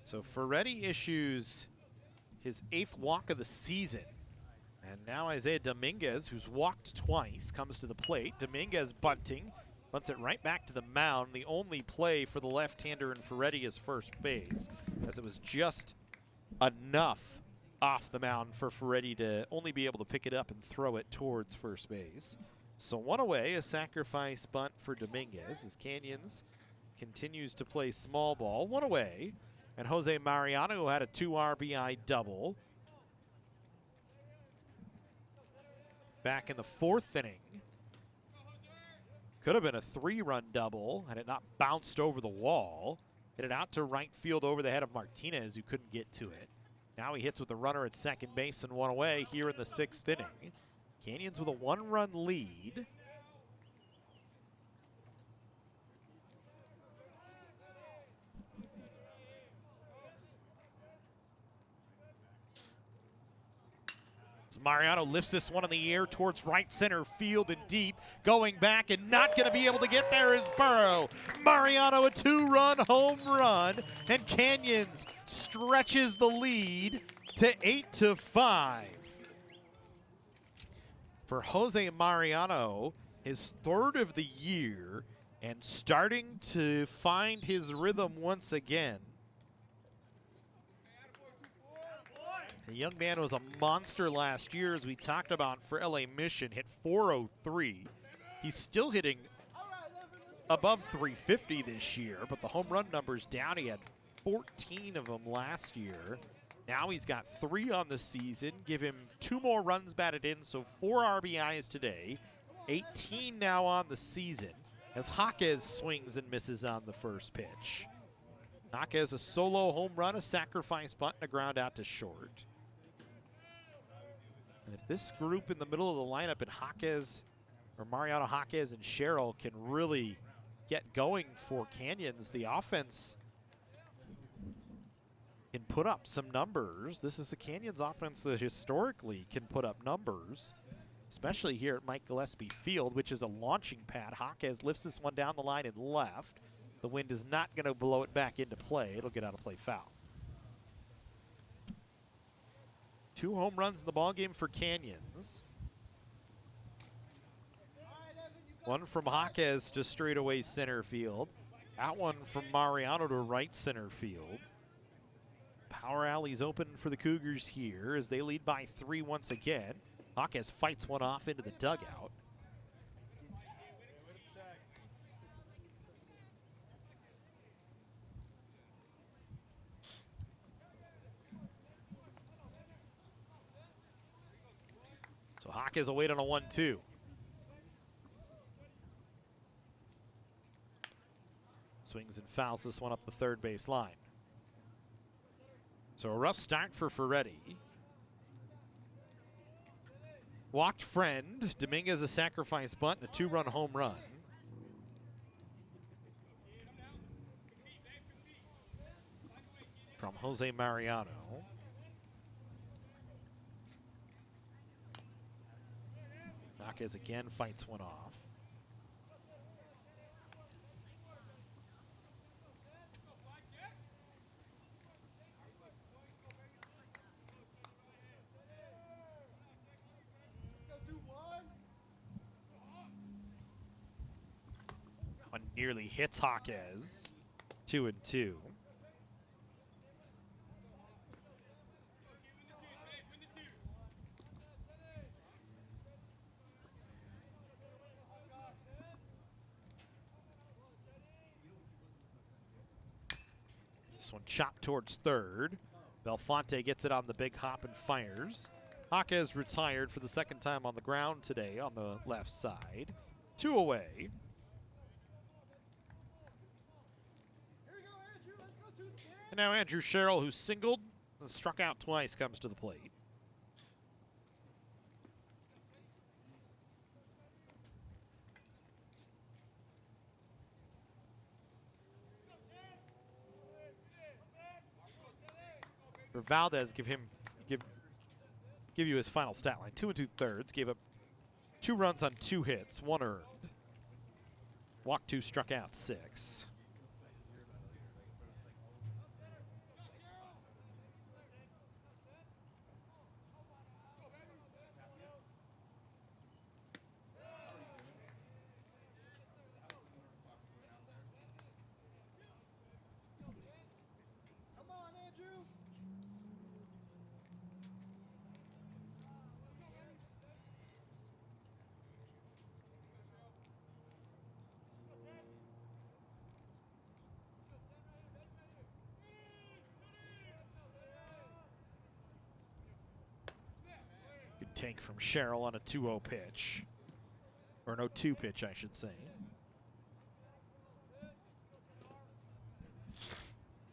So Ferretti issues his 8th walk of the season. And now Isaiah Dominguez, who's walked twice, comes to the plate. Dominguez bunting, bunts it right back to the mound. The only play for the left-hander in Ferretti is first base, as it was just enough off the mound for Ferretti to only be able to pick it up and throw it towards first base. So 1 away, a sacrifice bunt for Dominguez as Canyons continues to play small ball. 1 away. And Jose Mariano, who had a 2 RBI double. Back in the 4th inning. Could have been a 3-run double had it not bounced over the wall. Hit it out to right field over the head of Martinez, who couldn't get to it. Now he hits with the runner at second base and 1 away here in the 6th inning. Canyons with a 1-run lead. Mariano lifts this one in the air towards right center field and deep. Going back and not going to be able to get there is Burrow. Mariano a 2-run home run, and Canyons stretches the lead to 8-5. For Jose Mariano, his 3rd of the year, and starting to find his rhythm once again. The young man was a monster last year, as we talked about, for LA Mission, hit .403. He's still hitting above .350 this year, but the home run number's down. He had 14 of them last year. Now he's got 3 on the season. Give him 2 more runs batted in, so 4 RBIs today. 18 now on the season, as Jaquez swings and misses on the first pitch. Jaquez a solo home run, a sacrifice bunt, and a ground out to short. And if this group in the middle of the lineup and Jaquez, or Mariano, Jaquez, and Sherrill can really get going for Canyons, the offense can put up some numbers. This is a Canyons offense that historically can put up numbers, especially here at Mike Gillespie Field, which is a launching pad. Jaquez lifts this one down the line and left. The wind is not going to blow it back into play. It'll get out of play foul. 2 home runs in the ballgame for Canyons. One from Jaquez to straightaway center field. That one from Mariano to right center field. Power alley's open for the Cougars here as they lead by 3 once again. Jaquez fights one off into the dugout. So Jaquez will wait on a 1-2. Swings and fouls this one up the third base line. So a rough start for Ferretti. Walked Friend. Dominguez a sacrifice bunt and a 2-run home run. from Jose Mariano. Valdez again fights one off. One nearly hits Valdez. 2-2. This one chopped towards third. Belfonte gets it on the big hop and fires. Valdez retired for the second time on the ground today on the left side. 2 away. And now Andrew Sherrill, who singled and struck out twice, comes to the plate. For Valdez, give you his final stat line. 2 2/3, gave up 2 runs on 2 hits, 1 earned. Walked 2, struck out 6. Good take from Sherrill on a 2-0 pitch. Or an 0-2 pitch, I should say.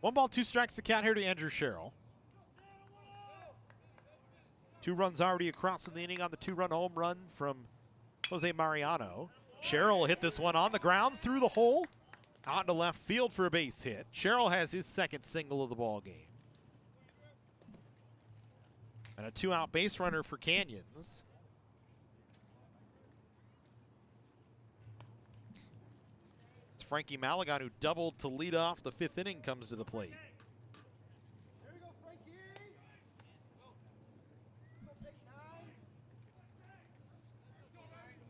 1 ball, 2 strikes to count here to Andrew Sherrill. 2 runs already across in the inning on the 2-run home run from Jose Mariano. Sherrill hit this one on the ground through the hole. Out to left field for a base hit. Sherrill has his second single of the ball game. And a 2-out base runner for Canyons. It's Frankie Malagon, who doubled to lead off the 5th inning, comes to the plate.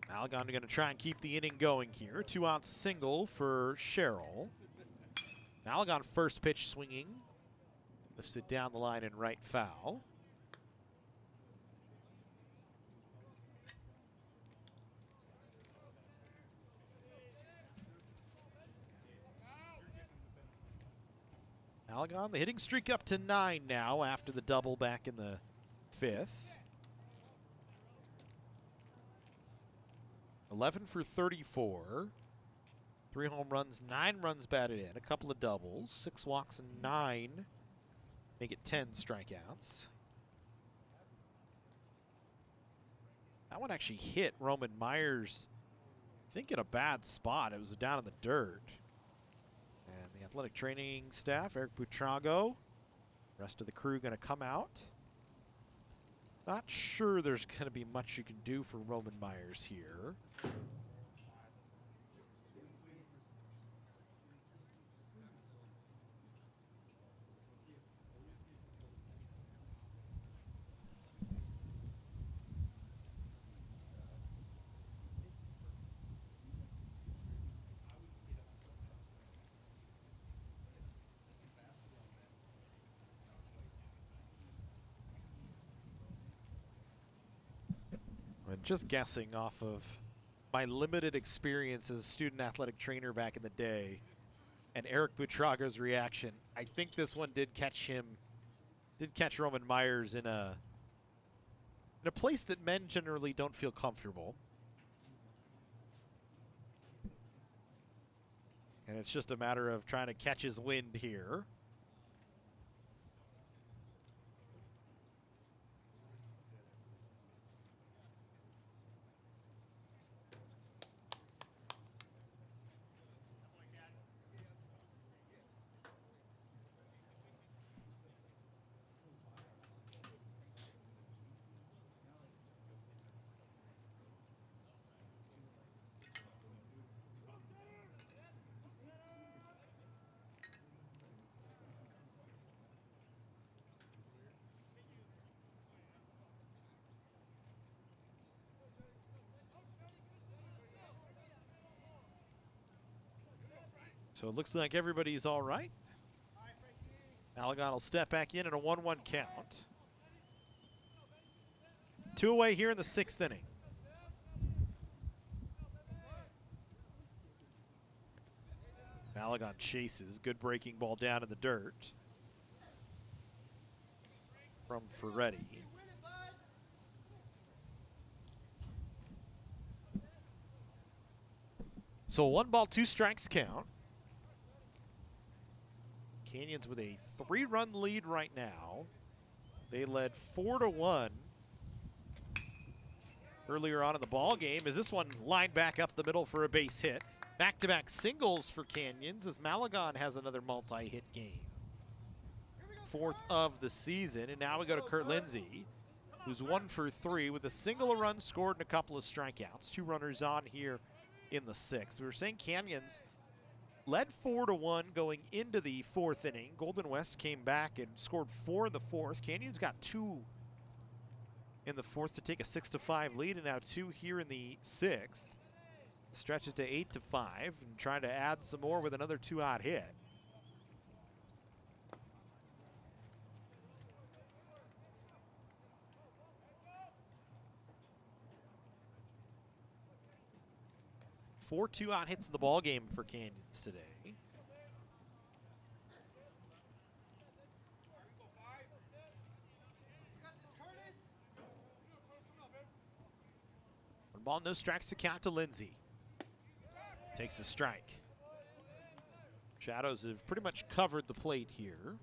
Malagon going to try and keep the inning going here. 2-out single for Sherrill. Malagon first pitch swinging. Lifts it down the line in right foul. Malagon, the hitting streak up to 9 now after the double back in the 5th. 11 for 34. 3 home runs, 9 runs batted in, a couple of doubles, 6 walks and 9. Make it 10 strikeouts. That one actually hit Roman Myers, I think, in a bad spot. It was down in the dirt. And the athletic training staff, Eric Buitrago, rest of the crew going to come out. Not sure there's going to be much you can do for Roman Myers here. I'm just guessing off of my limited experience as a student athletic trainer back in the day and Eric Buitrago's reaction. I think this one did catch Roman Myers in a place that men generally don't feel comfortable. And it's just a matter of trying to catch his wind here. So it looks like everybody's all right. Malagon will step back in a 1-1 count. 2 away here in the 6th inning. Malagon chases. Good breaking ball down in the dirt from Ferretti. So 1 ball, 2 strikes count. Canyons with a 3-run lead right now. They led 4-1 earlier on in the ball game. As this one lined back up the middle for a base hit. Back-to-back singles for Canyons as Malagon has another multi-hit game. 4th of the season, and now we go to Kurt Lindsay, who's 1 for 3 with a single run scored and a couple of strikeouts. 2 runners on here in the 6th. We were saying Canyons led 4-1 going into the 4th inning. Golden West came back and scored 4 in the 4th. Canyons got 2 in the 4th to take a 6-5 lead, and now 2 here in the 6th. Stretches to 8-5 and trying to add some more with another 2-out hit. Four 2-out hits in the ball game for Canyons today. One ball, no strikes to count to Lindsay. Takes a strike. Shadows have pretty much covered the plate here.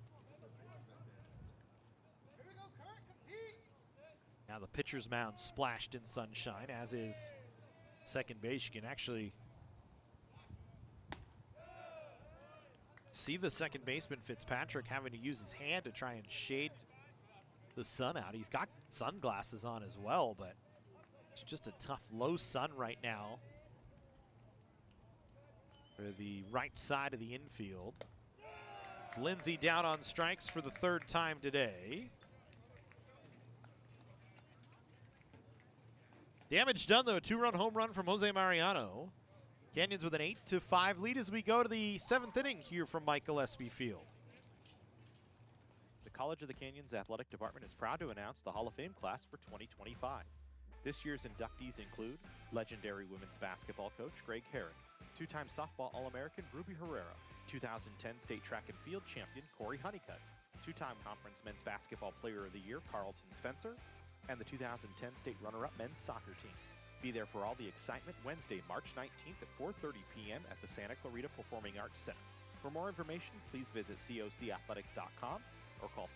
Now the pitcher's mound splashed in sunshine, as is second base. You can actually see the second baseman, Fitzpatrick, having to use his hand to try and shade the sun out. He's got sunglasses on as well, but it's just a tough low sun right now for the right side of the infield. It's Lindsay down on strikes for the 3rd time today. Damage done, though. A 2-run home run from Jose Mariano. Canyons with an 8-5 lead as we go to the 7th inning here from Mike Gillespie Field. The College of the Canyons Athletic Department is proud to announce the Hall of Fame class for 2025. This year's inductees include legendary women's basketball coach Greg Herron, 2-time softball All-American Ruby Herrera, 2010 state track and field champion Corey Honeycutt, 2-time conference men's basketball player of the year Carlton Spencer, and the 2010 state runner-up men's soccer team. Be there for all the excitement Wednesday, March 19th at 4:30 p.m. at the Santa Clarita Performing Arts Center. For more information, please visit cocathletics.com or call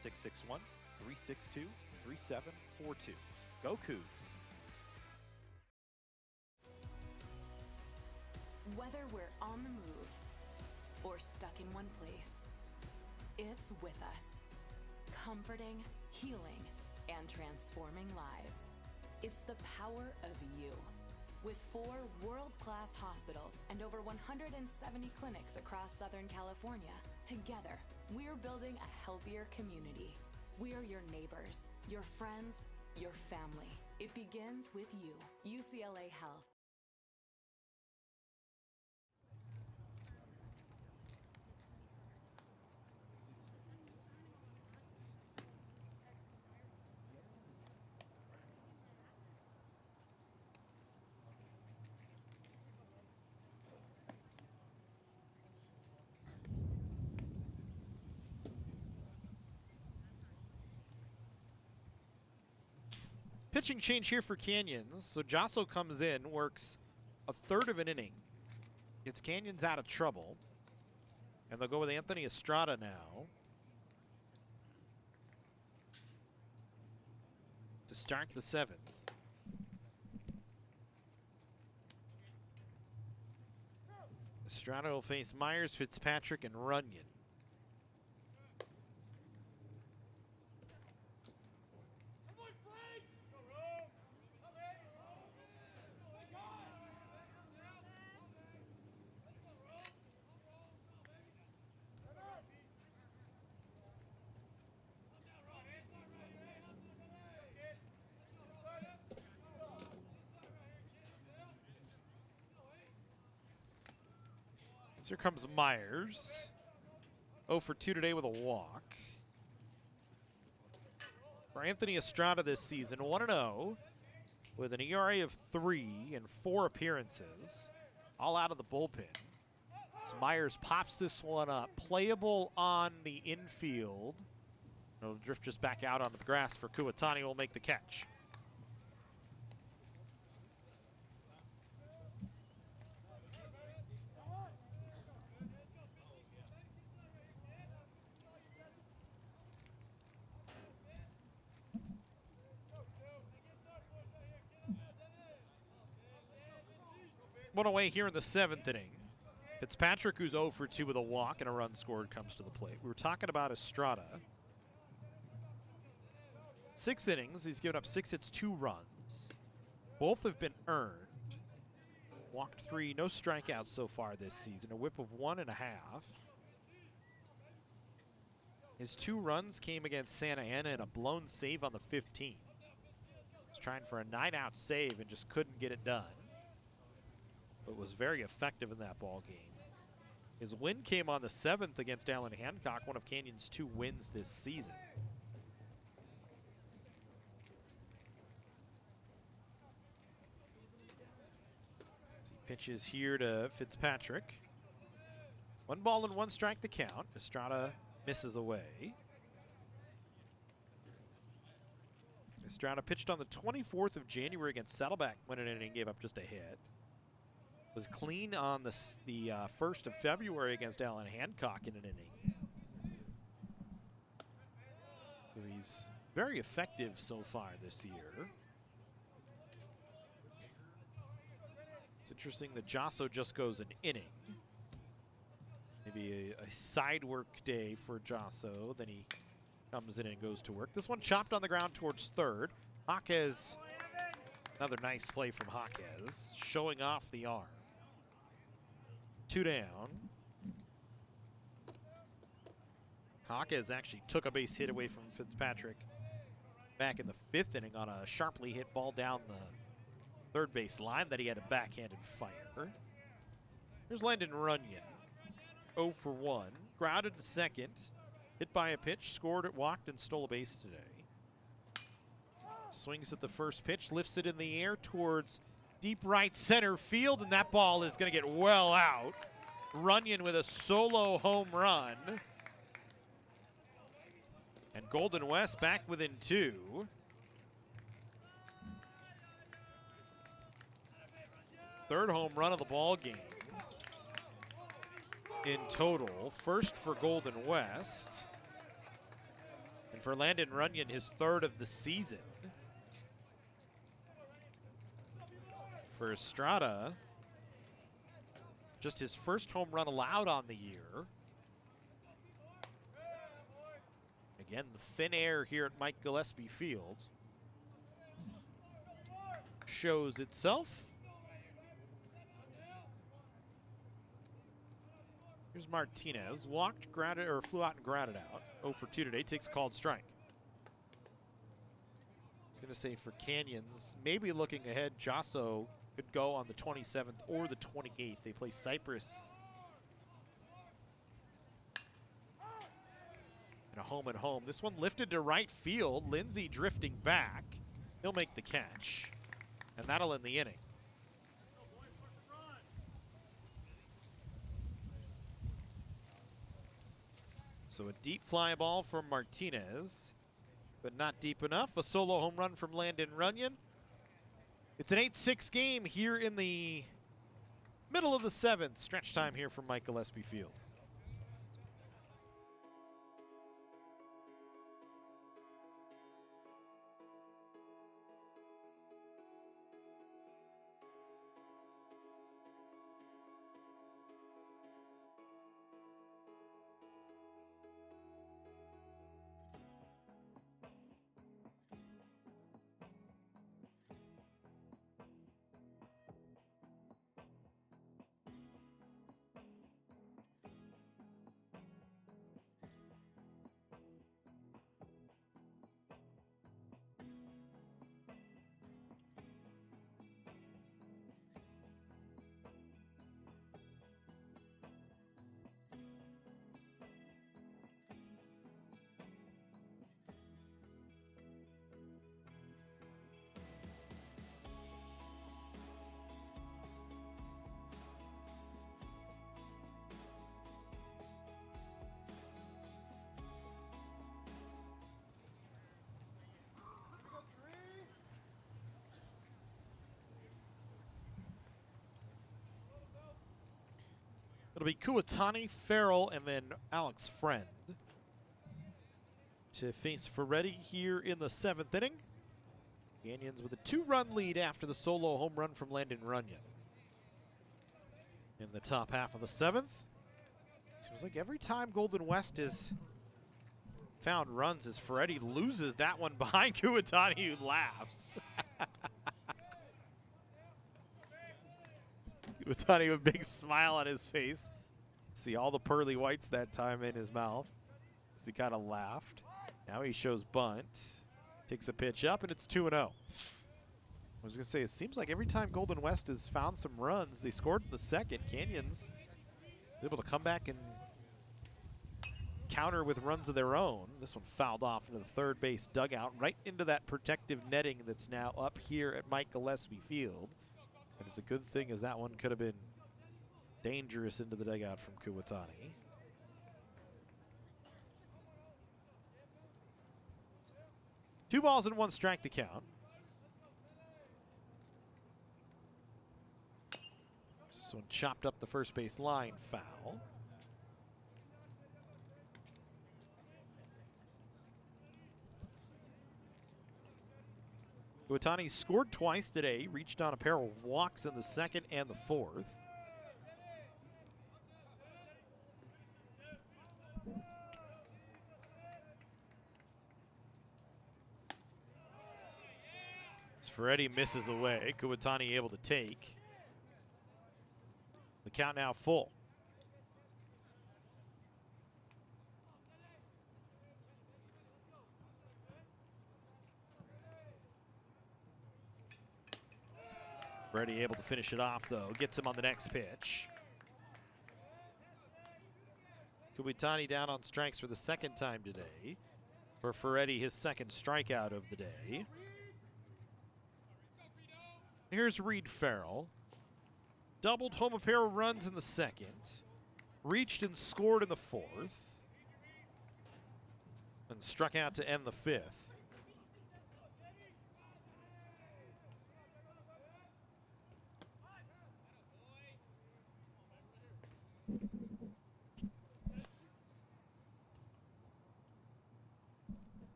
661-362-3742. Go Cougs! Whether we're on the move or stuck in one place, it's with us, comforting, healing, and transforming lives. It's the power of you. With 4 world-class hospitals and over 170 clinics across Southern California, together, we're building a healthier community. We're your neighbors, your friends, your family. It begins with you. UCLA Health. Pitching change here for Canyons. So Josso comes in, works a 1/3 of an inning. Gets Canyons out of trouble. And they'll go with Anthony Estrada now to start the 7th. Estrada will face Myers, Fitzpatrick, and Runyon. So here comes Myers. 0 for 2 today with a walk. For Anthony Estrada this season, 1-0 with an ERA of 3 and 4 appearances, all out of the bullpen. So Myers pops this one up, playable on the infield. It'll drift just back out onto the grass for Kuwatani, will make the catch. One away here in the 7th inning. Fitzpatrick, who's 0 for 2 with a walk and a run scored, comes to the plate. We were talking about Estrada. 6 innings, he's given up 6 hits, 2 runs. Both have been earned. Walked 3, no strikeouts so far this season, a whip of 1.5. His 2 runs came against Santa Ana and a blown save on the 15th. Was trying for a 9-out save and just couldn't get it done, but was very effective in that ball game. His win came on the 7th against Allen Hancock, one of Canyon's 2 wins this season. As he pitches here to Fitzpatrick. 1 ball and 1 strike to count. Estrada misses away. Estrada pitched on the 24th of January against Saddleback, went an inning, gave up just a hit. Was clean on the 1st of February against Allen Hancock in an inning. So he's very effective so far this year. It's interesting that Josso just goes an inning. Maybe a side work day for Josso. Then he comes in and goes to work. This one chopped on the ground towards 3rd. Jaquez, another nice play from Jaquez, showing off the arm. 2 down. Jaquez actually took a base hit away from Fitzpatrick back in the 5th inning on a sharply hit ball down the 3rd base line that he had a backhanded fire. Here's Landon Runyon, 0 for 1. Grounded to 2nd, hit by a pitch, scored it, walked, and stole a base today. Swings at the first pitch, lifts it in the air towards deep right center field, and that ball is going to get well out. Runyon with a solo home run. And Golden West back within 2. Third home run of the ball game in total. First for Golden West. And for Landon Runyon, his 3rd of the season. For Estrada, just his 1st home run allowed on the year. Again, the thin air here at Mike Gillespie Field shows itself. Here's Martinez, walked, grounded, or flew out and grounded out. 0 for 2 today, takes a called strike. I was going to say for Canyons, maybe looking ahead, Josso could go on the 27th or the 28th. They play Cypress and a home and home. This one lifted to right field. Lindsey drifting back. He'll make the catch, and that'll end the inning. So a deep fly ball from Martinez, but not deep enough. A solo home run from Landon Runyon. It's an 8-6 game here in the middle of the 7th. Stretch time here from Mike Gillespie Field. It'll be Kuwatani, Farrell, and then Alex Friend to face Ferretti here in the 7th inning. Canyons with a 2-run lead after the solo home run from Landon Runyon. In the top half of the 7th. Seems like every time Golden West is found runs as Ferretti loses that one behind Kuwatani, who laughs. Kuwatani with a big smile on his face. See all the pearly whites that time in his mouth as he kind of laughed. Now he shows bunt, takes a pitch up, and it's 2-0. I was going to say, it seems like every time Golden West has found some runs, they scored in the 2nd. Canyons able to come back and counter with runs of their own. This one fouled off into the 3rd base dugout, right into that protective netting that's now up here at Mike Gillespie Field. And it's a good thing, as that one could have been dangerous into the dugout from Kuwatani. Two balls and 1 strike to count. This one chopped up the first base line, foul. Kuwatani scored twice today, reached on a pair of walks in the 2nd and the 4th. As Ferretti misses away, Kuwatani able to take. The count now full. Ferretti able to finish it off, though. Gets him on the next pitch. Kuwatani down on strikes for the 2nd time today. For Ferretti, his 2nd strikeout of the day. Here's Reed Farrell. Doubled home a pair of runs in the 2nd. Reached and scored in the 4th. And struck out to end the 5th.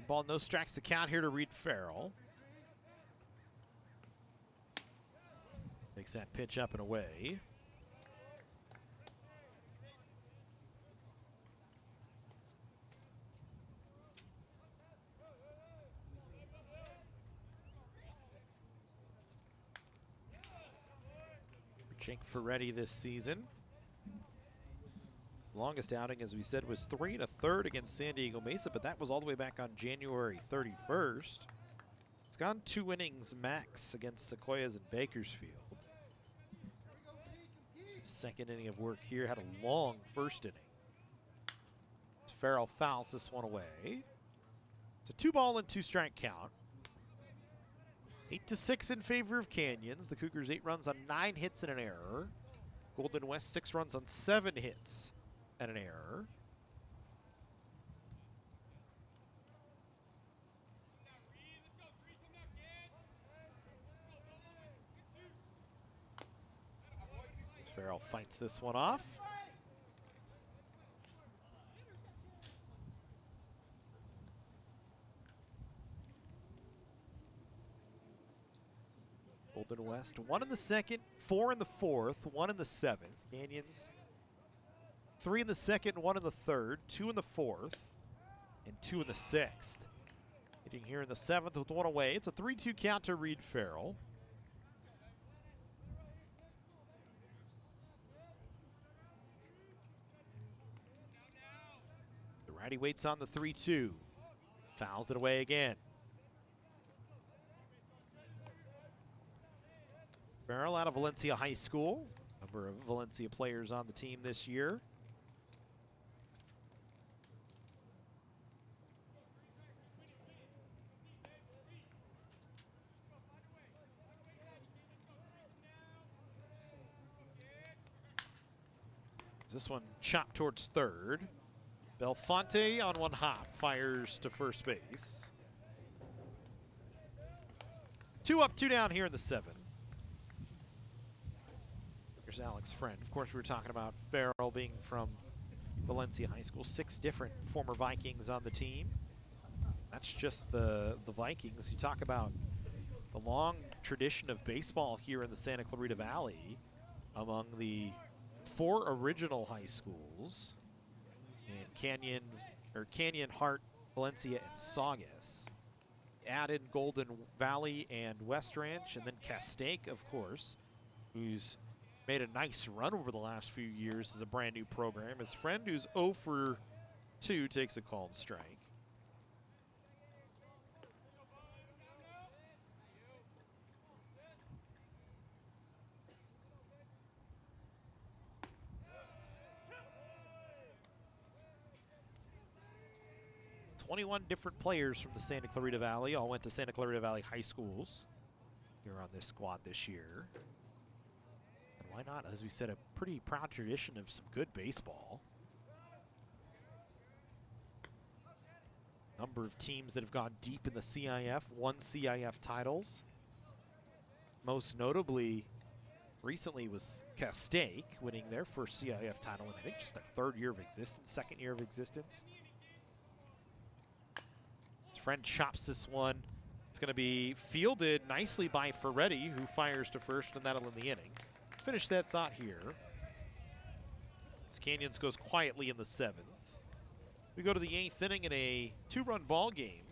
Ball, no strikes to count here to Reed Farrell. Takes that pitch up and away. Jake Ferretti this season. His longest outing, as we said, was 3 1/3 against San Diego Mesa, but that was all the way back on January 31st. It's gone 2 innings max against Sequoias and Bakersfield. It's his 2nd inning of work here, had a long 1st inning. Farrell fouls this one away. It's a 2-ball and 2 strike count. 8-6 in favor of Canyons. The Cougars 8 runs on 9 hits and an error. Golden West 6 runs on 7 hits and an error. Farrell fights this one off. Golden West 1 in the 2nd, 4 in the 4th, 1 in the 7th. Canyons 3 in the 2nd, 1 in the 3rd, 2 in the 4th, and 2 in the 6th. Hitting here in the 7th with 1 away. It's a 3-2 count to Reed Farrell. The righty waits on the 3-2. Fouls it away again. Farrell out of Valencia High School. Number of Valencia players on the team this year. This one chopped towards third. Belfonte on one hop fires to first base. 2 up, 2 down here in the 7th. Here's Alex Friend. Of course, we were talking about Farrell being from Valencia High School. 6 different former Vikings on the team. That's just the Vikings. You talk about the long tradition of baseball here in the Santa Clarita Valley among the 4 original high schools in Canyon, Hart, Valencia, and Saugus. Added Golden Valley and West Ranch, and then Castaic, of course, who's made a nice run over the last few years as a brand new program. His friend, who's 0 for 2, takes a called strike. "21 different players from the Santa Clarita Valley all went to Santa Clarita Valley high schools here on this squad this year. And why not? As we said, a pretty proud tradition of some good baseball. Number of teams that have gone deep in the CIF, won CIF titles. Most notably, recently was Castaic winning their first CIF title in I think just their 3rd year of existence, 2nd year of existence. His friend chops this one. It's going to be fielded nicely by Ferretti, who fires to first, and that'll end the inning. Finish that thought here. As Canyons goes quietly in the 7th. We go to the 8th inning in a 2-run ball game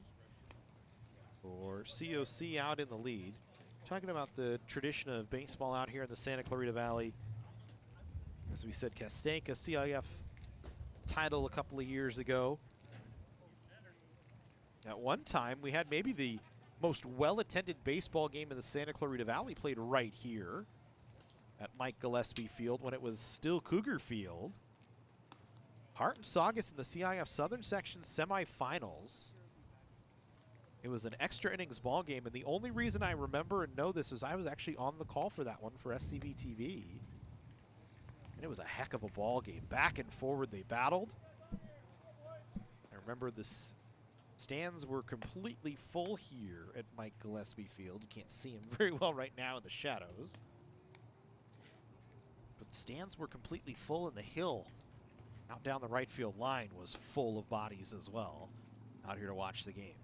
for COC out in the lead. Talking about the tradition of baseball out here in the Santa Clarita Valley. As we said, Castaic, a CIF title a couple of years ago. At one time, we had maybe the most well-attended baseball game in the Santa Clarita Valley played right here at Mike Gillespie Field when it was still Cougar Field. Hart and Saugus in the CIF Southern Section semifinals. It was an extra innings ball game, and the only reason I remember and know this is I was actually on the call for that one for SCV TV. And it was a heck of a ball game. Back and forward they battled. I remember this. Stands were completely full here at Mike Gillespie Field. You can't see him very well right now in the shadows. But stands were completely full, and the hill out down the right field line was full of bodies as well out here to watch the game.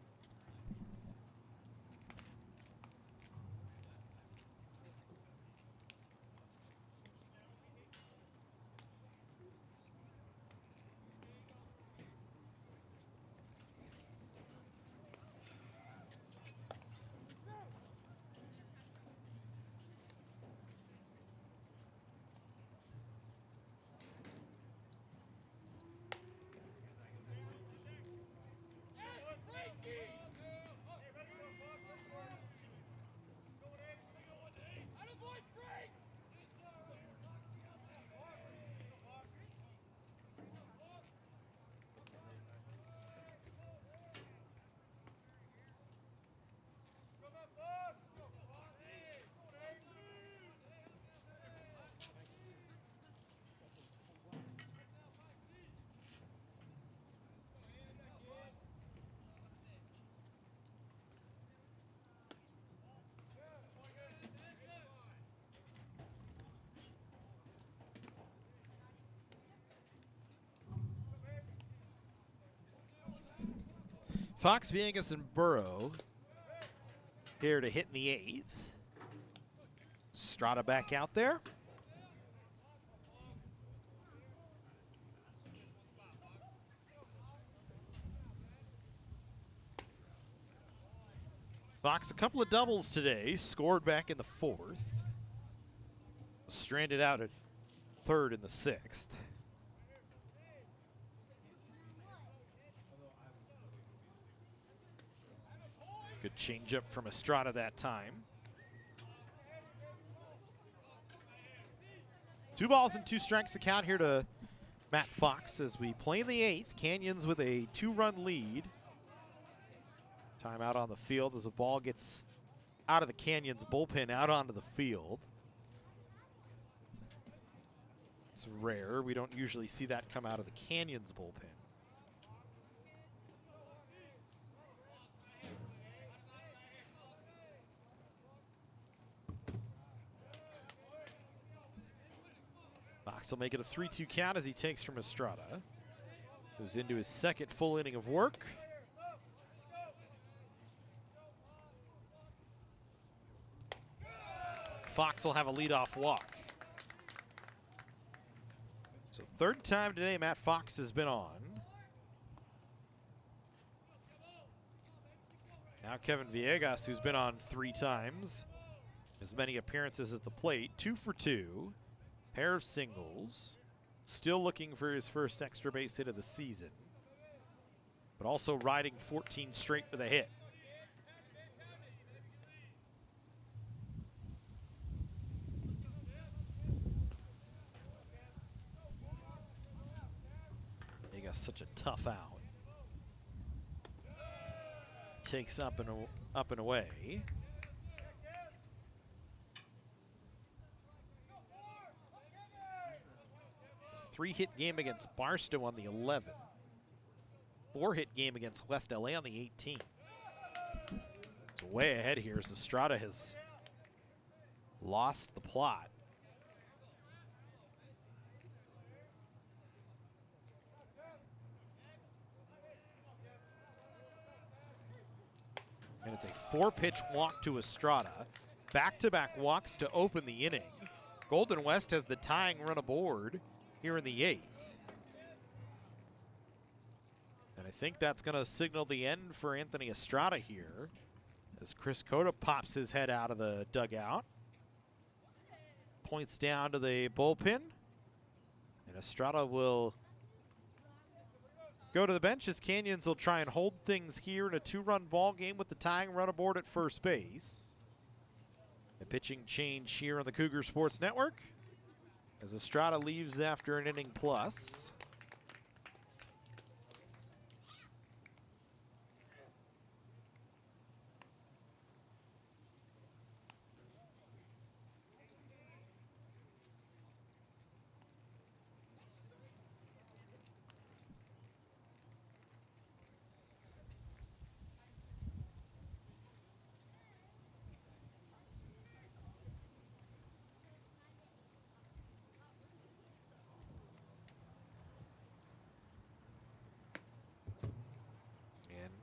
Fox, Villegas, and Burrow here to hit in the 8th. Strata back out there. Fox, a couple of doubles today, scored back in the 4th. Stranded out at 3rd in the 6th. Good changeup from Estrada that time. 2 balls and 2 strikes to count here to Matt Fox as we play in the 8th. Canyons with a 2-run lead. Timeout on the field as the ball gets out of the Canyons bullpen out onto the field. That's rare. We don't usually see that come out of the Canyons bullpen. Fox will make it a 3-2 count as he takes from Estrada. Goes into his second full inning of work. Fox will have a leadoff walk. So third time today Matt Fox has been on. Now Kevin Villegas, who's been on 3 times. As many appearances at the plate, 2 for 2. Pair of singles. Still looking for his first extra base hit of the season. But also riding 14 straight with a hit. He got such a tough out. Takes up and away. Three-hit game against Barstow on the 11th. 4-hit game against West LA on the 18th. It's way ahead here as Estrada has lost the plot. And it's a 4-pitch walk to Estrada. Back-to-back walks to open the inning. Golden West has the tying run aboard here in the 8th. And I think that's going to signal the end for Anthony Estrada here as Chris Cota pops his head out of the dugout. Points down to the bullpen. And Estrada will go to the bench as Canyons will try and hold things here in a 2-run ball game with the tying run aboard at first base. A pitching change here on the Cougar Sports Network as Estrada leaves after an inning plus.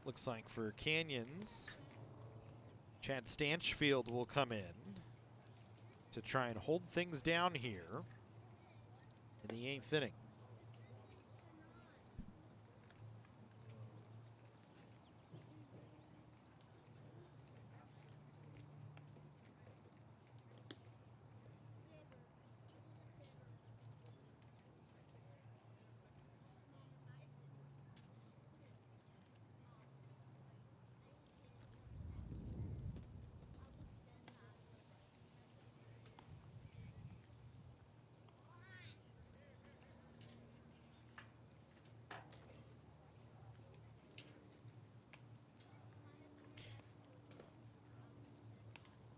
Looks like for Canyons, Chad Stanchfield will come in to try and hold things down here in the 8th inning.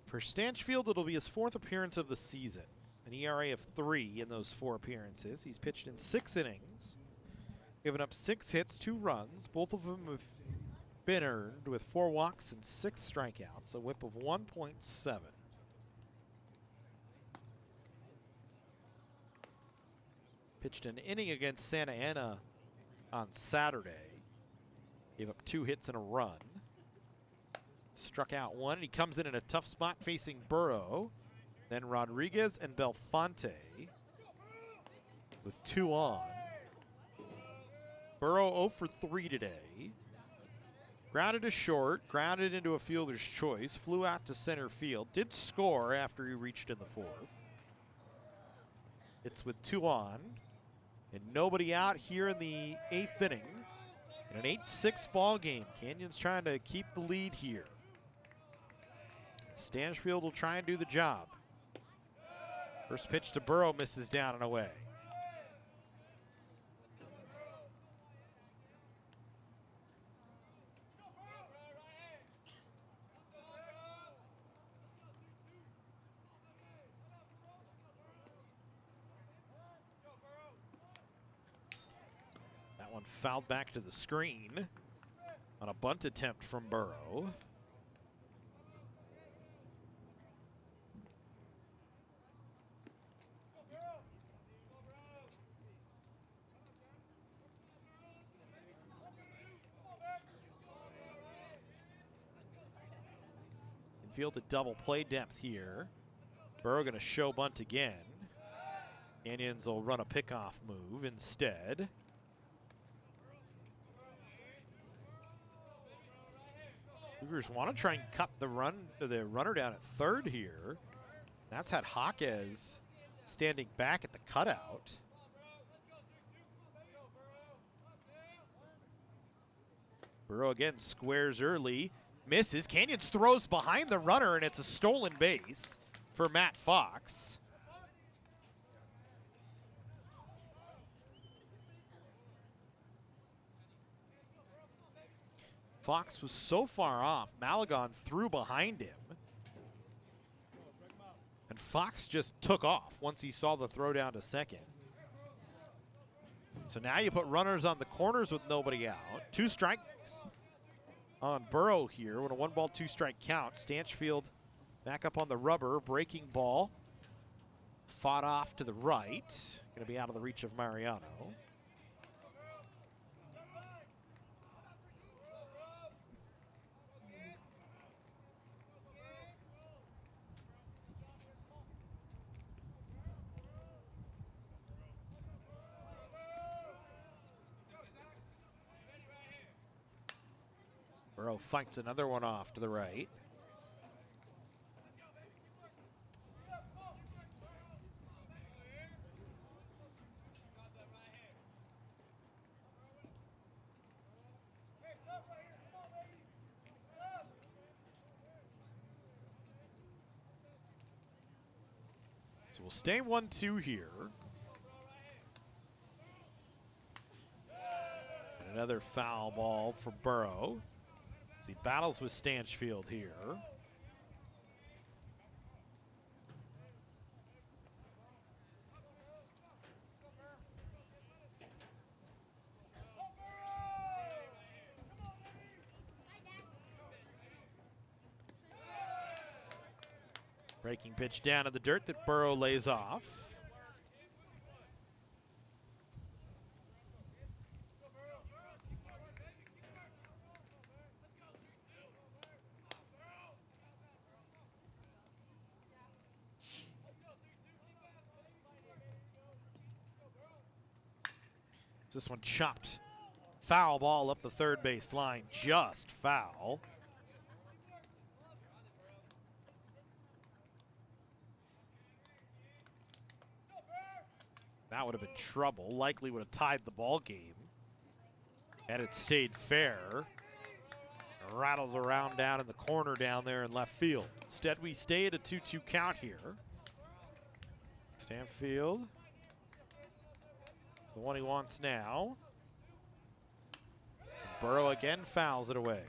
For Stanchfield, it'll be his 4th appearance of the season. An ERA of 3 in those 4 appearances. He's pitched in 6 innings, given up 6 hits, 2 runs. Both of them have been earned with 4 walks and 6 strikeouts, a whip of 1.7. Pitched an inning against Santa Ana on Saturday. Gave up 2 hits and a run. Struck out 1, and he comes in a tough spot facing Burrow. Then Rodriguez and Belfonte with 2 on. Burrow 0 for 3 today. Grounded to short, grounded into a fielder's choice, flew out to center field, did score after he reached in the 4th. It's with 2 on, and nobody out here in the 8th inning. In an 8-6 ball game, Canyons trying to keep the lead here. Stanchfield will try and do the job. First pitch to Burrow misses down and away. one fouled back to the screen on a bunt attempt from Burrow. Infield at double play depth here. Burrow going to show bunt again. Canyons will run a pickoff move instead. Cougars want to try and cut the runner down at third here. That's had Jaquez standing back at the cutout. Burrow again squares early, misses. Canyons throws behind the runner, and it's a stolen base for Matt Fox. Fox was so far off, Malagon threw behind him. And Fox just took off once he saw the throw down to second. So now you put runners on the corners with nobody out. 2 strikes on Burrow here with a 1-ball, 2-strike count. Stanchfield back up on the rubber, breaking ball. Fought off to the right. Gonna be out of the reach of Mariano. Burrow fights another one off to the right. So we'll stay 1-2 here. And another foul ball for Burrow. He battles with Stanchfield here. Breaking pitch down to the dirt that Burrow lays off. This one chopped. Foul ball up the third base line, just foul. That would have been trouble. Likely would have tied the ball game had it stayed fair. Rattled around down in the corner down there in left field. Instead, we stay at a 2-2 count here. Stanfield. The one he wants now. Burrow again fouls it away.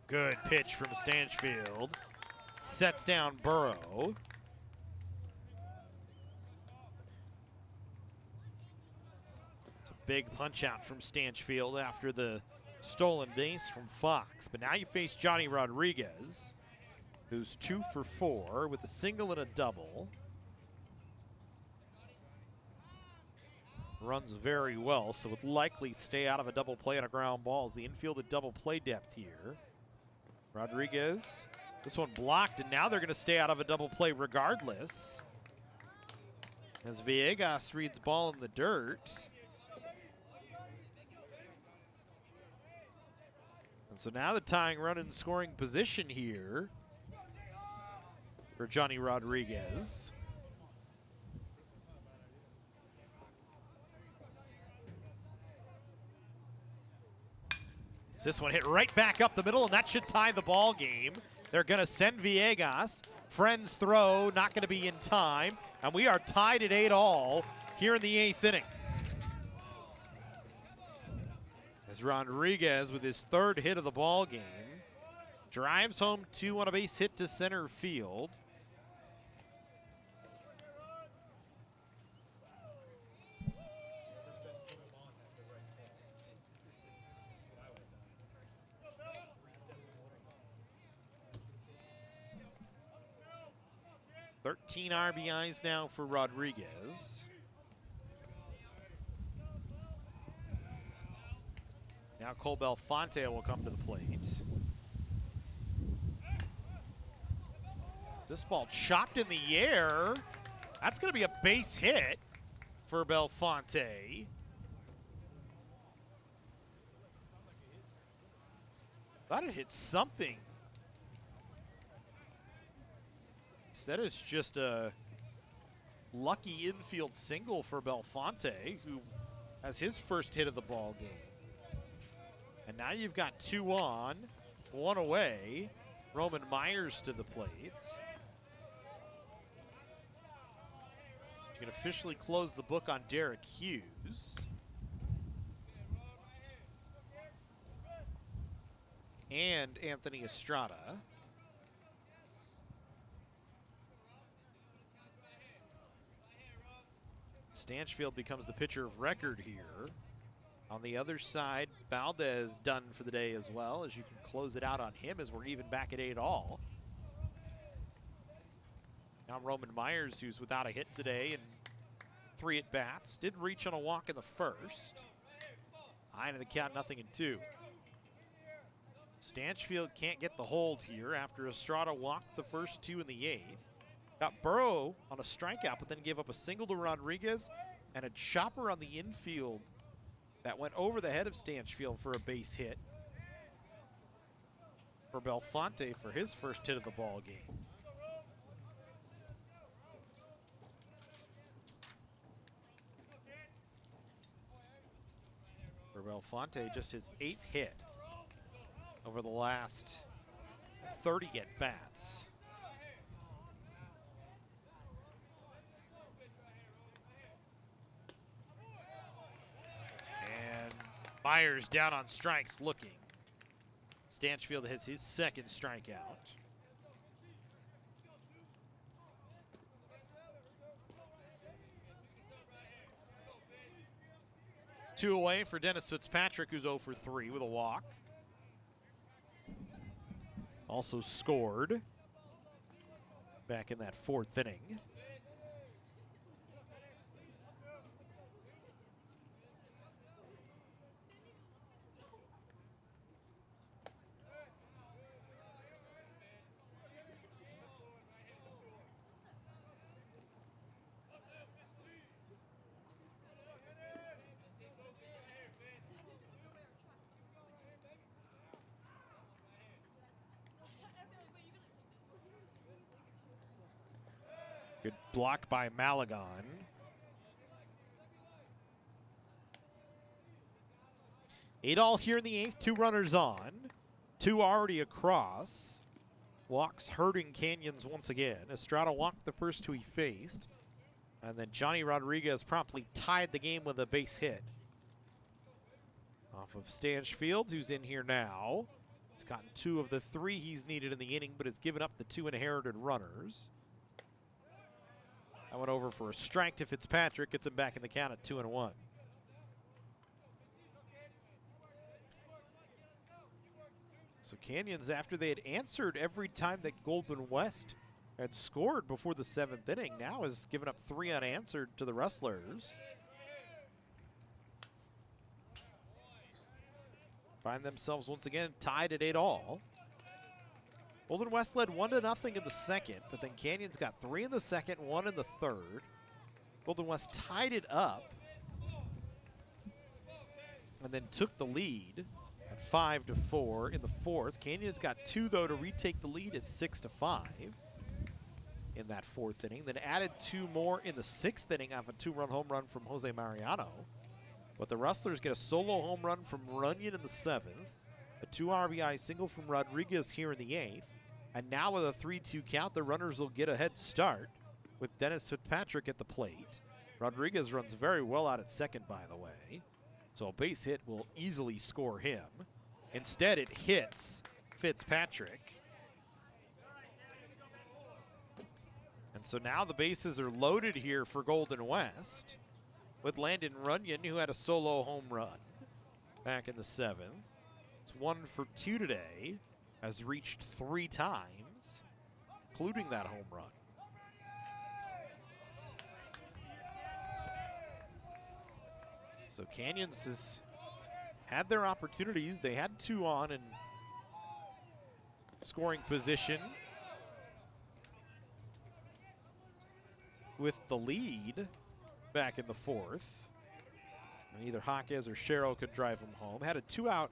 Good pitch from Stanchfield. Sets down Burrow. It's a big punch out from Stanchfield after the stolen base from Fox. But now you face Johnny Rodriguez, who's 2 for 4 with a single and a double. Runs very well, so would likely stay out of a double play on a ground ball. As the infield at double play depth here. Rodriguez, this one blocked, and now they're going to stay out of a double play regardless. As Villegas reads ball in the dirt. And so now the tying run in scoring position here for Johnny Rodriguez. This one hit right back up the middle, and that should tie the ball game. They're going to send Villegas. Friends throw, not going to be in time. And we are tied at 8-all here in the 8th inning. As Rodriguez, with his 3rd hit of the ball game, drives home 2 on a base hit to center field. Thirteen RBIs now for Rodriguez. Now Cole Belfonte will come to the plate. This ball chopped in the air. That's going to be a base hit for Belfonte. Thought it hit something. Instead, it's just a lucky infield single for Belfonte, who has his 1st hit of the ball game. And now you've got 2 on, 1 away. Roman Myers to the plate. You can officially close the book on Derek Hughes. And Anthony Estrada. Stanchfield becomes the pitcher of record here. On the other side, Valdez done for the day as well, as you can close it out on him as we're even back at 8-all. Now Roman Myers, who's without a hit today and 3 at-bats, did reach on a walk in the 1st. High into the count, 0-2. Stanchfield can't get the hold here after Estrada walked the first 2 in the 8th. Got Burrow on a strikeout, but then gave up a single to Rodriguez and a chopper on the infield that went over the head of Stanchfield for a base hit for Belfonte for his 1st hit of the ball game. For Belfonte, just his 8th hit over the last 30 at-bats. Myers down on strikes looking. Stanchfield has his 2nd strikeout. Two away for Dennis Fitzpatrick, who's 0 for 3 with a walk. Also scored back in that 4th inning. Good block by Malagon. Eight all here in the 8th, 2 runners on, 2 already across. Walks hurting Canyons once again. Estrada walked the first 2 he faced, and then Johnny Rodriguez promptly tied the game with a base hit off of Stanchfield, who's in here now. He's gotten 2 of the 3 he's needed in the inning, but has given up the 2 inherited runners. That went over for a strike to Fitzpatrick, gets him back in the count at 2-1. So Canyons, after they had answered every time that Golden West had scored before the 7th inning, now has given up 3 unanswered to the Rustlers. Find themselves once again tied at 8-all. Golden West led 1-0 in the 2nd, but then Canyons got 3 in the 2nd, 1 in the 3rd. Golden West tied it up and then took the lead at 5-4 in the 4th. Canyons got 2 though to retake the lead at 6-5 in that 4th inning. Then added 2 more in the 6th inning off a 2-run home run from Jose Mariano. But the Rustlers get a solo home run from Runyon in the 7th, a 2 RBI single from Rodriguez here in the 8th, And now with a 3-2 count, the runners will get a head start with Dennis Fitzpatrick at the plate. Rodriguez runs very well out at second, by the way. So a base hit will easily score him. Instead, it hits Fitzpatrick. And so now the bases are loaded here for Golden West with Landon Runyon, who had a solo home run back in the 7th. It's 1 for 2 today, has reached 3 times, including that home run. So Canyons has had their opportunities. They had 2 on in scoring position with the lead back in the 4th. And either Jaquez or Sherrill could drive him home. Had a 2-out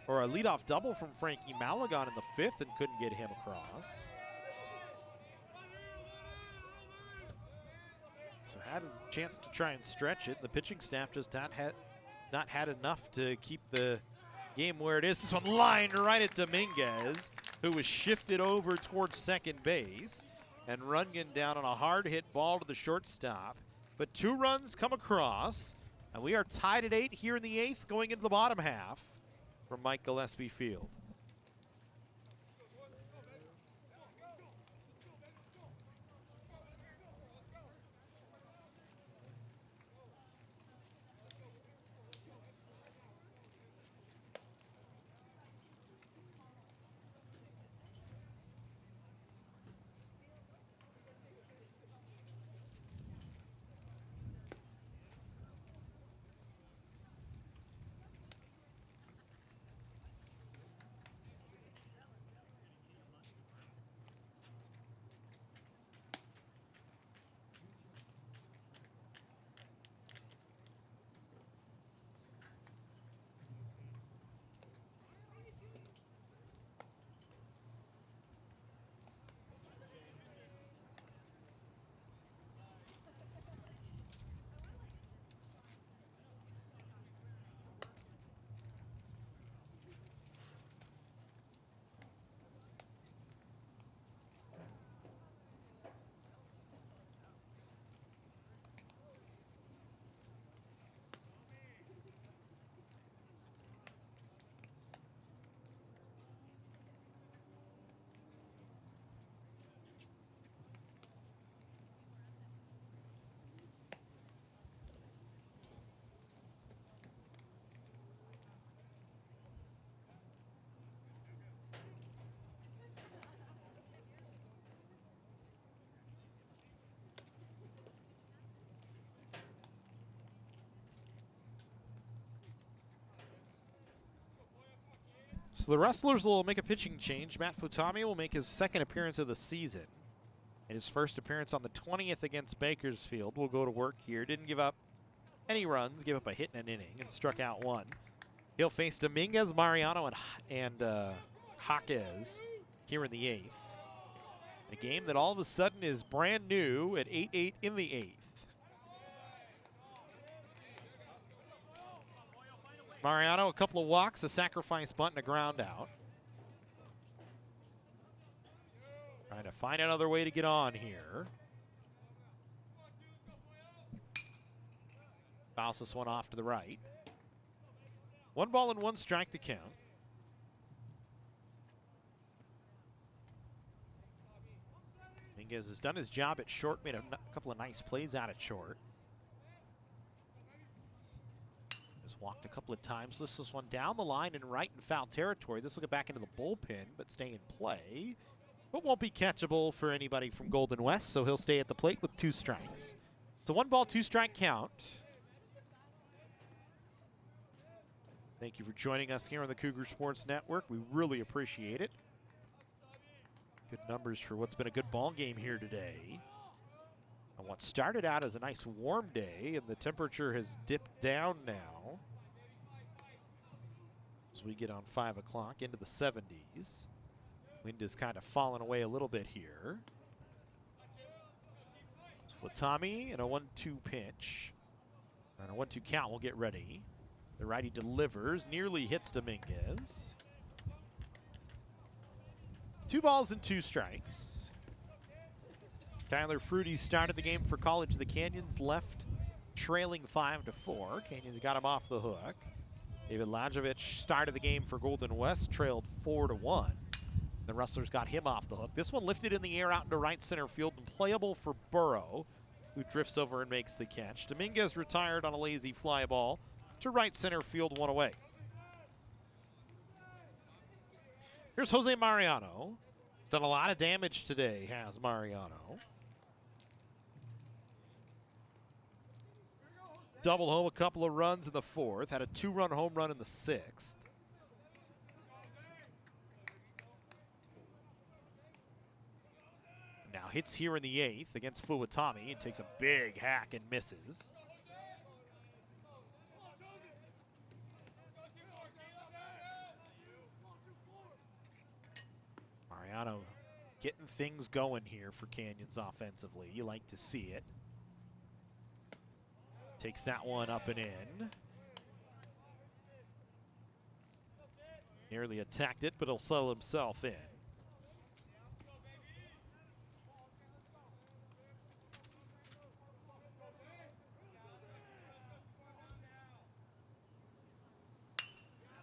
or a leadoff double from Frankie Malagon in the 5th and couldn't get him across. So had a chance to try and stretch it. The pitching staff just not had enough to keep the game where it is. This one lined right at Dominguez, who was shifted over towards second base. And Runyon down on a hard hit ball to the shortstop. But 2 runs come across, and we are tied at 8 here in the 8th going into the bottom half from Mike Gillespie Field. So the Wrestlers will make a pitching change. Matt Futami will make his 2nd appearance of the season. And his first appearance on the 20th against Bakersfield. Will go to work here. Didn't give up any runs, gave up a hit in an inning, and struck out 1. He'll face Dominguez, Mariano, and Jaquez here in the 8th. A game that all of a sudden is brand new at 8-8 in the 8th. Mariano, a couple of walks, a sacrifice bunt, and a ground out. Trying to find another way to get on here. Fouls this one off to the right. 1 ball and 1 strike to count. Dominguez has done his job at short, made a couple of nice plays out at short. Walked a couple of times. This was one down the line and right in foul territory. This will get back into the bullpen, but stay in play. But won't be catchable for anybody from Golden West, so he'll stay at the plate with 2 strikes. It's a 1 ball, 2 strike count. Thank you for joining us here on the Cougar Sports Network. We really appreciate it. Good numbers for what's been a good ball game here today. And what started out as a nice warm day, and the temperature has dipped down now as we get on 5 o'clock into the 70s. Wind is kind of falling away a little bit here. It's Futami and a 1-2 pitch. And a 1-2 count will get ready. The righty delivers, nearly hits Dominguez. 2 balls and 2 strikes. Tyler Fruity started the game for College of the Canyons, left trailing 5-4. Canyons got him off the hook. David Ladjevic started the game for Golden West, trailed 4-1. The Rustlers got him off the hook. This one lifted in the air out into right center field and playable for Burrow, who drifts over and makes the catch. Dominguez retired on a lazy fly ball to right center field, 1 away. Here's Jose Mariano. He's done a lot of damage today, has Mariano. Doubled home a couple of runs in the 4th, had a 2-run home run in the 6th. Now hits here in the 8th against Fuwatami and takes a big hack and misses. Mariano getting things going here for Canyons offensively. You like to see it. Takes that one up and in. Nearly attacked it, but he'll settle himself in.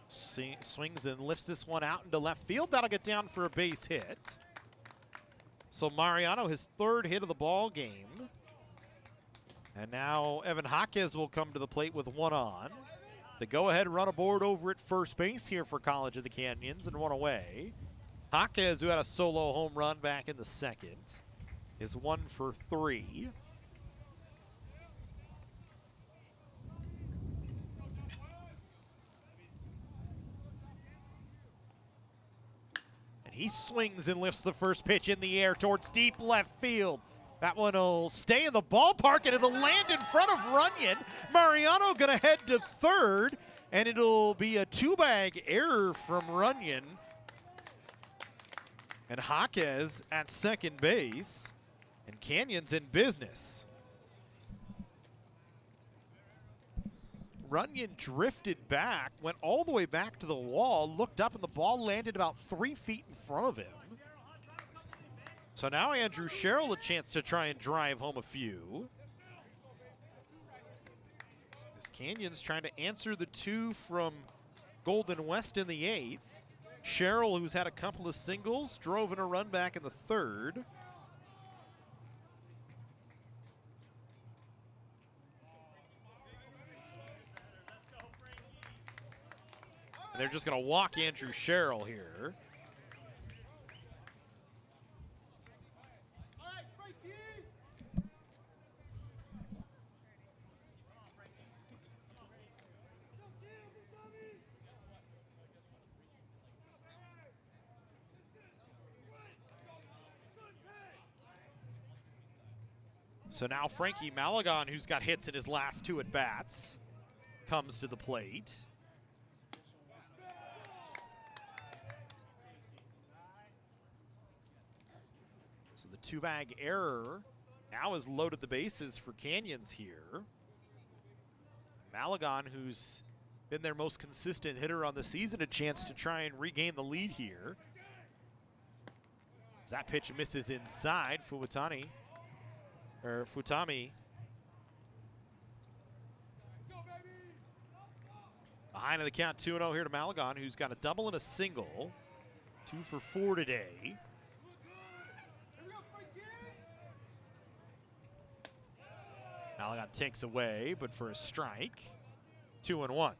Swings and lifts this one out into left field. That'll get down for a base hit. So Mariano, his 3rd hit of the ball game. And now Evan Jaquez will come to the plate with 1 on. The go-ahead run aboard over at first base here for College of the Canyons and 1 away. Jaquez, who had a solo home run back in the 2nd, is 1 for 3. And he swings and lifts the first pitch in the air towards deep left field. That one will stay in the ballpark, and it'll land in front of Runyon. Mariano going to head to 3rd, and it'll be a 2-bag error from Runyon. And Jaquez at second base, and Canyons in business. Runyon drifted back, went all the way back to the wall, looked up, and the ball landed about 3 feet in front of him. So now Andrew Sherrill a chance to try and drive home a few. This Canyons trying to answer the 2 from Golden West in the 8th. Sherrill, who's had a couple of singles, drove in a run back in the 3rd. And they're just going to walk Andrew Sherrill here. So now Frankie Malagon, who's got hits in his last 2 at-bats, comes to the plate. So the 2-bag error now has loaded the bases for Canyons here. Malagon, who's been their most consistent hitter on the season, a chance to try and regain the lead here. As that pitch misses inside, Futami. Behind in the count, 2-0 here to Malagon, who's got a double and a single. 2 for 4 today. Malagon takes away, but for a strike. 2-1.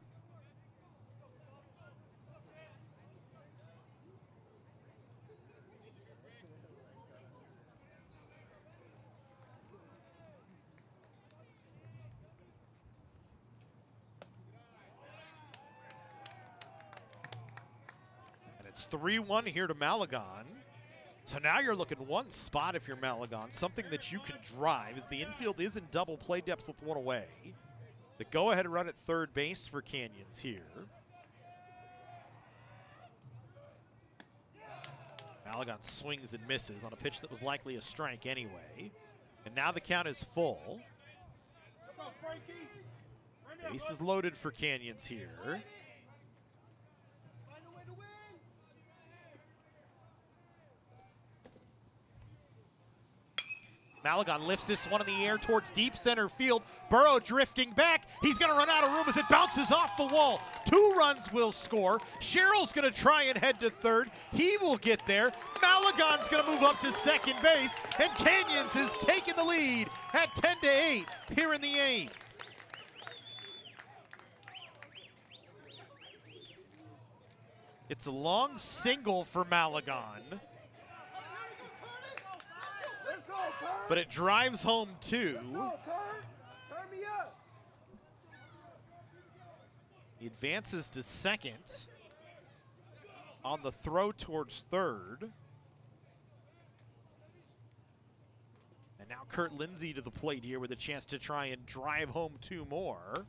It's 3-1 here to Malagon. So now you're looking 1 spot if you're Malagon, something that you can drive, as the infield is in double play depth with 1 away. The go-ahead run at 3rd base for Canyons here. Malagon swings and misses on a pitch that was likely a strike anyway. And now the count is full. Base is loaded for Canyons here. Malagon lifts this one in the air towards deep center field. Burrow drifting back. He's going to run out of room as it bounces off the wall. 2 runs will score. Sherrill's going to try and head to third. He will get there. Malagon's going to move up to second base. And Canyons has taken the lead at 10-8 here in the 8th. It's a long single for Malagon. But it drives home 2. He advances to second on the throw towards third. And now Kurt Lindsay to the plate here with a chance to try and drive home 2 more.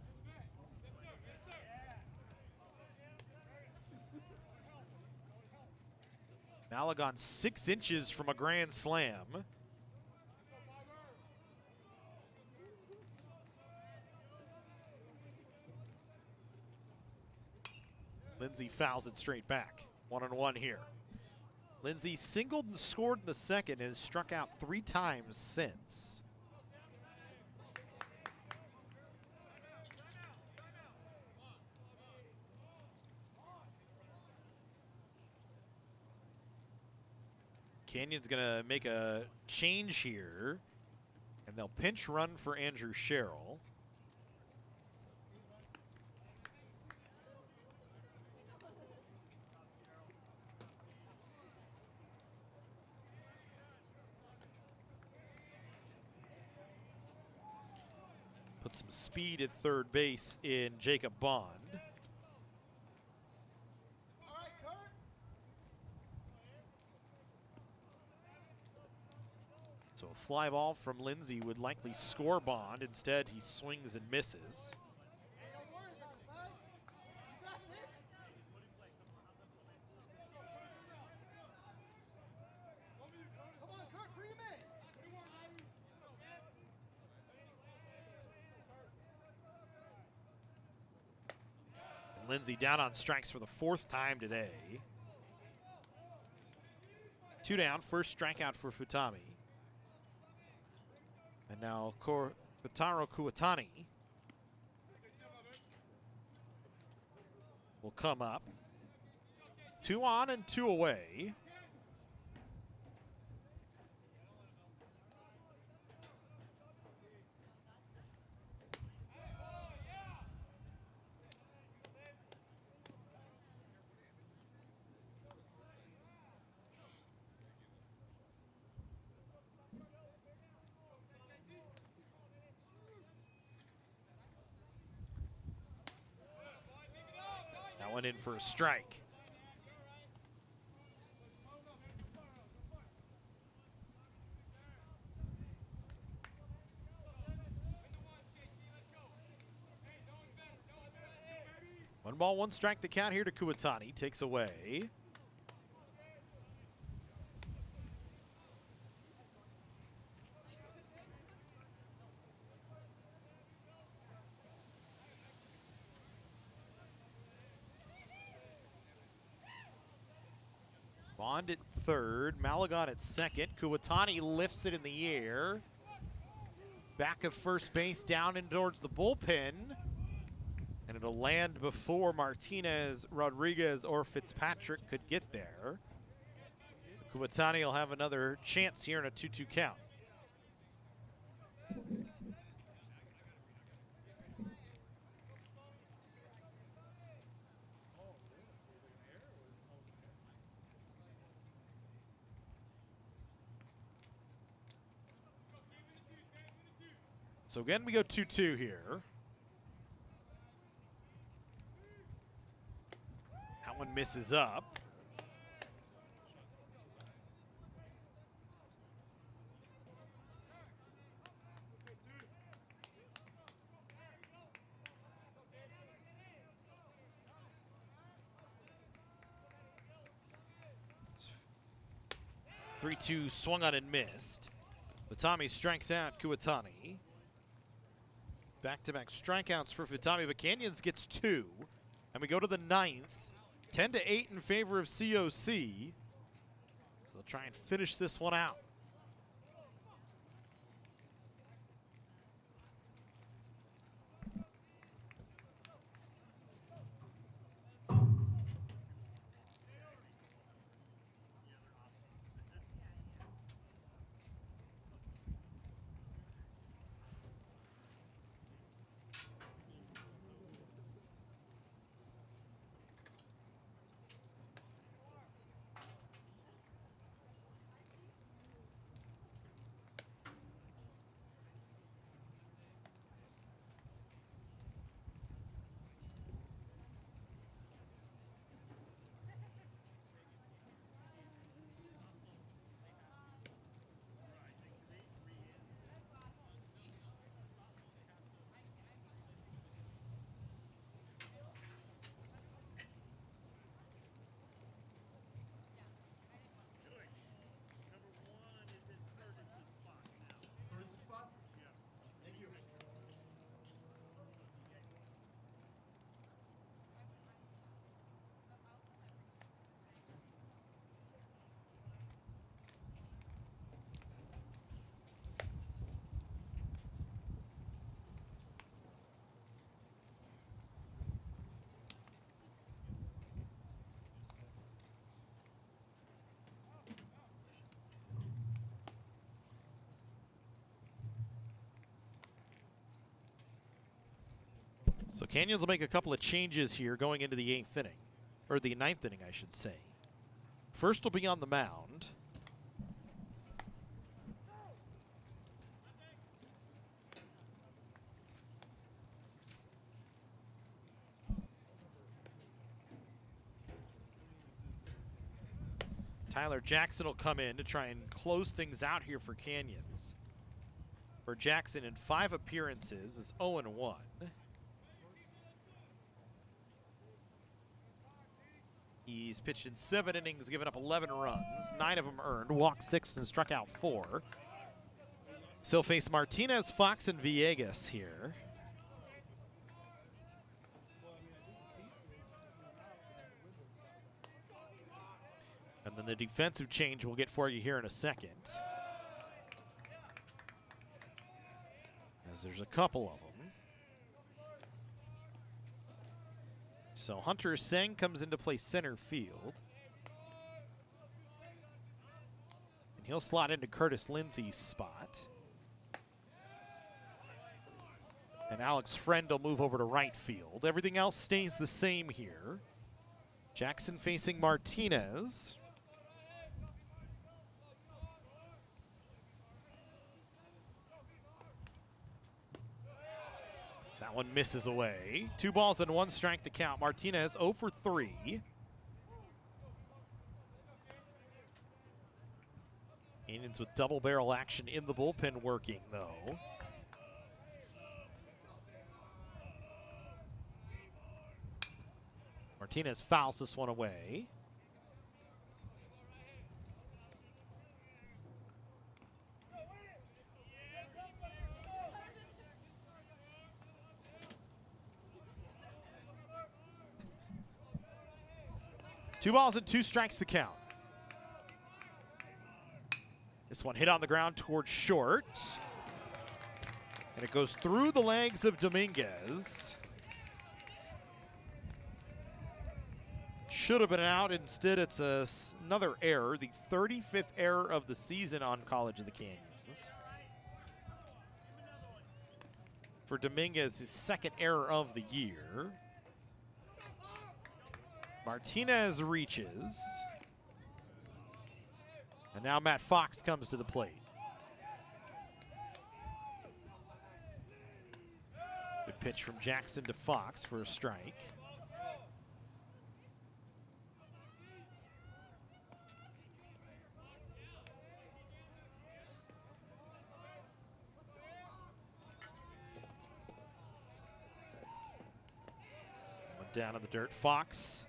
Malagon 6 inches from a grand slam. Lindsay fouls it straight back. 1-1 here. Lindsay singled and scored in the second and has struck out 3 times since. Canyon's gonna make a change here, and they'll pinch run for Andrew Sherrill. Put some speed at third base in Jacob Bond. So a fly ball from Lindsay would likely score Bond. Instead, he swings and misses. And Lindsay down on strikes for the 4th time today. 2 down, first strikeout for Futami. And now Kotaro Kuwatani will come up. 2 on and 2 away. Went in for a strike. One ball, one strike the count here to Kuwatani. Takes away. Bond at third, Malagon at second. Kuwatani lifts it in the air. Back of first base, down and towards the bullpen. And it'll land before Martinez, Rodriguez, or Fitzpatrick could get there. Kuwatani will have another chance here in a 2-2 count. So again, we go 2-2 here. That one misses up. Three-two swung on and missed. Futami strikes out Kuwatani. Back-to-back strikeouts for Futami, but Canyons gets 2. And we go to the 9th. 10-8 in favor of COC. So they'll try and finish this one out. So Canyons will make a couple of changes here going into the 8th inning, or the 9th inning, I should say. First will be on the mound. Tyler Jackson will come in to try and close things out here for Canyons. For Jackson in 5 appearances is 0-1. He's pitched in 7 innings, given up 11 runs, 9 of them earned, walked 6 and struck out 4. So face Martinez, Fox, and Villegas here. And then the defensive change we'll get for you here in a second. As there's a couple of them. So Hunter Seng comes into play center field. And he'll slot into Curtis Lindsey's spot. And Alex Friend will move over to right field. Everything else stays the same here. Jackson facing Martinez. That one misses away. 2 balls and 1 strike to count. Martinez 0 for 3. Indians with double barrel action in the bullpen working, though. Martinez fouls this one away. Two balls and 2 strikes to count. This one hit on the ground towards short. And it goes through the legs of Dominguez. Should have been out. Instead, it's another error. The 35th error of the season on College of the Canyons. For Dominguez, his 2nd error of the year. Martinez reaches. And now Matt Fox comes to the plate. Good pitch from Jackson to Fox for a strike. One down in the dirt. Fox.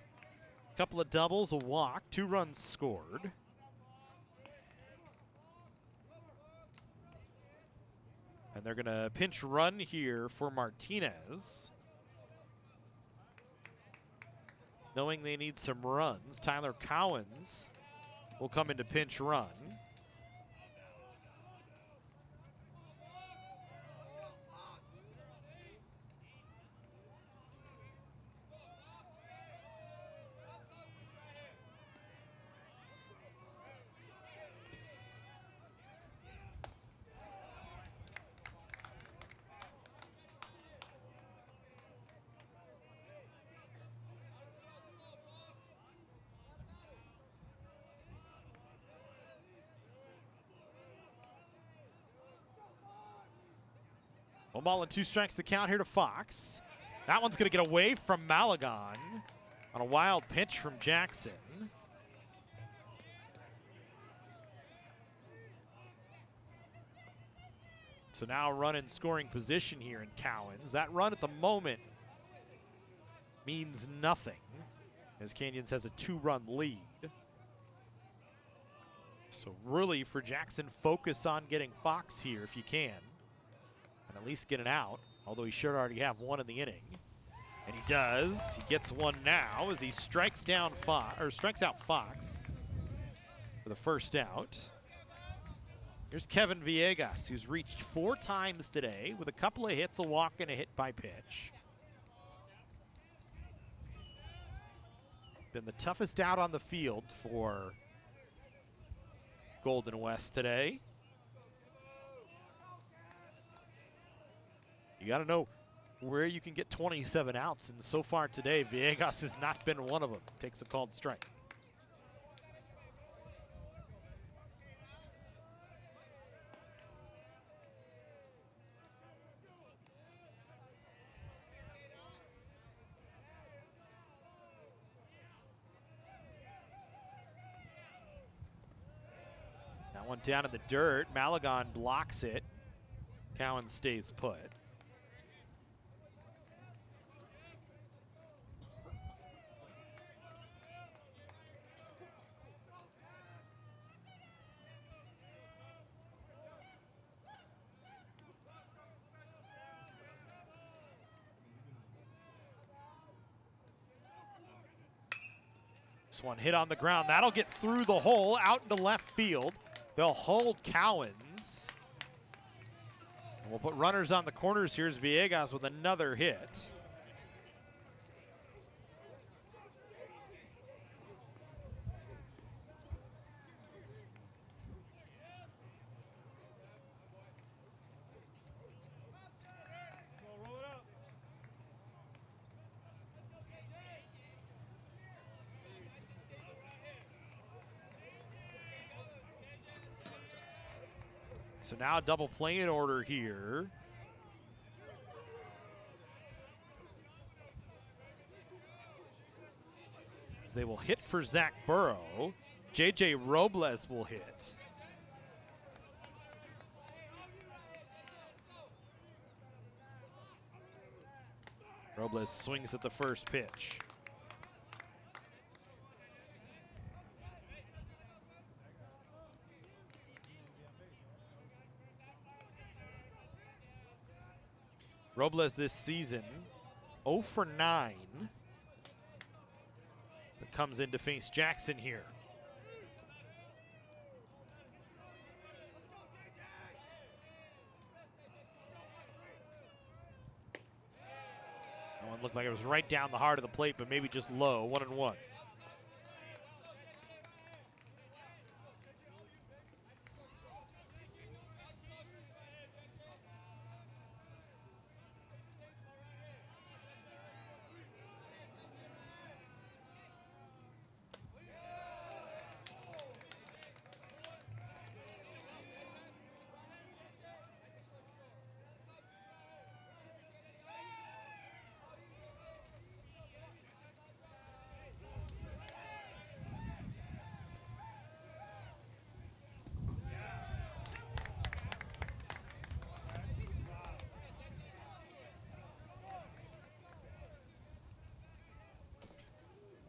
Couple of doubles, a walk, 2 runs scored. And they're going to pinch run here for Martinez. Knowing they need some runs, Tyler Cowens will come into pinch run. One ball and 2 strikes to count here to Fox. That one's going to get away from Malagon on a wild pitch from Jackson. So now a run in scoring position here in Cowens. That run at the moment means nothing as Canyons has a 2-run lead. So really for Jackson, focus on getting Fox here if you can. And at least get it out, although he should already have 1 in the inning. And he does. He gets 1 now as he strikes down strikes out Fox for the first out. Here's Kevin Villegas, who's reached 4 times today with a couple of hits, a walk, and a hit by pitch. Been the toughest out on the field for Golden West today. You got to know where you can get 27 outs. And so far today, Villegas has not been one of them. Takes a called strike. That one down in the dirt. Malagon blocks it. Cowan stays put. This one hit on the ground. That'll get through the hole, out into left field. They'll hold Cowens. And we'll put runners on the corners. Here's Villegas with another hit. So now a double play in order here. As they will hit for Zach Burrow. J.J. Robles will hit. Robles swings at the first pitch. Robles this season, 0 for 9. But comes in to face Jackson here. That one looked like it was right down the heart of the plate, but maybe just low, 1-1.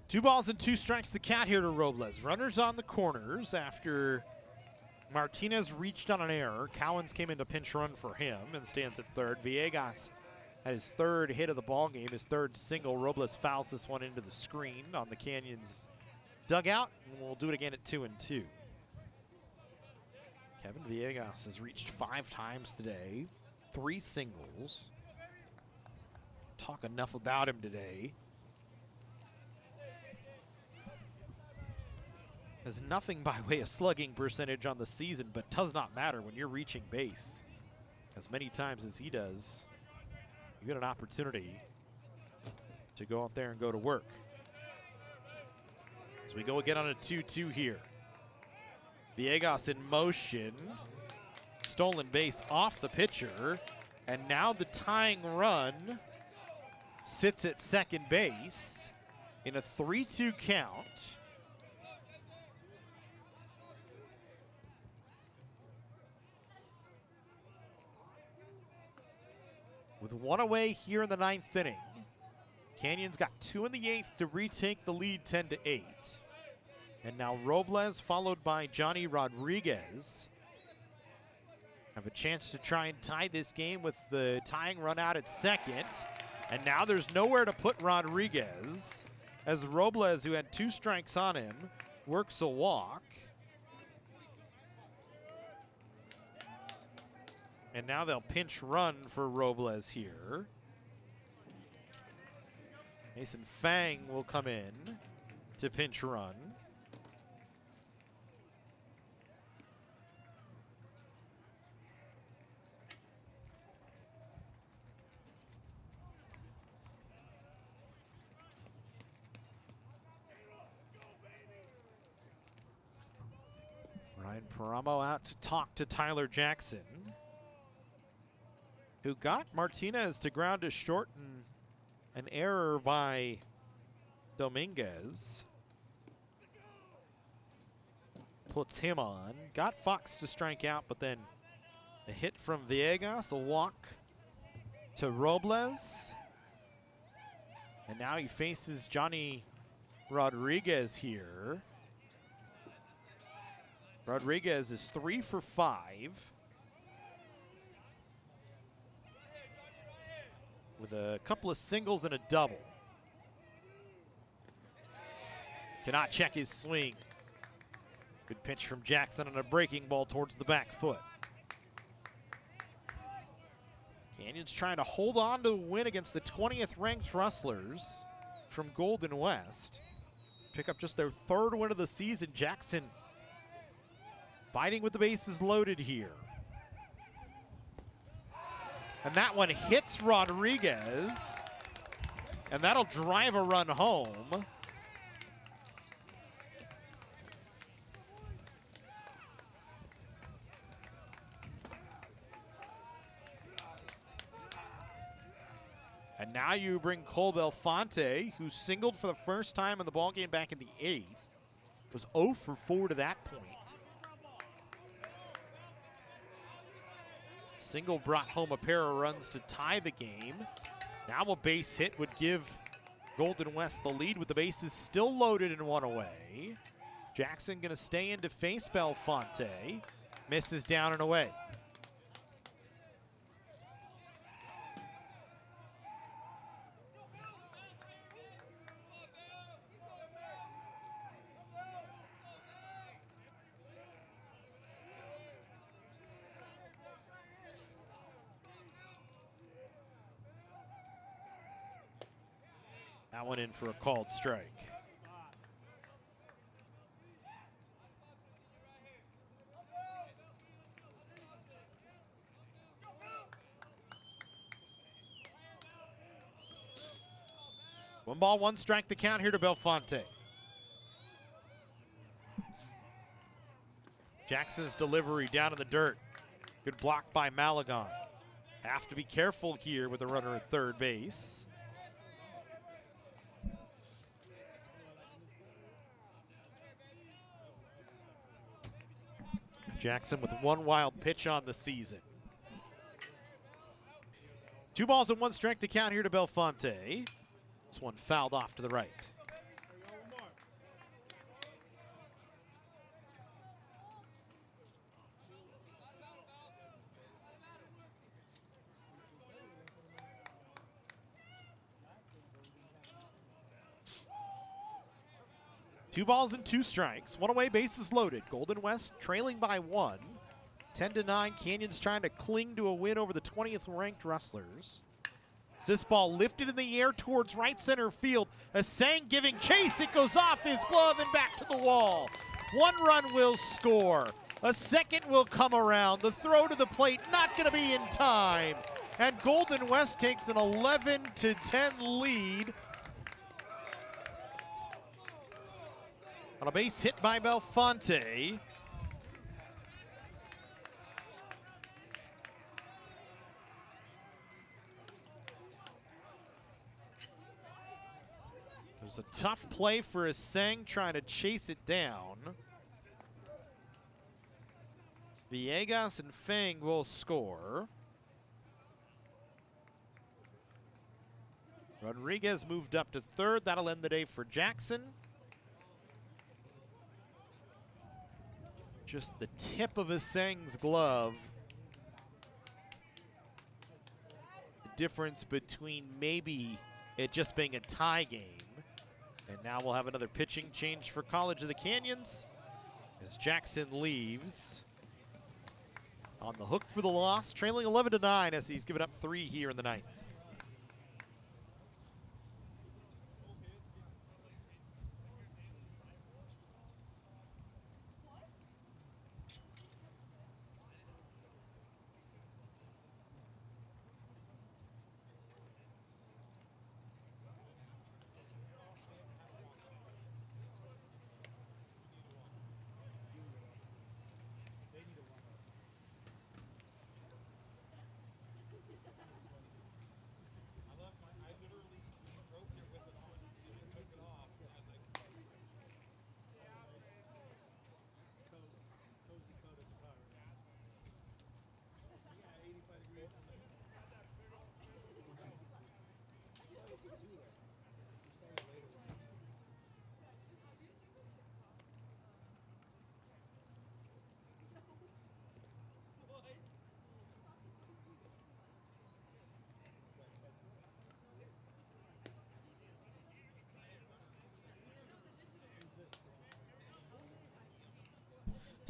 Two balls and two strikes, the count here to Robles. Runners on the corners after Martinez reached on an error. Cowens came into pinch run for him and stands at third. Villegas had his third hit of the ball game, his third single. Robles fouls this one into the screen on the Canyons dugout, and we'll do it again at 2-2. Kevin Villegas has reached 5 times today, 3 singles. Talk enough about him today. Has nothing by way of slugging percentage on the season, but does not matter when you're reaching base as many times as he does. You get an opportunity to go out there and go to work. As we go again on a 2-2 here. Villegas in motion. Stolen base off the pitcher. And now the tying run sits at second base in a 3-2 count. With 1 away here in the 9th inning. Canyons got 2 in the 8th to retake the lead 10-8. And now Robles followed by Johnny Rodriguez have a chance to try and tie this game with the tying run out at second. And now there's nowhere to put Rodriguez as Robles, who had 2 strikes on him, works a walk. And now they'll pinch run for Robles here. Mason Fang will come in to pinch run. Ryan Paramo out to talk to Tyler Jackson, who got Martinez to ground to short and an error by Dominguez. Puts him on. Got Fox to strike out, but then a hit from Villegas, a walk to Robles. And now he faces Johnny Rodriguez here. Rodriguez is 3 for 5. With a couple of singles and a double. Cannot check his swing. Good pitch from Jackson on a breaking ball towards the back foot. Canyons trying to hold on to a win against the 20th ranked Rustlers from Golden West. Pick up just their 3rd win of the season. Jackson fighting with the bases loaded here. And that one hits Rodriguez, and that'll drive a run home. And now you bring Cole Belfonte, who singled for the first time in the ballgame back in the 8th. Was 0 for 4 to that point. Single brought home a pair of runs to tie the game. Now a base hit would give Golden West the lead with the bases still loaded and 1 away. Jackson gonna stay in to face Belfonte. Misses down and away. That one in for a called strike. One ball, one strike, the count here to Belfonte. Jackson's delivery down in the dirt. Good block by Malagon. Have to be careful here with a runner at third base. Jackson with 1 wild pitch on the season. 2 balls and 1 strike to count here to Belfonte. This one fouled off to the right. Two balls and 2 strikes. 1 away, bases loaded. Golden West trailing by 1. 10-9, Canyons trying to cling to a win over the 20th ranked Rustlers. This ball lifted in the air towards right center field. Asang giving chase. It goes off his glove and back to the wall. 1 run will score. A second will come around. The throw to the plate not going to be in time. And Golden West takes an 11-10 lead. On a base hit by Belfonte. It was a tough play for Asang trying to chase it down. Villegas and Fang will score. Rodriguez moved up to third. That'll end the day for Jackson. Just the tip of Asang's glove. The difference between maybe it just being a tie game. And now we'll have another pitching change for College of the Canyons as Jackson leaves. On the hook for the loss, trailing 11-9 as he's given up 3 here in the 9th.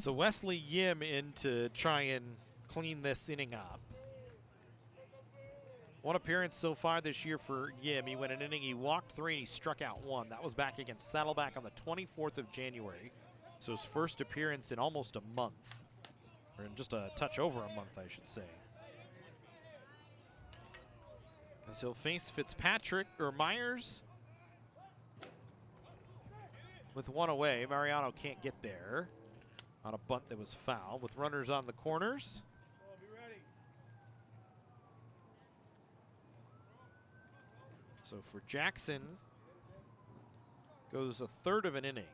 So Wesley Yim in to try and clean this inning up. One appearance so far this year for Yim. He went an inning, he walked 3, and he struck out 1. That was back against Saddleback on the 24th of January. So his first appearance in almost a month. Or in just a touch over a month, I should say. As he'll face Fitzpatrick, or Myers. With one away, Mariano can't get there on a bunt that was foul with runners on the corners. So for Jackson, goes a third of an inning.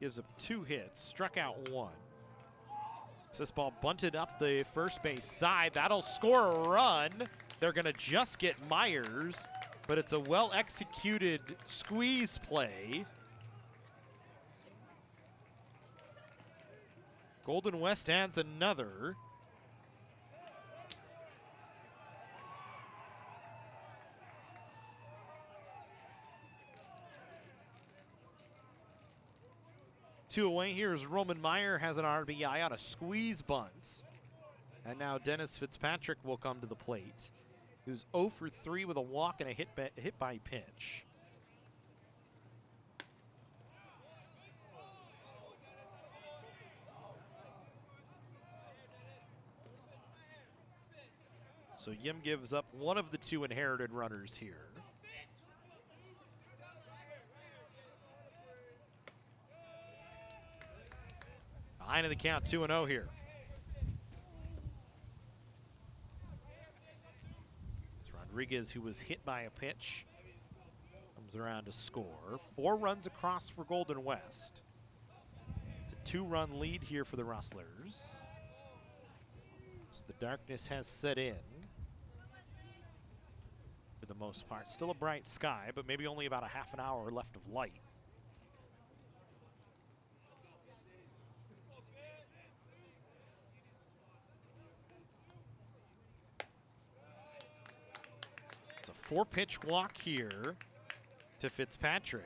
Gives up 2 hits, struck out 1. This ball bunted up the first base side. That'll score a run. They're gonna just get Myers, but it's a well-executed squeeze play. Golden West adds another. Two away. Here's Roman Meyer, has an RBI on a squeeze bunt. And now Dennis Fitzpatrick will come to the plate, who's 0 for 3 with a walk and a hit by pitch. So Yim gives up one of the 2 inherited runners here. Behind in the count, 2-0 here. It's Rodriguez, who was hit by a pitch, comes around to score. 4 runs across for Golden West. It's a 2-run lead here for the Rustlers. So the darkness has set in. For the most part, still a bright sky, but maybe only about a half an hour left of light. It's a 4-pitch walk here to Fitzpatrick.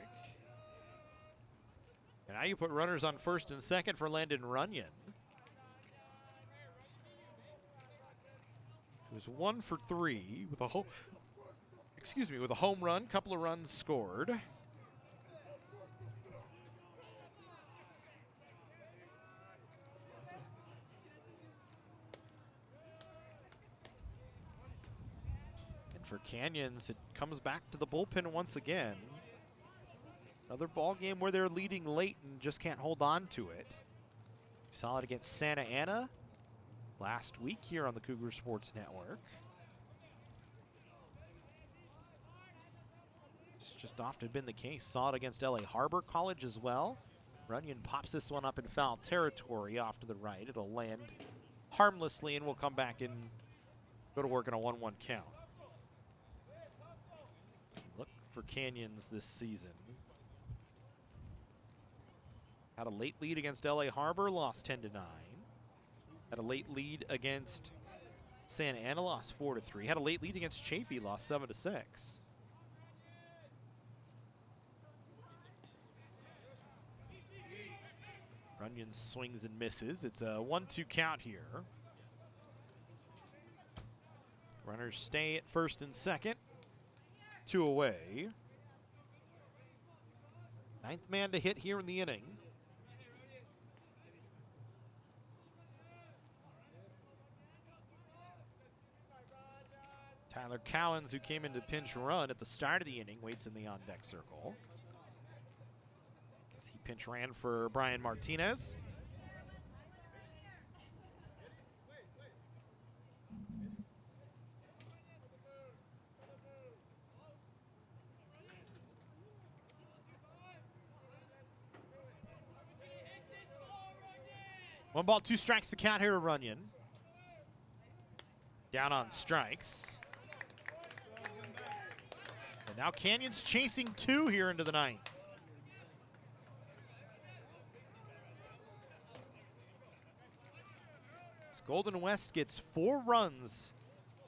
And now you put runners on first and second for Landon Runyon, who's 1 for 3 with a with a home run, couple of runs scored. And for Canyons, it comes back to the bullpen once again. Another ball game where they're leading late and just can't hold on to it. Saw it against Santa Ana last week here on the Cougar Sports Network. It's just often been the case. Saw it against LA Harbor College as well. Runyon pops this one up in foul territory off to the right. It'll land harmlessly and we'll come back and go to work on a 1-1 count. Look for Canyons this season. Had a late lead against LA Harbor, lost 10-9. Had a late lead against Santa Ana, lost 4-3. Had a late lead against Chaffee, lost 7-6. Runyon swings and misses. It's a 1-2 count here. Runners stay at first and second. 2 away. 9th man to hit here in the inning. Tyler Cowens, who came into pinch run at the start of the inning, waits in the on-deck circle. He pinch ran for Brian Martinez. One ball, 2 strikes to count here to Runyon. Down on strikes. And now Canyon's chasing 2 here into the 9th. Golden West gets 4 runs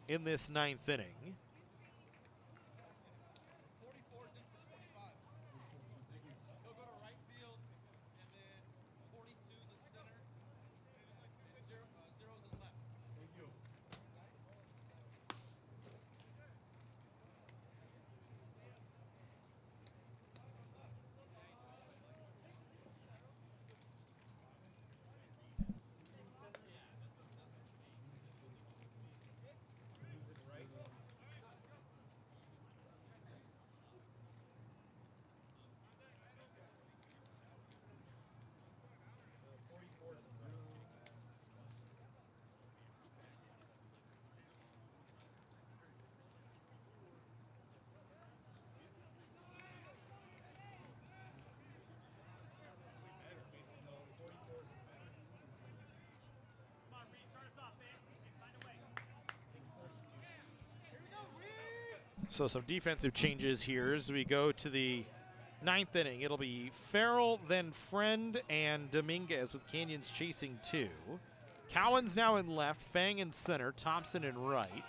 in this 9th inning. So some defensive changes here as we go to the 9th inning. It'll be Farrell, then Friend, and Dominguez with Canyons chasing 2. Cowan's now in left, Fang in center, Thompson in right.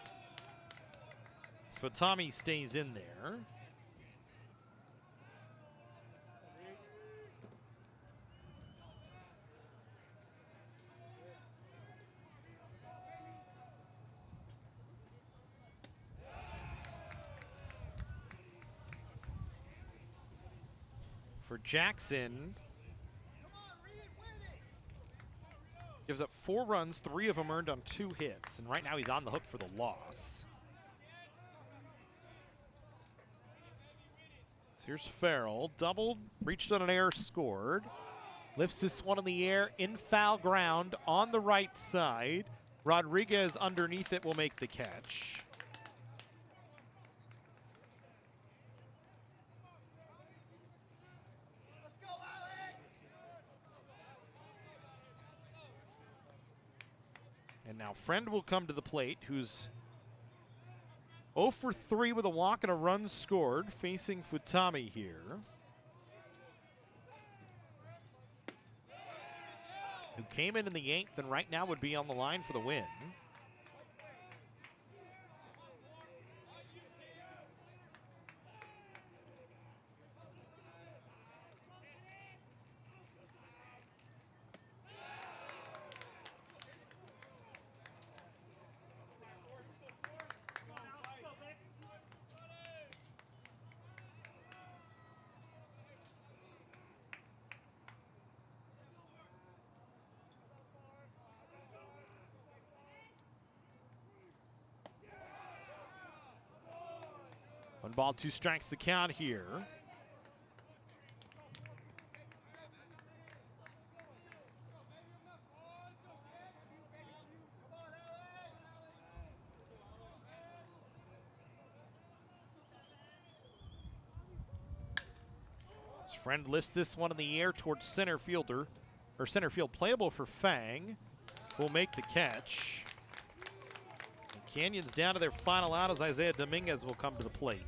Fatami stays in there. For Jackson, gives up 4 runs, 3 of them earned on 2 hits, and right now he's on the hook for the loss. So here's Farrell, doubled, reached on an error, scored. Lifts this one in the air, in foul ground, on the right side. Rodriguez underneath it will make the catch. And now Friend will come to the plate, who's 0 for 3 with a walk and a run scored, facing Futami here. Who came in the 8th and right now would be on the line for the win. One ball, 2 strikes the count here. His Friend lifts this one in the air towards center fielder, or center field, playable for Fang. Will make the catch. And Canyons down to their final out as Isaiah Dominguez will come to the plate.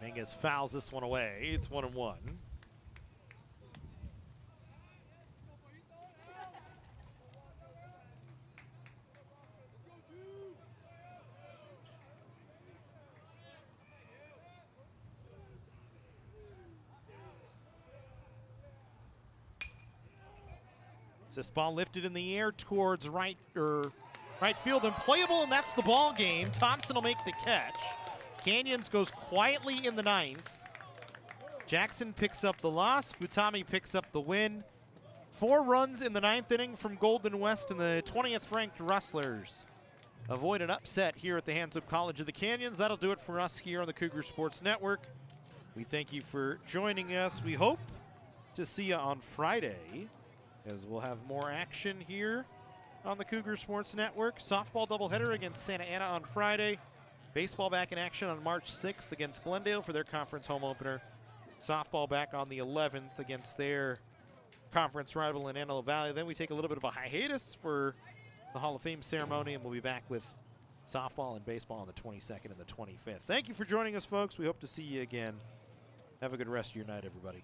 Dominguez fouls this one away. It's 1-1. This ball lifted in the air towards right field and playable, and that's the ball game. Thompson will make the catch. Canyons goes quietly in the 9th. Jackson picks up the loss. Futami picks up the win. 4 runs in the 9th inning from Golden West, and the 20th ranked Rustlers avoid an upset here at the hands of College of the Canyons. That'll do it for us here on the Cougar Sports Network. We thank you for joining us. We hope to see you on Friday, as we'll have more action here on the Cougar Sports Network. Softball doubleheader against Santa Ana on Friday. Baseball back in action on March 6th against Glendale for their conference home opener. Softball back on the 11th against their conference rival in Antelope Valley. Then we take a little bit of a hiatus for the Hall of Fame ceremony, and we'll be back with softball and baseball on the 22nd and the 25th. Thank you for joining us, folks. We hope to see you again. Have a good rest of your night, everybody.